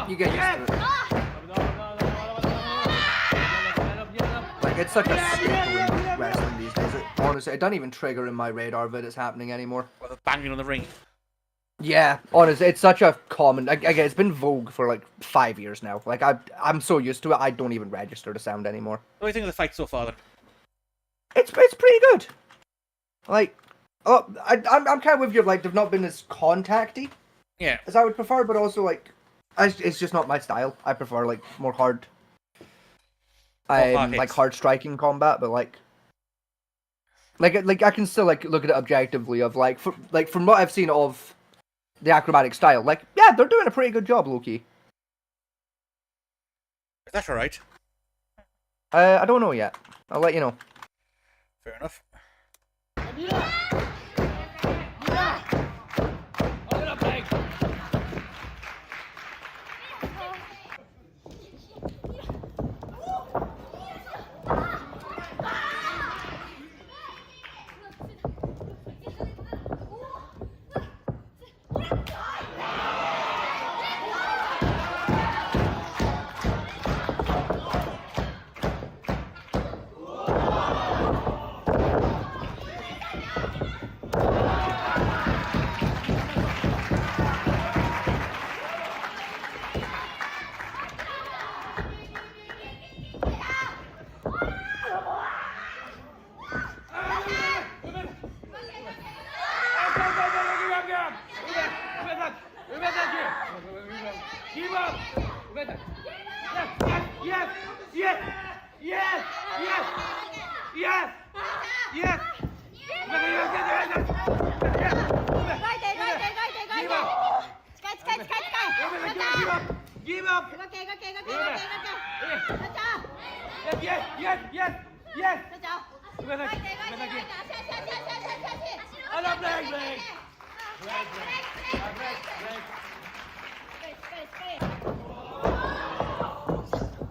You get used to it. Like, it's such a staple in wrestling these days. Honestly, it doesn't even trigger in my radar that it's happening anymore. Well, they're banging on the ring. Yeah, honestly, it's such a common. Again, it's been vogue for like 5 years now. Like, I'm so used to it, I don't even register the sound anymore. What do you think of the fight so far, then? It's pretty good. Like, I'm kind of with you. Like, they've not been as contacty Yeah. as I would prefer, but also like, it's just not my style. I prefer like more hard, hard like hits. hard striking combat, but like I can still like look at it objectively of like from what I've seen of the acrobatic style. Like, yeah, they're doing a pretty good job, Loki. Is that alright? I don't know yet. I'll let you know. Fair enough.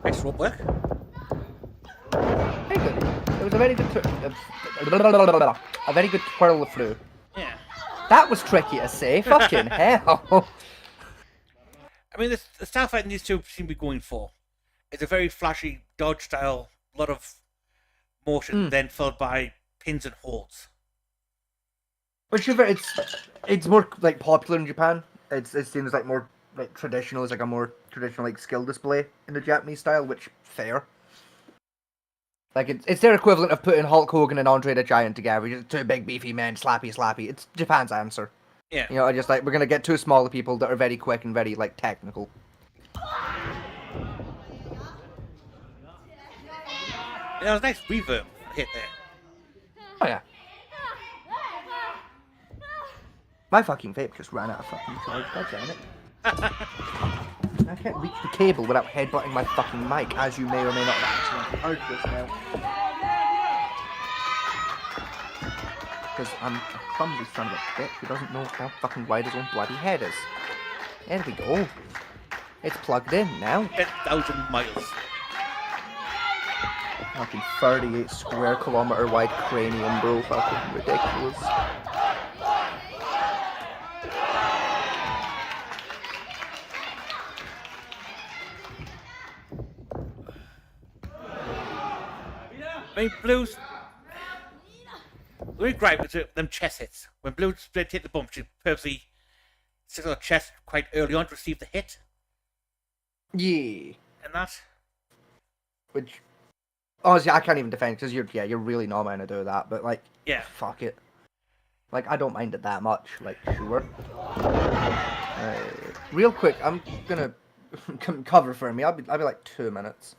Nice rope work. Very good. It was a very good, a very good twirl through. Yeah. That was tricky to say. Fucking hell. I mean, the style fighting these two seem to be going for is a very flashy dodge style, a lot of motion, then followed by pins and holds. Which is it's more like popular in Japan. It seems like more like traditional. It's like a more traditional like skill display in the Japanese style, which fair. Like it's their equivalent of putting Hulk Hogan and Andre the Giant together. Just two big beefy men, slappy. It's Japan's answer. Yeah. You know, just like we're gonna get two smaller people that are very quick and very like technical. That was a nice reverb hit there. Oh yeah. My fucking vape just ran out of fucking charge. God damn it. I can't reach the cable without headbutting my fucking mic, as you may or may not have accidentally heard this now. Because I'm a clumsy son of a bitch who doesn't know how fucking wide his own bloody head is. There we go. It's plugged in now. 10,000 miles. Fucking 38 square kilometer wide cranium, bro. Fucking ridiculous. I mean, Blue's... Really great with them chest hits. When Blue hit the bump, she purposely sits on the chest quite early on to receive the hit. Yeah. And that. Which, honestly, I can't even defend because you're really not going to do that. But like, Yeah. fuck it. Like, I don't mind it that much. Like, sure. Real quick, I'm gonna cover for me. I'll be like 2 minutes.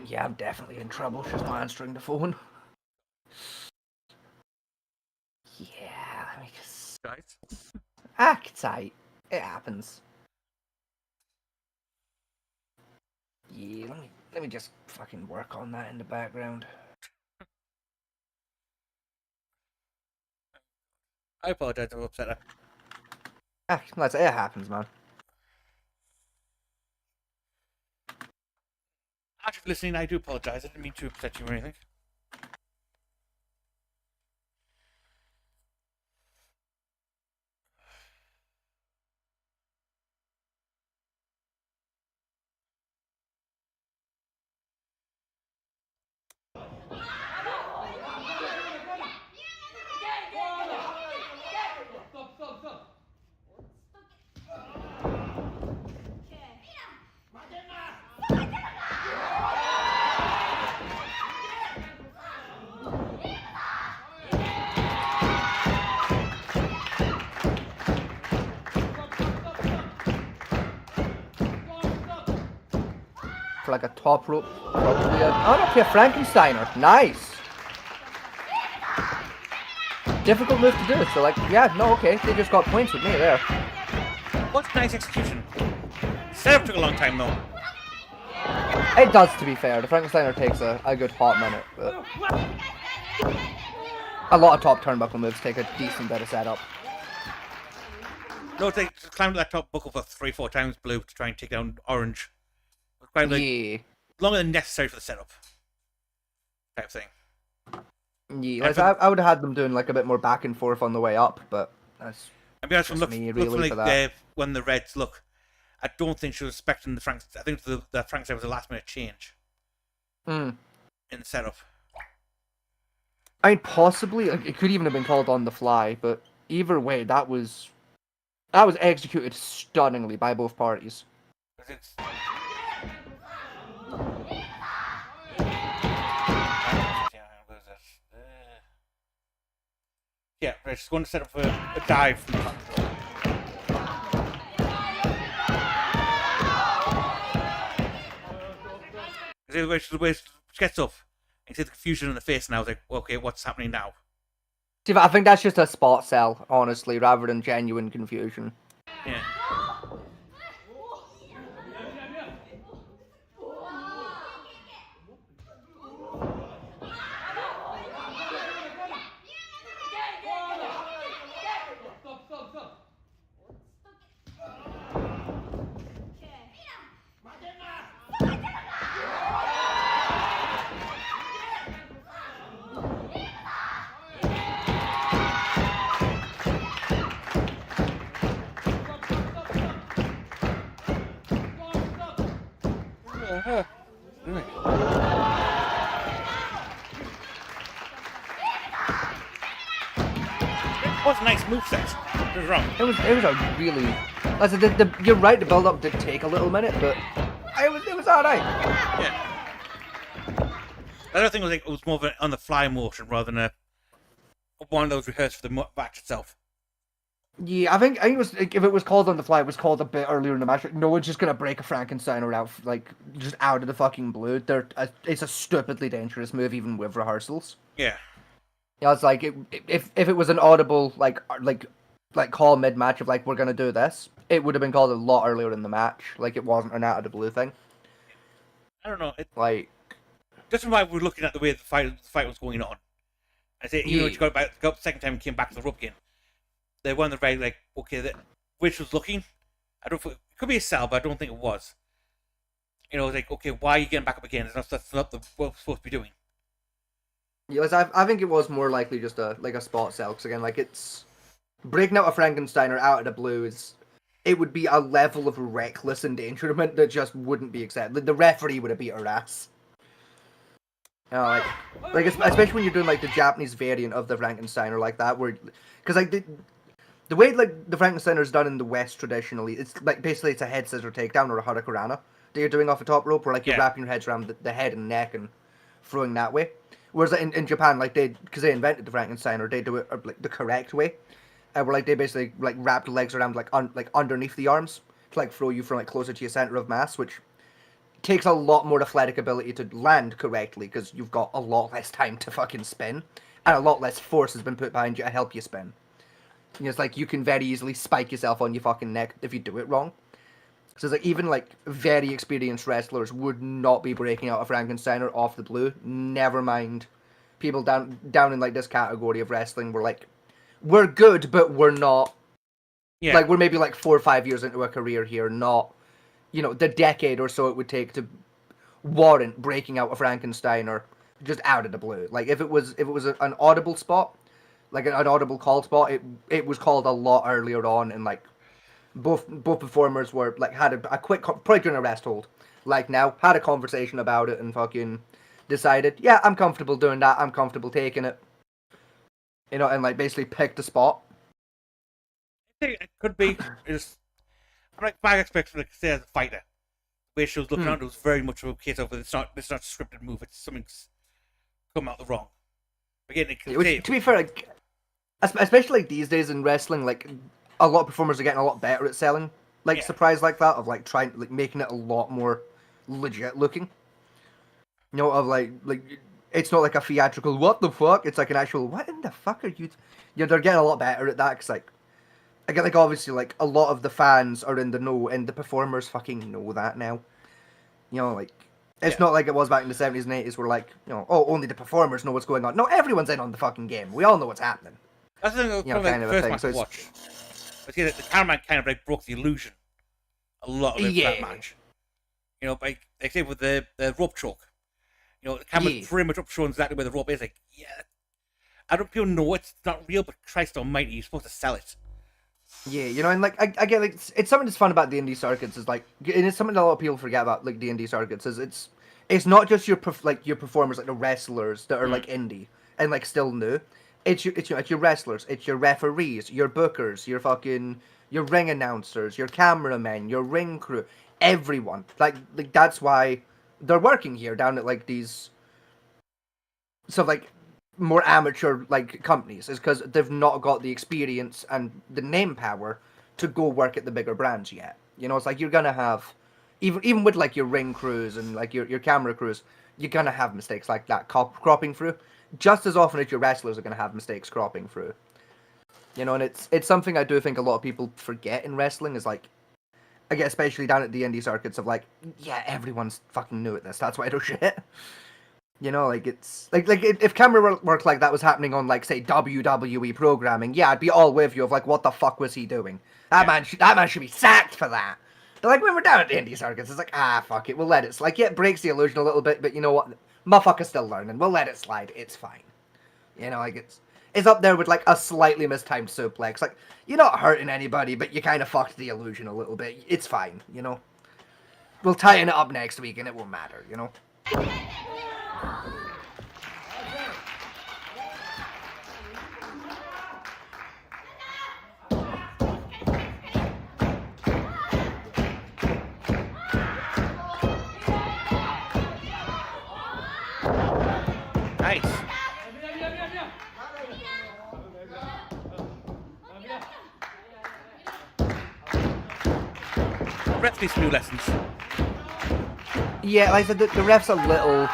Yeah, I'm definitely in trouble. She's not answering the phone. Yeah, let me just... Right. Act tight. It happens. Yeah, let me just fucking work on that in the background. I apologize if I upset her. It happens, man. Actually, listening, I do apologize. I didn't mean to upset you or anything. For like a top rope, probably a Frankensteiner. Nice. Difficult move to do. So like, yeah, no, okay, they just got points with me there. What's nice execution? Setup took a long time though. It does, to be fair. The Frankensteiner takes a good hot minute, but a lot of top turnbuckle moves take a decent bit of setup. No, they climbed that top buckle for 3-4 times blue to try and take down orange. Quite like Yeah. longer than necessary for the setup. Type thing. Yeah, like, I would have had them doing like a bit more back and forth on the way up, but that's And from just me really for like that. when the Reds look, I don't think she was expecting the Franks. I think the Frankenstein was a last minute change in the setup. I mean, possibly it could even have been called on the fly, but either way, that was executed stunningly by both parties. It's, yeah, right, she's going to set up a dive from the front. The way she gets up, and you see the confusion in the face now. It's like, okay, what's happening now? See, but I think that's just a spot sell, honestly, rather than genuine confusion. Yeah. It was a nice moveset. It was wrong. It was a really... You're right, the build-up did take a little minute, but alright. Yeah. The other thing was like it was more of an on the fly motion rather than a one of those rehearsed for the match itself. Yeah, I think it was like, if it was called on the fly, it was called a bit earlier in the match. Like, no one's just gonna break a Frankensteiner out like just out of the fucking blue. It's a stupidly dangerous move, even with rehearsals. Yeah. Yeah, it's like if it was an audible like call mid match of like we're gonna do this, it would have been called a lot earlier in the match. Like it wasn't an out of the blue thing. I don't know. Like just why we're looking at the way the fight was going on. I say even when you got back the second time and came back to the rope again. They were on the very like okay, which was looking. I don't. It could be a sell, but I don't think it was. You know, like okay, why are you getting back up again? That's not what we're supposed to be doing. Yes, I think it was more likely just a spot sell because again, like it's breaking out a Frankensteiner out of the blue is it would be a level of reckless endangerment that just wouldn't be accepted. The referee would have beat her ass. You know, like especially when you're doing like the Japanese variant of the Frankensteiner like that, where because like the way like the Frankensteiner is done in the West traditionally, it's like basically it's a head scissor takedown or a hurricanrana that you're doing off the top rope, where like you're wrapping your heads around the head and neck and throwing that way. Whereas in Japan, like because they invented the Frankensteiner, they do it like the correct way, where like they basically like wrap the legs around like underneath the arms to like throw you from like closer to your center of mass, which takes a lot more athletic ability to land correctly because you've got a lot less time to fucking spin, and a lot less force has been put behind you to help you spin. You know, it's like you can very easily spike yourself on your fucking neck if you do it wrong. So it's like even like very experienced wrestlers would not be breaking out a Frankensteiner off the blue. Never mind people down in like this category of wrestling where like we're good but we're not. Yeah. Like we're maybe like 4 or 5 years into a career here, not you know the decade or so it would take to warrant breaking out a Frankensteiner just out of the blue. Like if it was an audible spot. Like an audible call spot, it was called a lot earlier on, and like both performers were like had a quick probably during a rest hold, like now had a conversation about it and fucking decided, yeah, I'm comfortable doing that, I'm comfortable taking it, you know, and like basically picked the spot. I think it could be just I'm like my expectation like say as a fighter, the way she was looking around, it was very much a case of it's not a scripted move, it's something's come out the wrong. Again, to be fair, like, especially like these days in wrestling, like a lot of performers are getting a lot better at selling like surprise like that, of like trying like making it a lot more legit looking. You know, of like it's not like a theatrical what the fuck, it's like an actual what in the fuck are you? Yeah, they're getting a lot better at that because like I get like obviously like a lot of the fans are in the know and the performers fucking know that now. You know, like. It's not like it was back in the 70s and 80s where, like, you know, oh, only the performers know what's going on. No, everyone's in on the fucking game. We all know what's happening. That's the thing, kind of the first match to watch. But the cameraman kind of, like, broke the illusion a lot of it for that match. You know, like say with the rope choke. You know, the camera's pretty much up showing exactly where the rope is. Like, yeah. I don't people know it's not real, but Christ almighty, you're supposed to sell it. Yeah, you know, and like I get like it's something that's fun about the indie circuits is like, and it's something that a lot of people forget about like the indie circuits is it's not just your performers like the wrestlers that are like indie and like still new. It's your wrestlers, it's your referees, your bookers, your ring announcers, your cameramen, your ring crew, everyone. Like that's why they're working here down at like these sort of like more amateur like companies is because they've not got the experience and the name power to go work at the bigger brands yet. You know, it's like you're gonna have even with like your ring crews and like your camera crews, you're gonna have mistakes like that cropping through just as often as your wrestlers are gonna have mistakes cropping through. You know, and it's something I do think a lot of people forget in wrestling is like, again, especially down at the indie circuits of like, yeah, everyone's fucking new at this. That's why they're shit. You know, like it's like if camera work like that was happening on like say WWE programming, yeah, I'd be all with you of like what the fuck was he doing? That man should be sacked for that. But like when we're down at the indie circuits, it's like fuck it, we'll let it. Like yeah, it breaks the illusion a little bit, but you know what, motherfucker's still learning. We'll let it slide. It's fine. You know, like it's up there with like a slightly mistimed suplex. Like you're not hurting anybody, but you kind of fucked the illusion a little bit. It's fine. You know, we'll tighten it up next week and it won't matter. You know. Nice. Ref needs some new lessons. Yeah, like I said, the ref's a little.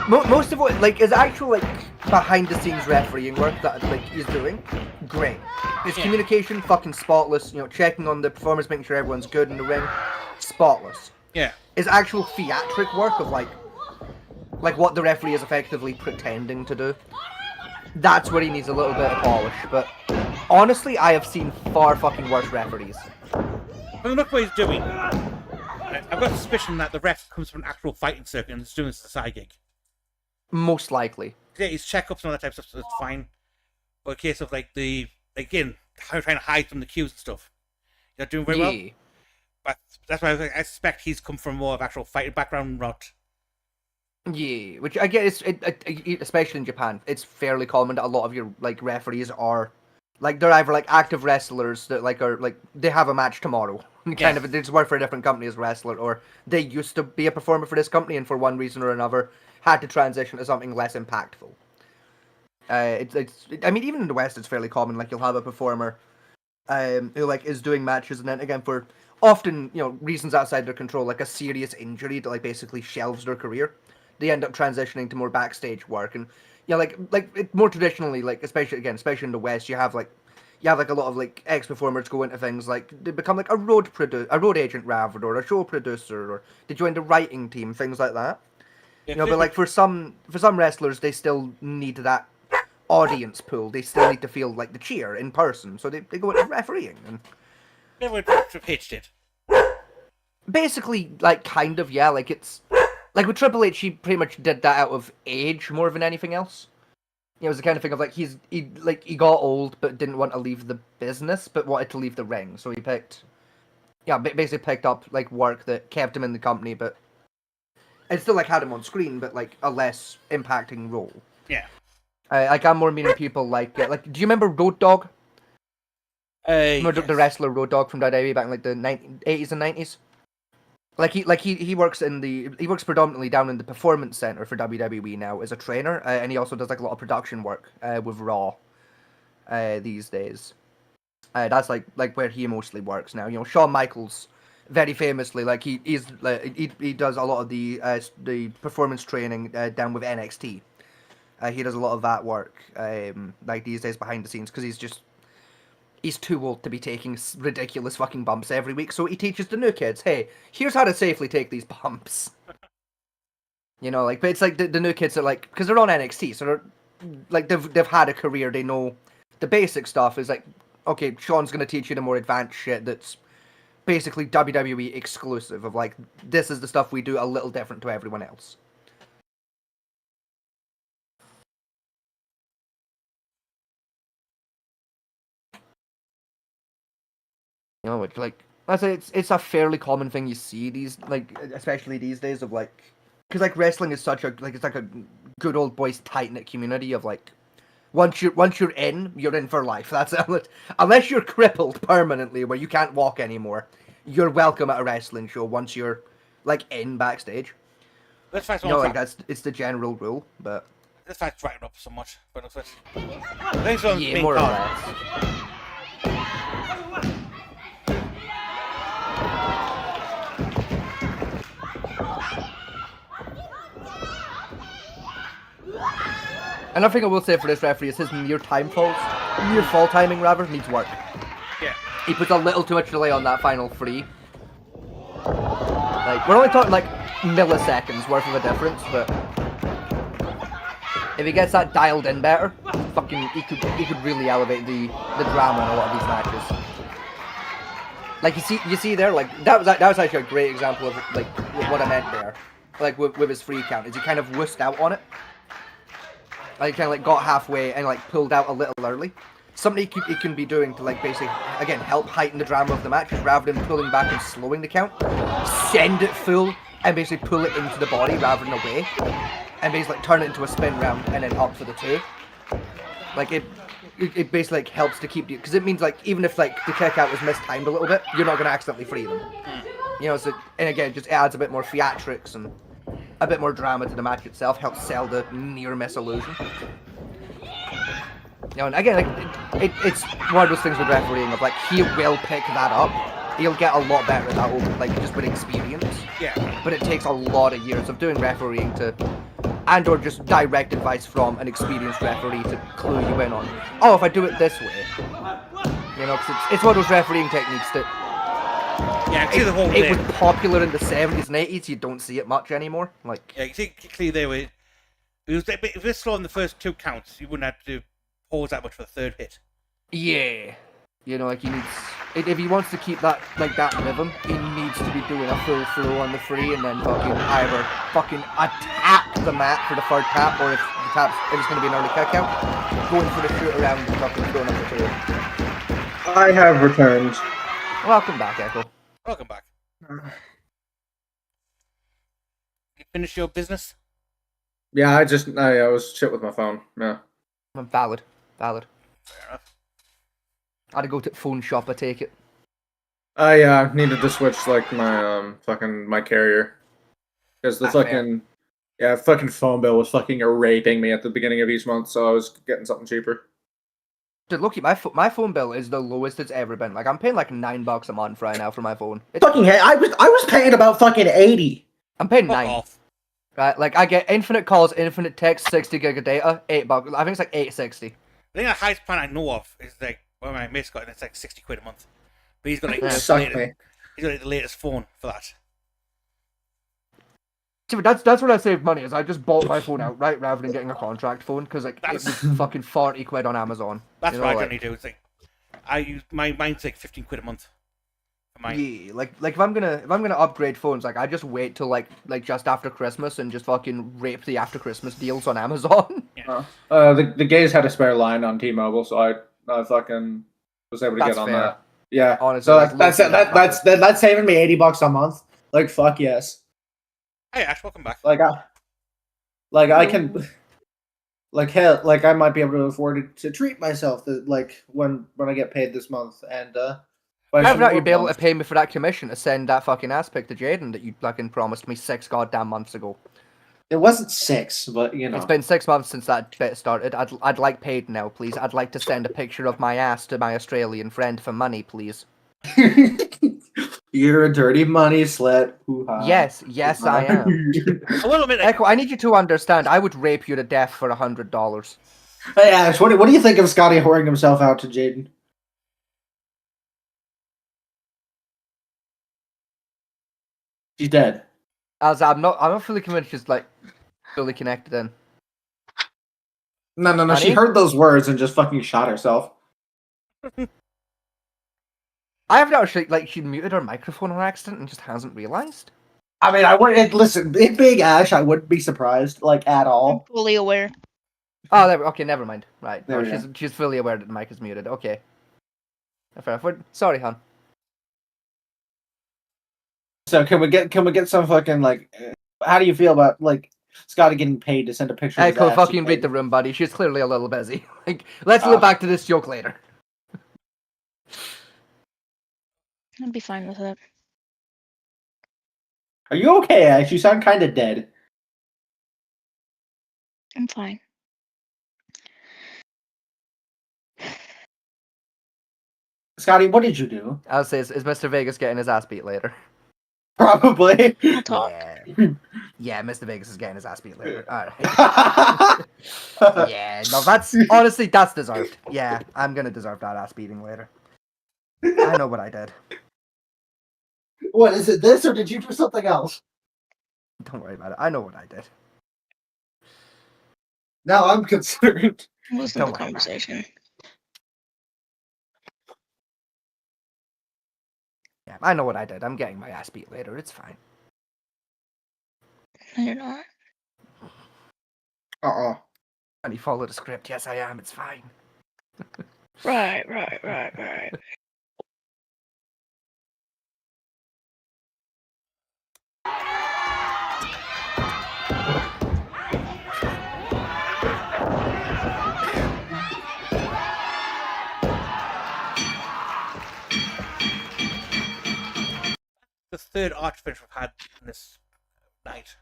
Most of what like is actual like behind the scenes refereeing work that like he's doing. Great. His communication fucking spotless. You know, checking on the performance, making sure everyone's good in the ring, spotless. Yeah. His actual theatric work of like what the referee is effectively pretending to do. That's where he needs a little bit of polish. But honestly, I have seen far fucking worse referees. But look what he's doing. I've got a suspicion that the ref comes from an actual fighting circuit and is doing this as a side gig. Most likely. Yeah, his checkups and all that type of stuff, so it's fine. But a case of like again, how trying to hide from the cues and stuff. You're doing very well. But that's why I suspect he's come from more of actual fighting background, not. Yeah, which I guess, especially in Japan, it's fairly common that a lot of your like referees are, like they're either like active wrestlers that like are like they have a match tomorrow, kind of they just work for a different company as a wrestler, or they used to be a performer for this company and for one reason or another had to transition to something less impactful. I mean, even in the West, it's fairly common. Like you'll have a performer, who like is doing matches, and then again for often reasons outside their control, like a serious injury that like basically shelves their career. They end up transitioning to more backstage work, and more traditionally, like especially in the West, you have like a lot of like ex-performers go into things like they become like a road agent rather, or a show producer, or they join the writing team, things like that. But like for some wrestlers, they still need that audience pool. They still need to feel like the cheer in person, so they go into refereeing. And never Triple H did. Basically, like kind of, yeah, like it's. Like with Triple H, he pretty much did that out of age more than anything else. It was the kind of thing of like he got old but didn't want to leave the business but wanted to leave the ring, so he basically picked up like work that kept him in the company, but it still like had him on screen, but like a less impacting role. Yeah. Like I'm more meaning people like do you remember Road Dogg? Yes. The wrestler Road Dogg from WWE back in like the 80s and 90s. He works predominantly down in the Performance Center for WWE now as a trainer, and he also does like a lot of production work with Raw these days. That's like where he mostly works now. Shawn Michaels, very famously, like he does a lot of the performance training down with NXT. He does a lot of that work like these days behind the scenes because he's too old to be taking ridiculous fucking bumps every week, so he teaches the new kids, hey, here's how to safely take these bumps. But it's like the new kids are like, because they're on NXT, so they're like they've had a career, they know the basic stuff. Is like, okay, Sean's gonna teach you the more advanced shit that's basically WWE exclusive of like, this is the stuff we do a little different to everyone else. Like I say, it's a fairly common thing you see these, like especially these days of like, because like wrestling is such a it's like a good old boys tight knit community of like, once you're in for life. That's it. Unless you're crippled permanently where you can't walk anymore, you're welcome at a wrestling show once you're like in backstage. That's fact. It's the general rule, but this fact's right up so much. But thanks for yeah, more or less. Another thing I will say for this referee is his near fall timing needs work. Yeah. He puts a little too much delay on that final free. Like, we're only talking like milliseconds worth of a difference, but if he gets that dialed in better, fucking he could really elevate the drama in a lot of these matches. Like you see there, like that was actually a great example of like what I meant there. Like with his free count, is he kind of wussed out on it. Like kind of like got halfway and like pulled out a little early. Something he can be doing to like basically again help heighten the drama of the match rather than pulling back and slowing the count. Send it full and basically pull it into the body rather than away, and basically like, turn it into a spin round and then up for the 2. Like it basically like helps to keep you, because it means like even if like the kick out was mistimed a little bit, you're not gonna accidentally free them. So and again just adds a bit more theatrics and a bit more drama to the match itself, helps sell the near miss illusion. You know, and again, like, it's one of those things with refereeing of like he will pick that up. He'll get a lot better at that over, like, just with experience. Yeah. But it takes a lot of years of doing refereeing to, and or just direct advice from an experienced referee to clue you in on, oh, if I do it this way, you know, 'cause it's one of those refereeing techniques that Yeah, see the whole it thing. was popular in the 70s and 80s. You don't see it much anymore. Like, Yeah, you see clearly there where it was if it was slow in the first 2 counts, you wouldn't have to pause that much for the 3rd hit. yeah, you know, like he needs. If he wants to keep that that rhythm, he needs to be doing a full flow on the free and then either attack the mat for the 3rd tap, or if it's going to be an early kick out, going for the shoot around and throwing up the two. I have returned. Welcome back, Echo. Welcome back. You finish your business? Yeah, I was shit with my phone. Yeah. Valid. Fair enough. I had to go to the phone shop, I take it. I needed to switch like my my carrier because the fucking phone bill was fucking raping me at the beginning of each month, so I was getting something cheaper. Dude, look, my phone bill is the lowest it's ever been. Like, I'm paying like $9 a month right now for my phone. Fucking hey, I was paying about fucking 80. I'm paying Fuck 9. off. Right, like I get infinite calls, infinite text, 60 gig of data, $8. I think it's like $8.60. I think the highest plan I know of is like one of my mates got, and it's like £60 a month. But he's got like Suck he's me. got like, the latest phone for that. See, but that's what I saved money, is I just bought my phone outright rather than getting a contract phone, because like it was fucking 40 quid on Amazon. That's you what know, I like, generally do. It's like I use mine's like £15 a month for mine. yeah, like if I'm gonna upgrade phones, like I just wait till like just after Christmas and just fucking rape the after Christmas deals on Amazon. The gays had a spare line on T-Mobile, so I fucking was able to That's get on fair. that. Yeah, Honestly, so like, that's saving me $80 a month. Like fuck yes. Hey Ash, welcome back. I can, like hell, like I might be able to afford to treat myself, like when I get paid this month, and How about you be able to pay me for that commission to send that fucking ass pic to Jaden that you fucking promised me 6 goddamn months ago? It wasn't 6, but you know. It's been 6 months since that bit started. I'd like paid now, please. I'd like to send a picture of my ass to my Australian friend for money, please. You're a dirty money slut. Hoo-ha. Yes, I am. I will admit, like, Echo, I need you to understand, I would rape you to death for $100. Hey Ash, what do you think of Scotty whoring himself out to Jaden? She's dead. As I'm not fully convinced she's like fully connected in. No. She Honey? heard those words and just fucking shot herself. I haven't actually, like, she muted her microphone on accident and just hasn't realized. I mean, I wouldn't listen. Big Ash, I wouldn't be surprised, like at I'm all. fully aware. Oh, okay, never mind. Right, There no, we she's fully aware that the mic is muted. Okay. Fair enough. Sorry, hon. So can we get some fucking like? How do you feel about like Scotty getting paid to send a picture? of his Echo, ass? fucking read the room, buddy. She's clearly a little busy. Like, let's get back to this joke later. I'd be fine with it. Are you okay, Ash? You sound kind of dead. I'm fine. Scotty, what did you do? I'll say, is Mr. Vegas getting his ass beat later? Probably. I'll talk. Yeah, Mr. Vegas is getting his ass beat later. Alright. Yeah, no, honestly, that's deserved. Yeah, I'm gonna deserve that ass beating later. I know what I did. What is it? This or did you do something else? Don't worry about it. I know what I did. Now I'm concerned. Listen Don't to the worry about it. conversation. Yeah, I know what I did. I'm getting my ass beat later. It's fine. No, you're not. And you follow the script. Yes, I am. It's fine. Right. the 3rd arch finish we've had in this night.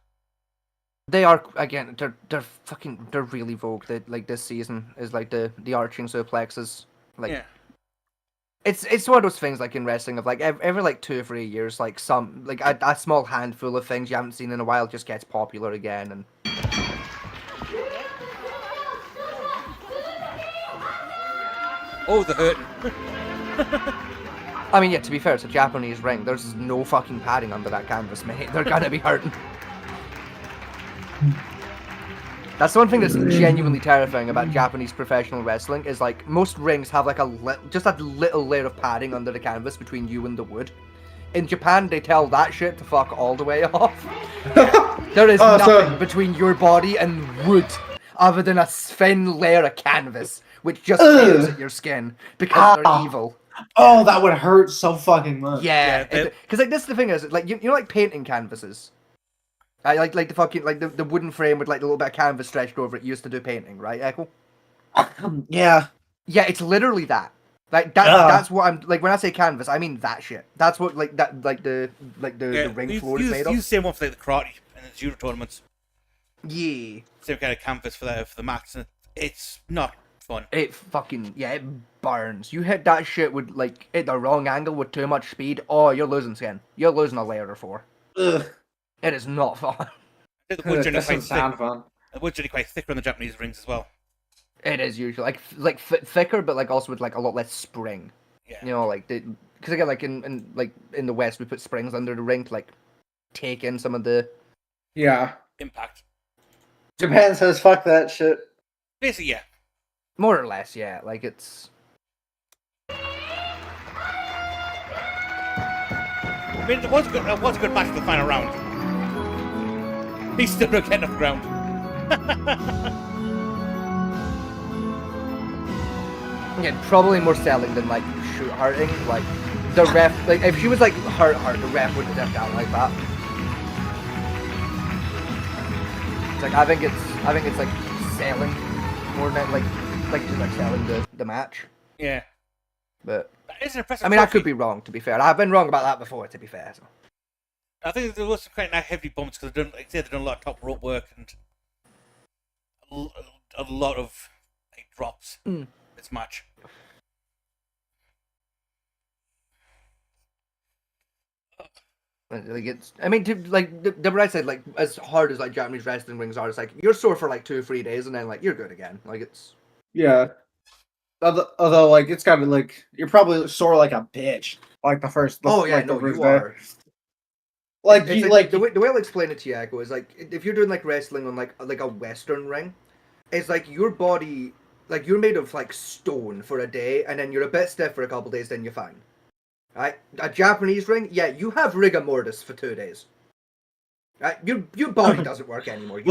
They are again. They're really vogue. That like this season is like the arching suplexes. Like Yeah. it's one of those things like in wrestling of like every like 2 or 3 years, like some like a small handful of things you haven't seen in a while just gets popular again. And Oh, the hurting. I mean, yeah, to be fair, it's a Japanese ring. There's no fucking padding under that canvas, mate. They're gonna be hurting. That's the one thing that's genuinely terrifying about Japanese professional wrestling is like most rings have like just a little layer of padding under the canvas between you and the wood. In Japan, they tell that shit to fuck all the way off. There is nothing between your body and wood other than a thin layer of canvas, which just tears at your skin because they're evil. Oh, that would hurt so fucking much. Yeah, because like this is the thing is like you know like painting canvases. Like the fucking like the wooden frame with like a little bit of canvas stretched over it used to do painting, right, Echo? Yeah. Yeah, it's literally that. Like that's what I'm like when I say canvas, I mean that shit. That's what like that like the ring floor is made of. Use the same one for like the karate and the judo tournaments. Yeah. Same kind of canvas for the mats, and it's not fun. It fucking it burns. You hit that shit with like at the wrong angle with too much speed. Oh, you're losing skin. You're losing a layer or 4. Ugh. It is not fun. I think the wood's That generally quite doesn't sound thick. fun. The wood's generally quite thicker on the Japanese rings as well. It is usually like thicker, but like also with like a lot less spring. Yeah. You know, like because again, like in the West, we put springs under the ring to like take in some of the. Yeah. Impact. Japan says fuck that shit. Basically, yeah. More or less, yeah. Like it's. I mean, it was a good match for the final round. He's still not getting off the ground. Yeah, probably more selling than like shoot hurting. Like the ref, like if she was like hurt, the ref wouldn't have down like that. It's like I think it's like selling more than like just like selling the match. Yeah. But That is an impressive I mean, I trophy. could be wrong. To be fair, I've been wrong about that before. To be fair, so. I think there was some quite heavy bumps because like I said, they've done a lot of top rope work and a lot of like drops. This match. Like it's, I mean, to, like the right side, like as hard as like Japanese wrestling rings are, it's like you're sore for like 2 or 3 days, and then like you're good again. Like it's. Yeah. Although, like, it's kind of like you're probably sore like a bitch. Like the first. Oh yeah, like, no, the first you day. are. Like It's you like, like the way I'll explain it to you, Echo, is like if you're doing like wrestling on like a Western ring, it's like your body, like you're made of like stone for a day, and then you're a bit stiff for a couple days, then you're fine. Right? A Japanese ring, yeah, you have rigor mortis for 2 days. Right? Your body doesn't work anymore. you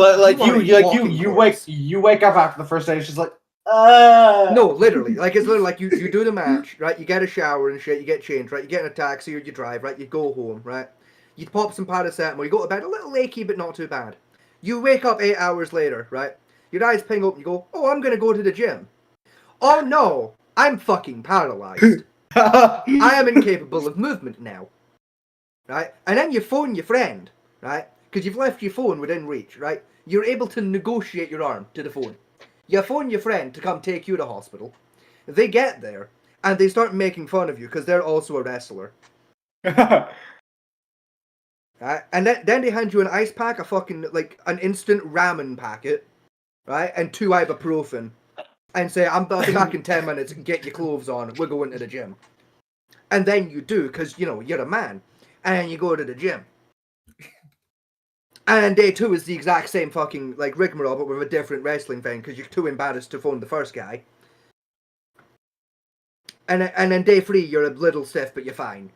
wake up after the first day. It's just like No, literally. Like it's literally like you do the match, right? You get a shower and shit, you get changed, right? You get in a taxi or you drive, right? You go home, right? You pop some paracetamol, you go to bed a little achy but not too bad. You wake up 8 hours later, right? Your eyes ping open, you go, oh, I'm gonna go to the gym. Oh no, I'm fucking paralyzed. I am incapable of movement now. Right? And then you phone your friend, right? Because you've left your phone within reach, right? You're able to negotiate your arm to the phone. You phone your friend to come take you to hospital. They get there, and they start making fun of you because they're also a wrestler. Right? And then they hand you an ice pack, a fucking, like, an instant ramen packet, right? And 2 ibuprofen. And say, I'm back in 10 minutes and get your clothes on. We're going to the gym. And then you do, because, you know, you're a man. And you go to the gym. And day 2 is the exact same fucking, like, rigmarole, but with a different wrestling thing, because you're too embarrassed to phone the first guy. And then day 3, you're a little stiff, but you're fine.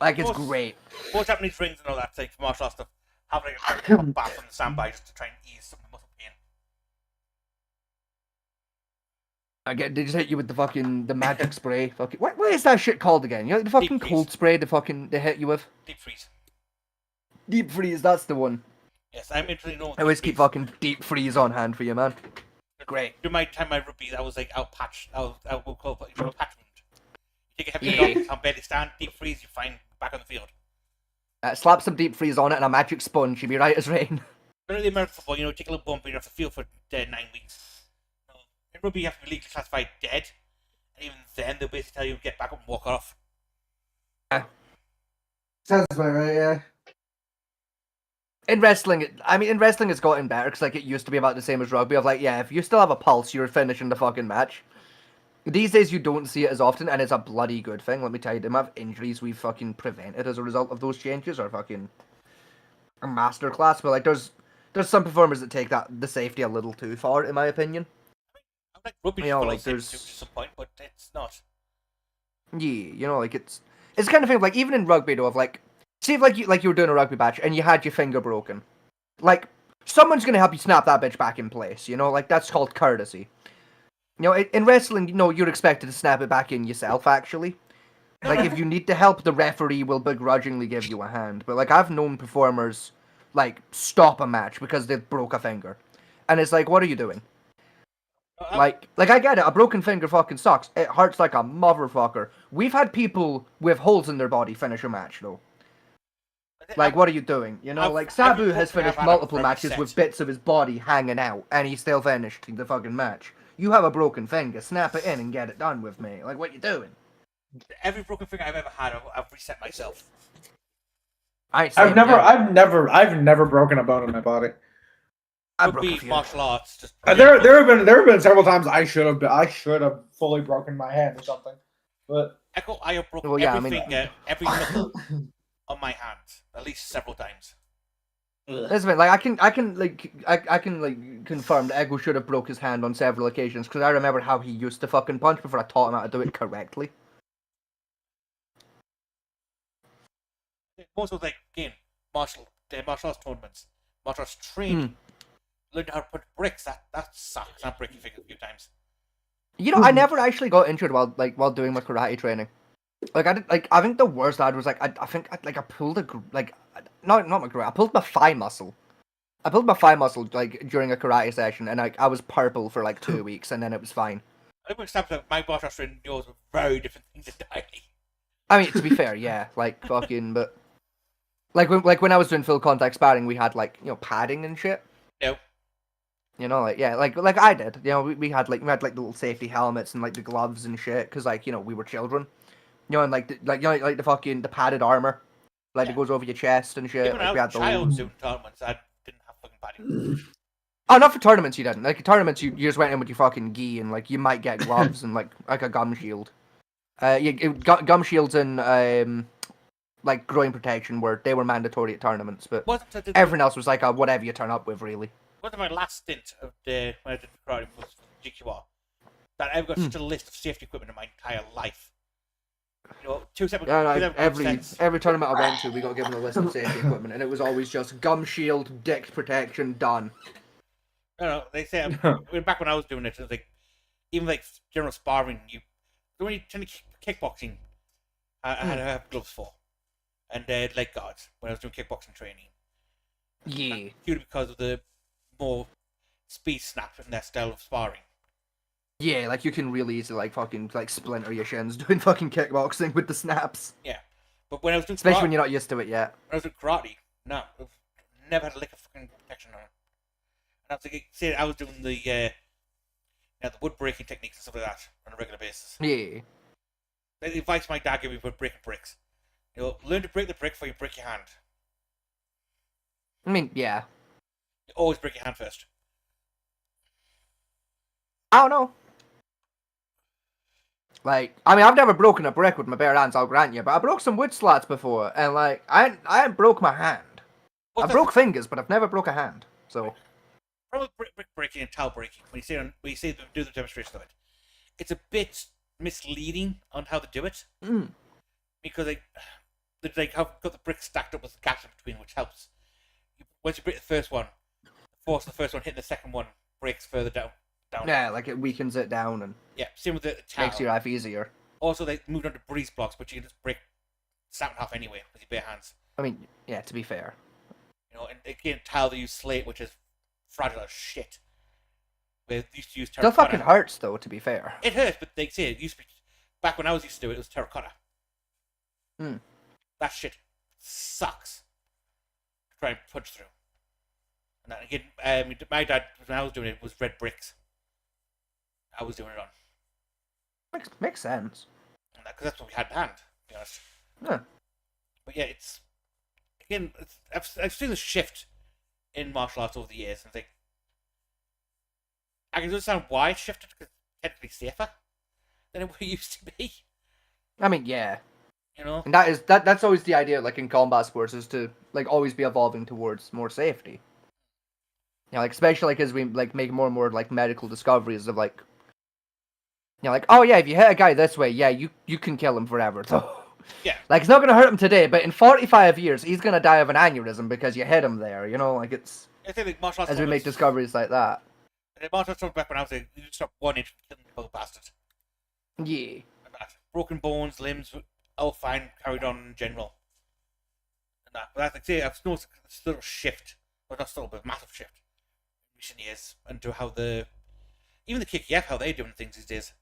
Like, it's great. Most Japanese rings and all that, like, for martial arts stuff, have like a hot bath on the standby just to try and ease some of the muscle pain. Again, they just hit you with the magic spray. Fucking, what is that shit called again? You know, the fucking cold spray they hit you with? Deep freeze. Deep freeze, that's the one. Yes, I'm interested in knowing. I always keep fucking deep freeze on hand for you, man. Great. During my time at rugby, that was like out patch. I will call it patch wound. You take a heavy knock, can't barely stand, deep freeze, you're fine, back on the field. Slap some deep freeze on it and a magic sponge, you'd be right as rain. But in the American football, take a little bump and you have to feel for 9 weeks. In rugby, you have to be legally classified dead. And even then, they'll basically tell you to get back up and walk off. Sounds about right, yeah. In wrestling, it's gotten better, because, it used to be about the same as rugby, of, if you still have a pulse, you're finishing the fucking match. These days, you don't see it as often, and it's a bloody good thing, let me tell you. The amount of injuries we've fucking prevented as a result of those changes are fucking a masterclass, but, there's some performers that take the safety a little too far, in my opinion. I like rugby to some point, but it's not. Yeah, it's the kind of thing, even in rugby, though, of, see if, you were doing a rugby match, and you had your finger broken. Someone's gonna help you snap that bitch back in place, that's called courtesy. In wrestling, you're expected to snap it back in yourself, actually. If you need the help, the referee will begrudgingly give you a hand. But, I've known performers, stop a match because they broke a finger. And it's what are you doing? I get it, a broken finger fucking sucks. It hurts like a motherfucker. We've had people with holes in their body finish a match, though. What are you doing? Sabu has finished multiple matches with bits of his body hanging out, and he still finished the fucking match. You have a broken finger, snap it in and get it done with me. What you doing? Every broken finger I've ever had, I've reset myself. I've never broken a bone in my body. Rugby, martial arts, just there have been several times I should have fully broken my hand or something, but I have broken every finger, every knuckle on my hand at least several times. Listen, I can confirm that Ego should have broke his hand on several occasions because I remember how he used to fucking punch before I taught him how to do it correctly. Most of martial arts tournaments, martial arts training. Learned how to put bricks. That sucks. I'm breaking fingers a few times. I never actually got injured while doing my karate training. I think the worst I had was I pulled I pulled my thigh muscle. I pulled my thigh muscle during a karate session, and I was purple for 2 weeks, and then it was fine. I think my martial arts training and yours were very different things entirely. I mean, to be fair, yeah, fucking, but when I was doing full contact sparring, we had padding and shit. No. I did. We had little safety helmets and the gloves and shit because we were children. And the fucking the padded armor, it goes over your chest and shit. Even when we I had was a child doing tournaments, I didn't have fucking padding. Oh, not for tournaments, you didn't. Tournaments, you just went in with your fucking gi and you might get gloves and a gum shield. Gum shields and groin protection were mandatory at tournaments, but everything else was a whatever you turn up with, really. One of my last stint of when I did karate was GQR. That I've got such a list of safety equipment in my entire life. Two separate. Every tournament I went to, we got given a list of safety equipment, and it was always just gum shield, dick protection, done. They say back when I was doing it was even general sparring. When you turn to kickboxing, I had to have gloves for, and leg guards when I was doing kickboxing training. Yeah. Purely because of the more speed snap in their style of sparring. Yeah, you can really easily fucking splinter your shins doing fucking kickboxing with the snaps. Yeah, but when I was doing especially karate, when you're not used to it yet. When I was doing karate, no, I've never had a lick of fucking protection on it. And I was doing the wood breaking techniques and stuff like that on a regular basis. Yeah. The advice my dad gave me for breaking bricks. Learn to break the brick before you break your hand. I mean, yeah. You always break your hand first. I don't know. I've never broken a brick with my bare hands, I'll grant you, but I broke some wood slats before, and I ain't broke my hand. I broke fingers, but I've never broke a hand. So. Problem with brick breaking and tile breaking, when you see them do the demonstration of it, it's a bit misleading on how to do it. Because they have got the bricks stacked up with the gaps in between, which helps. Once you break the first one, the force of the first one hitting the second one breaks further down. Yeah, it weakens it down and same with the tile. Makes your life easier. Also, they moved on to breeze blocks, but you can just break snap in half anyway with your bare hands. I mean, yeah, to be fair. And again, tile they use slate, which is fragile as shit. They used to use terracotta. Still fucking hurts, though, to be fair. It hurts, but they say it used to be. Back when I was used to do it, it was terracotta. That shit sucks to try and punch through. And then again, my dad, when I was doing it, was red bricks. I was doing it on. Makes sense. Because that's what we had in hand, to be honest. Yeah. But yeah, it's again, I've seen a shift in martial arts over the years, and I think I can understand why it shifted because it's technically safer than it used to be. I mean, yeah. You know, And that's always the idea, like in combat sports, is to like always be evolving towards more safety. Like especially like as we like make more and more like medical discoveries of like, like, oh yeah, if you hit a guy this way, yeah, you can kill him forever. So yeah, like it's not gonna hurt him today, but in 45 years he's gonna die of an aneurysm because you hit him there. Like it's I think like martial arts as we make discoveries like that. The martial arts back when I was there, you just stop 1 inch from killing the little bastard. Yeah. And that. Broken bones, limbs, all fine, carried on in general. And that. But I think I've noticed a little shift, well not still, but a massive shift in recent years into how even the KKF, how they're doing things these days.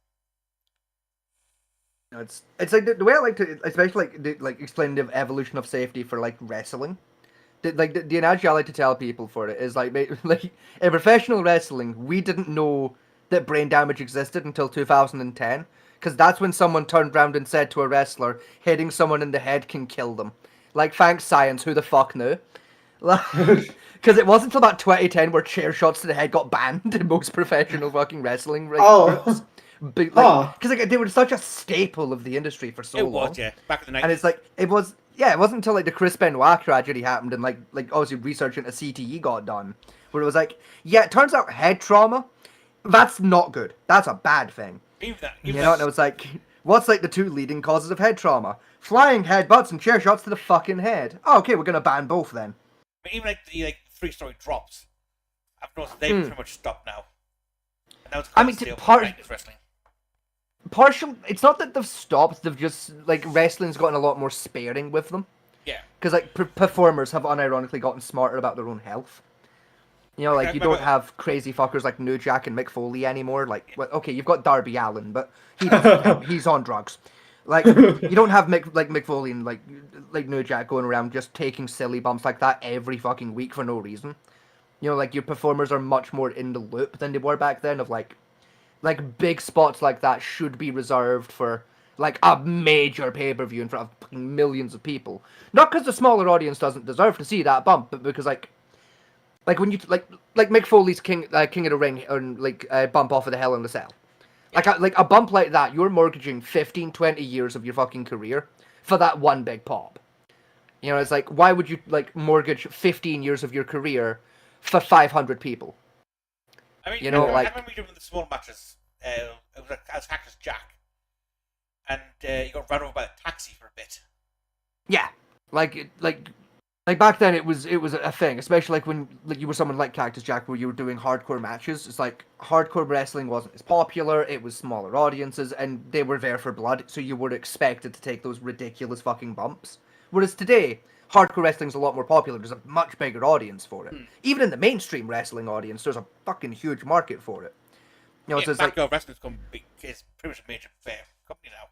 It's like the way I like to, especially like explain the evolution of safety for like wrestling. The analogy I like to tell people for it is like in professional wrestling, we didn't know that brain damage existed until 2010, because that's when someone turned around and said to a wrestler, hitting someone in the head can kill them. Like, thanks science, who the fuck knew? Because it wasn't until about 2010 where chair shots to the head got banned in most professional fucking wrestling groups. Because they were such a staple of the industry for so long. It was, yeah, back in the 90s. And it's like, it wasn't until like the Chris Benoit tragedy happened and like obviously research into CTE got done, where it was like, yeah, it turns out head trauma, that's not good. That's a bad thing. Even And it was like, what's like the 2 leading causes of head trauma? Flying headbutts and chair shots to the fucking head. Oh, okay, we're gonna ban both then. But even like the 3-story drops, I've noticed they've pretty much stopped now. And that was wrestling. It's not that they've stopped, they've just, like, wrestling's gotten a lot more sparing with them. Yeah. Because, like, performers have unironically gotten smarter about their own health. Like, you don't have crazy fuckers like New Jack and Mick Foley anymore. Like, well, okay, you've got Darby Allin, but he's on drugs. Like, you don't have Mick Foley and, like New Jack going around just taking silly bumps like that every fucking week for no reason. Like, your performers are much more in the loop than they were back then of, like, big spots like that should be reserved for, like, a major pay-per-view in front of millions of people. Not because the smaller audience doesn't deserve to see that bump, but because, like when you, like Mick Foley's King of the Ring, or, like, bump off of the Hell in the Cell. Like a bump like that, you're mortgaging 15, 20 years of your fucking career for that one big pop. It's like, why would you, like, mortgage 15 years of your career for 500 people? I mean, I remember doing the small matches. It was as Cactus Jack, and you got run over by a taxi for a bit. Yeah, like back then it was a thing, especially like when you were someone like Cactus Jack, where you were doing hardcore matches. It's like hardcore wrestling wasn't as popular. It was smaller audiences, and they were there for blood, so you were expected to take those ridiculous fucking bumps. Whereas today, hardcore wrestling's a lot more popular. There's a much bigger audience for it. Even in the mainstream wrestling audience, there's a fucking huge market for it. So it's Backyard Wrestling's become big. It's pretty much a major company now.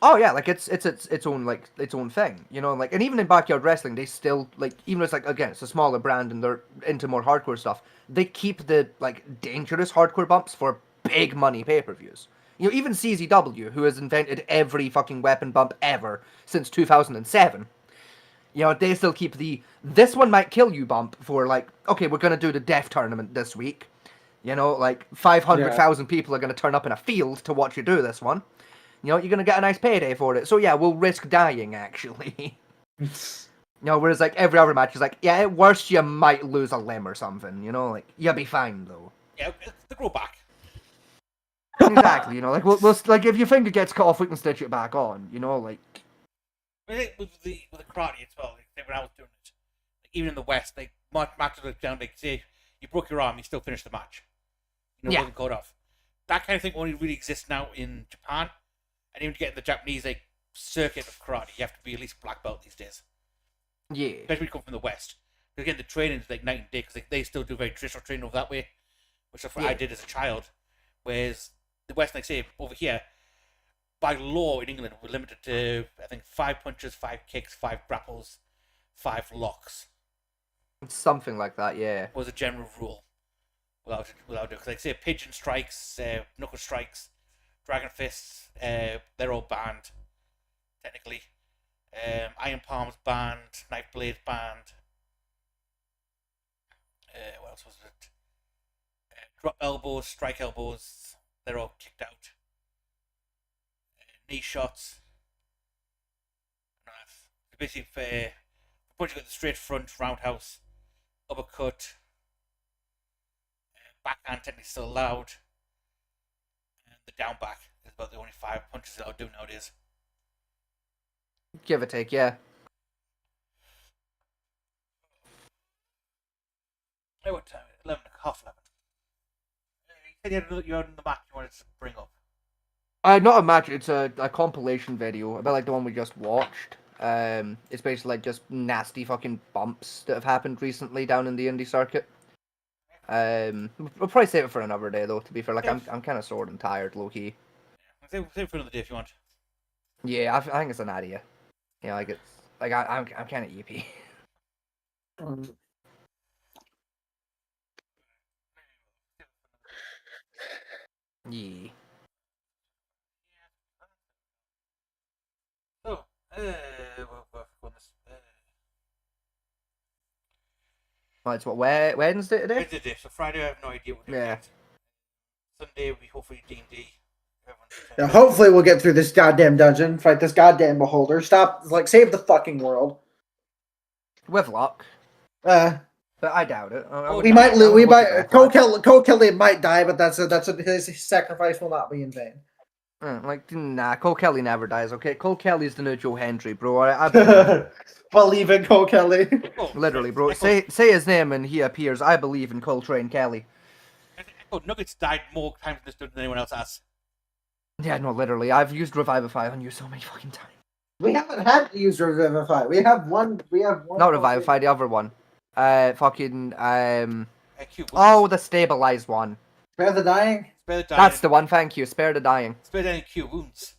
Oh yeah, like it's its own thing, like, and even in Backyard Wrestling, they still, like, even though it's like, again, it's a smaller brand and they're into more hardcore stuff, they keep the, like, dangerous hardcore bumps for big money pay-per-views. Even CZW, who has invented every fucking weapon bump ever since 2007, they still keep this one might kill you bump for, like, okay, we're gonna do the death tournament this week. Like 500,000 people are gonna turn up in a field to watch you do this one. You're gonna get a nice payday for it. So yeah, we'll risk dying, actually. Whereas like every other match is like, yeah, at worst you might lose a limb or something. Like, you'll be fine though. Yeah, they grow back. Exactly. Like we'll like, if your finger gets cut off, we can stitch it back on. Like. I think with the karate as well. Like, when I was doing it, like, even in the West, like matches like down, like, say you broke your arm, you still finish the match. It wasn't caught off. That kind of thing only really exists now in Japan. And even to get in the Japanese, like, circuit of karate, you have to be at least black belt these days. Yeah. Especially when you come from the West. Because again, the training is like night and day, because like, they still do very traditional training over that way, which is what I did as a child. Whereas the West, like, say, over here, by law in England, we're limited to, I think, 5 punches, 5 kicks, 5 grapples, 5 locks. Something like that, yeah. Was a general rule. Without it, because like say pigeon strikes, knuckle strikes, dragon fists, they're all banned. Technically, iron palms banned, knife blades banned. What else was it? Drop elbows, strike elbows, they're all kicked out. Knee shots. Basically, punching at the straight front, roundhouse, uppercut, backhand technically still allowed, and the down back is about the only 5 punches that I'll do nowadays. Give or take, yeah. Hey, what time? 11, half 11. You said you had the match you wanted to bring up. Not a match, it's a compilation video, about like the one we just watched. It's basically like just nasty fucking bumps that have happened recently down in the indie circuit. We'll probably save it for another day though, to be fair. Like, I'm kind of sore and tired, low-key. Save it for another day if you want. Yeah, I think it's an idea. Yeah, like, it's... Like, I'm kind of yippy. Yeah. So, Well, it's what, Wednesday today? Wednesday, so Friday I have no idea what we're doing. Yeah. Sunday we hopefully D&D. Yeah, hopefully we'll get through this goddamn dungeon, fight this goddamn beholder, stop, like, save the fucking world. With luck. But I doubt it. we might lose. We might. Cole Kelly might die, but his sacrifice will not be in vain. Like, nah, Cole Kelly never dies, okay? Cole Kelly's the new Joe Hendry, bro. I believe. Believe in Cole Kelly. Literally, bro. Say his name and he appears. I believe in Coltrane Kelly. Nuggets died more times in this than anyone else has. Yeah, no, literally. I've used Revivify on you so many fucking times. We haven't had to use Revivify. We have one. Not Revivify, the other one. Fucking, Oh, the stabilized one. Spare the Dying? Spare the Dying. That's the one, thank you. Spare the Dying. Spare the Dying Cure Wounds.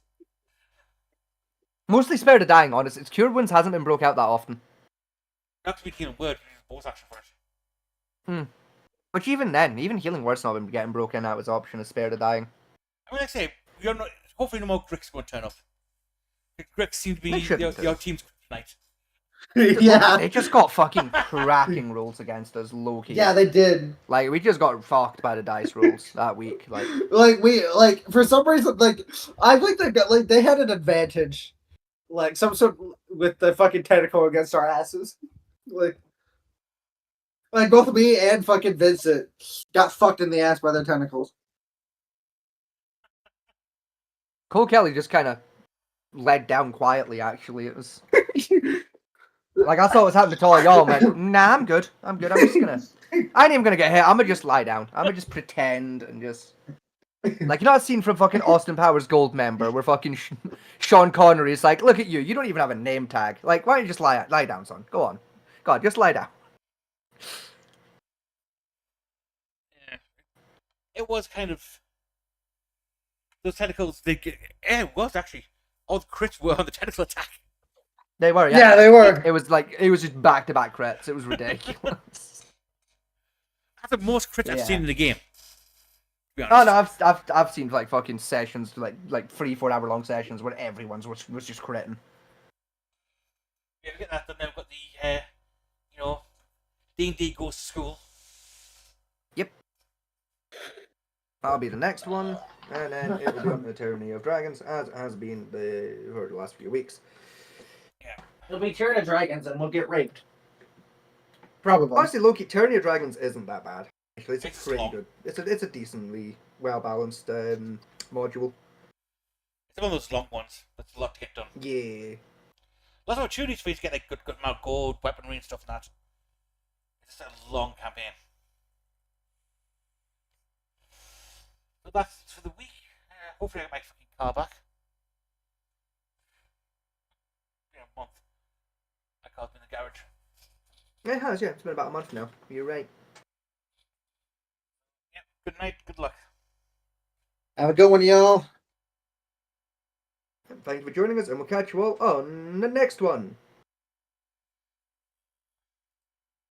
Mostly Spare the Dying, honestly. Its Cure Wounds hasn't been broke out that often. Not to be healing word, both action for it. But even then, even Healing Word's not been getting broken out as option as Spare the Dying. I mean, like I say, hopefully no more Grix going to turn up. Grix seems to be your team's tonight. Yeah. They just got fucking cracking rolls against us, low-key. Yeah, they did. Like, we just got fucked by the dice rolls that week. Like, for some reason, like, I think they had an advantage. Like, some sort with the fucking tentacle against our asses. Like both me and fucking Vincent got fucked in the ass by their tentacles. Cole Kelly just kind of led down quietly, actually. It was... Like, I thought it was happening to all y'all, man. Nah, I'm good. I'm just gonna... I ain't even gonna get hit. I'm gonna just lie down. I'm gonna just pretend and just... Like, you know that scene from fucking Austin Powers Goldmember where fucking Sean Connery is like, look at you. You don't even have a name tag. Like, why don't you just lie down, son? Go on. God, just lie down. Yeah. It was kind of... Those tentacles, it was actually... All the crits were on the tentacle attack. They were, yeah. Yeah, they were. It was just back-to-back crits. It was ridiculous. That's the most crits I've seen in the game. To be Oh honest. no, I've seen like fucking sessions, like 3-4 hour long sessions where everyone's was just critting. Yeah, we get that done. Then we've got the D&D goes to school. Yep. That'll be the next one, and then it will be on the Tyranny of Dragons, as it has been for the last few weeks. Yeah. It'll be Tyranny of Dragons and we'll get raped. Probably. Honestly, Loki, Tyranny of Dragons isn't that bad. Actually, it's It's pretty long. good. It's a decently well balanced module. It's one of those long ones. That's a lot to get done. Yeah. Lots of opportunities for you to get like good amount of gold, weaponry, and stuff like that. It's just a long campaign. So that's for the week. Hopefully I get my fucking car back. In a month. My car's been in the garage. It has, yeah. It's been about a month now. You're right. Yeah, good night, good luck. Have a good one, y'all. Thank you for joining us, and we'll catch you all on the next one.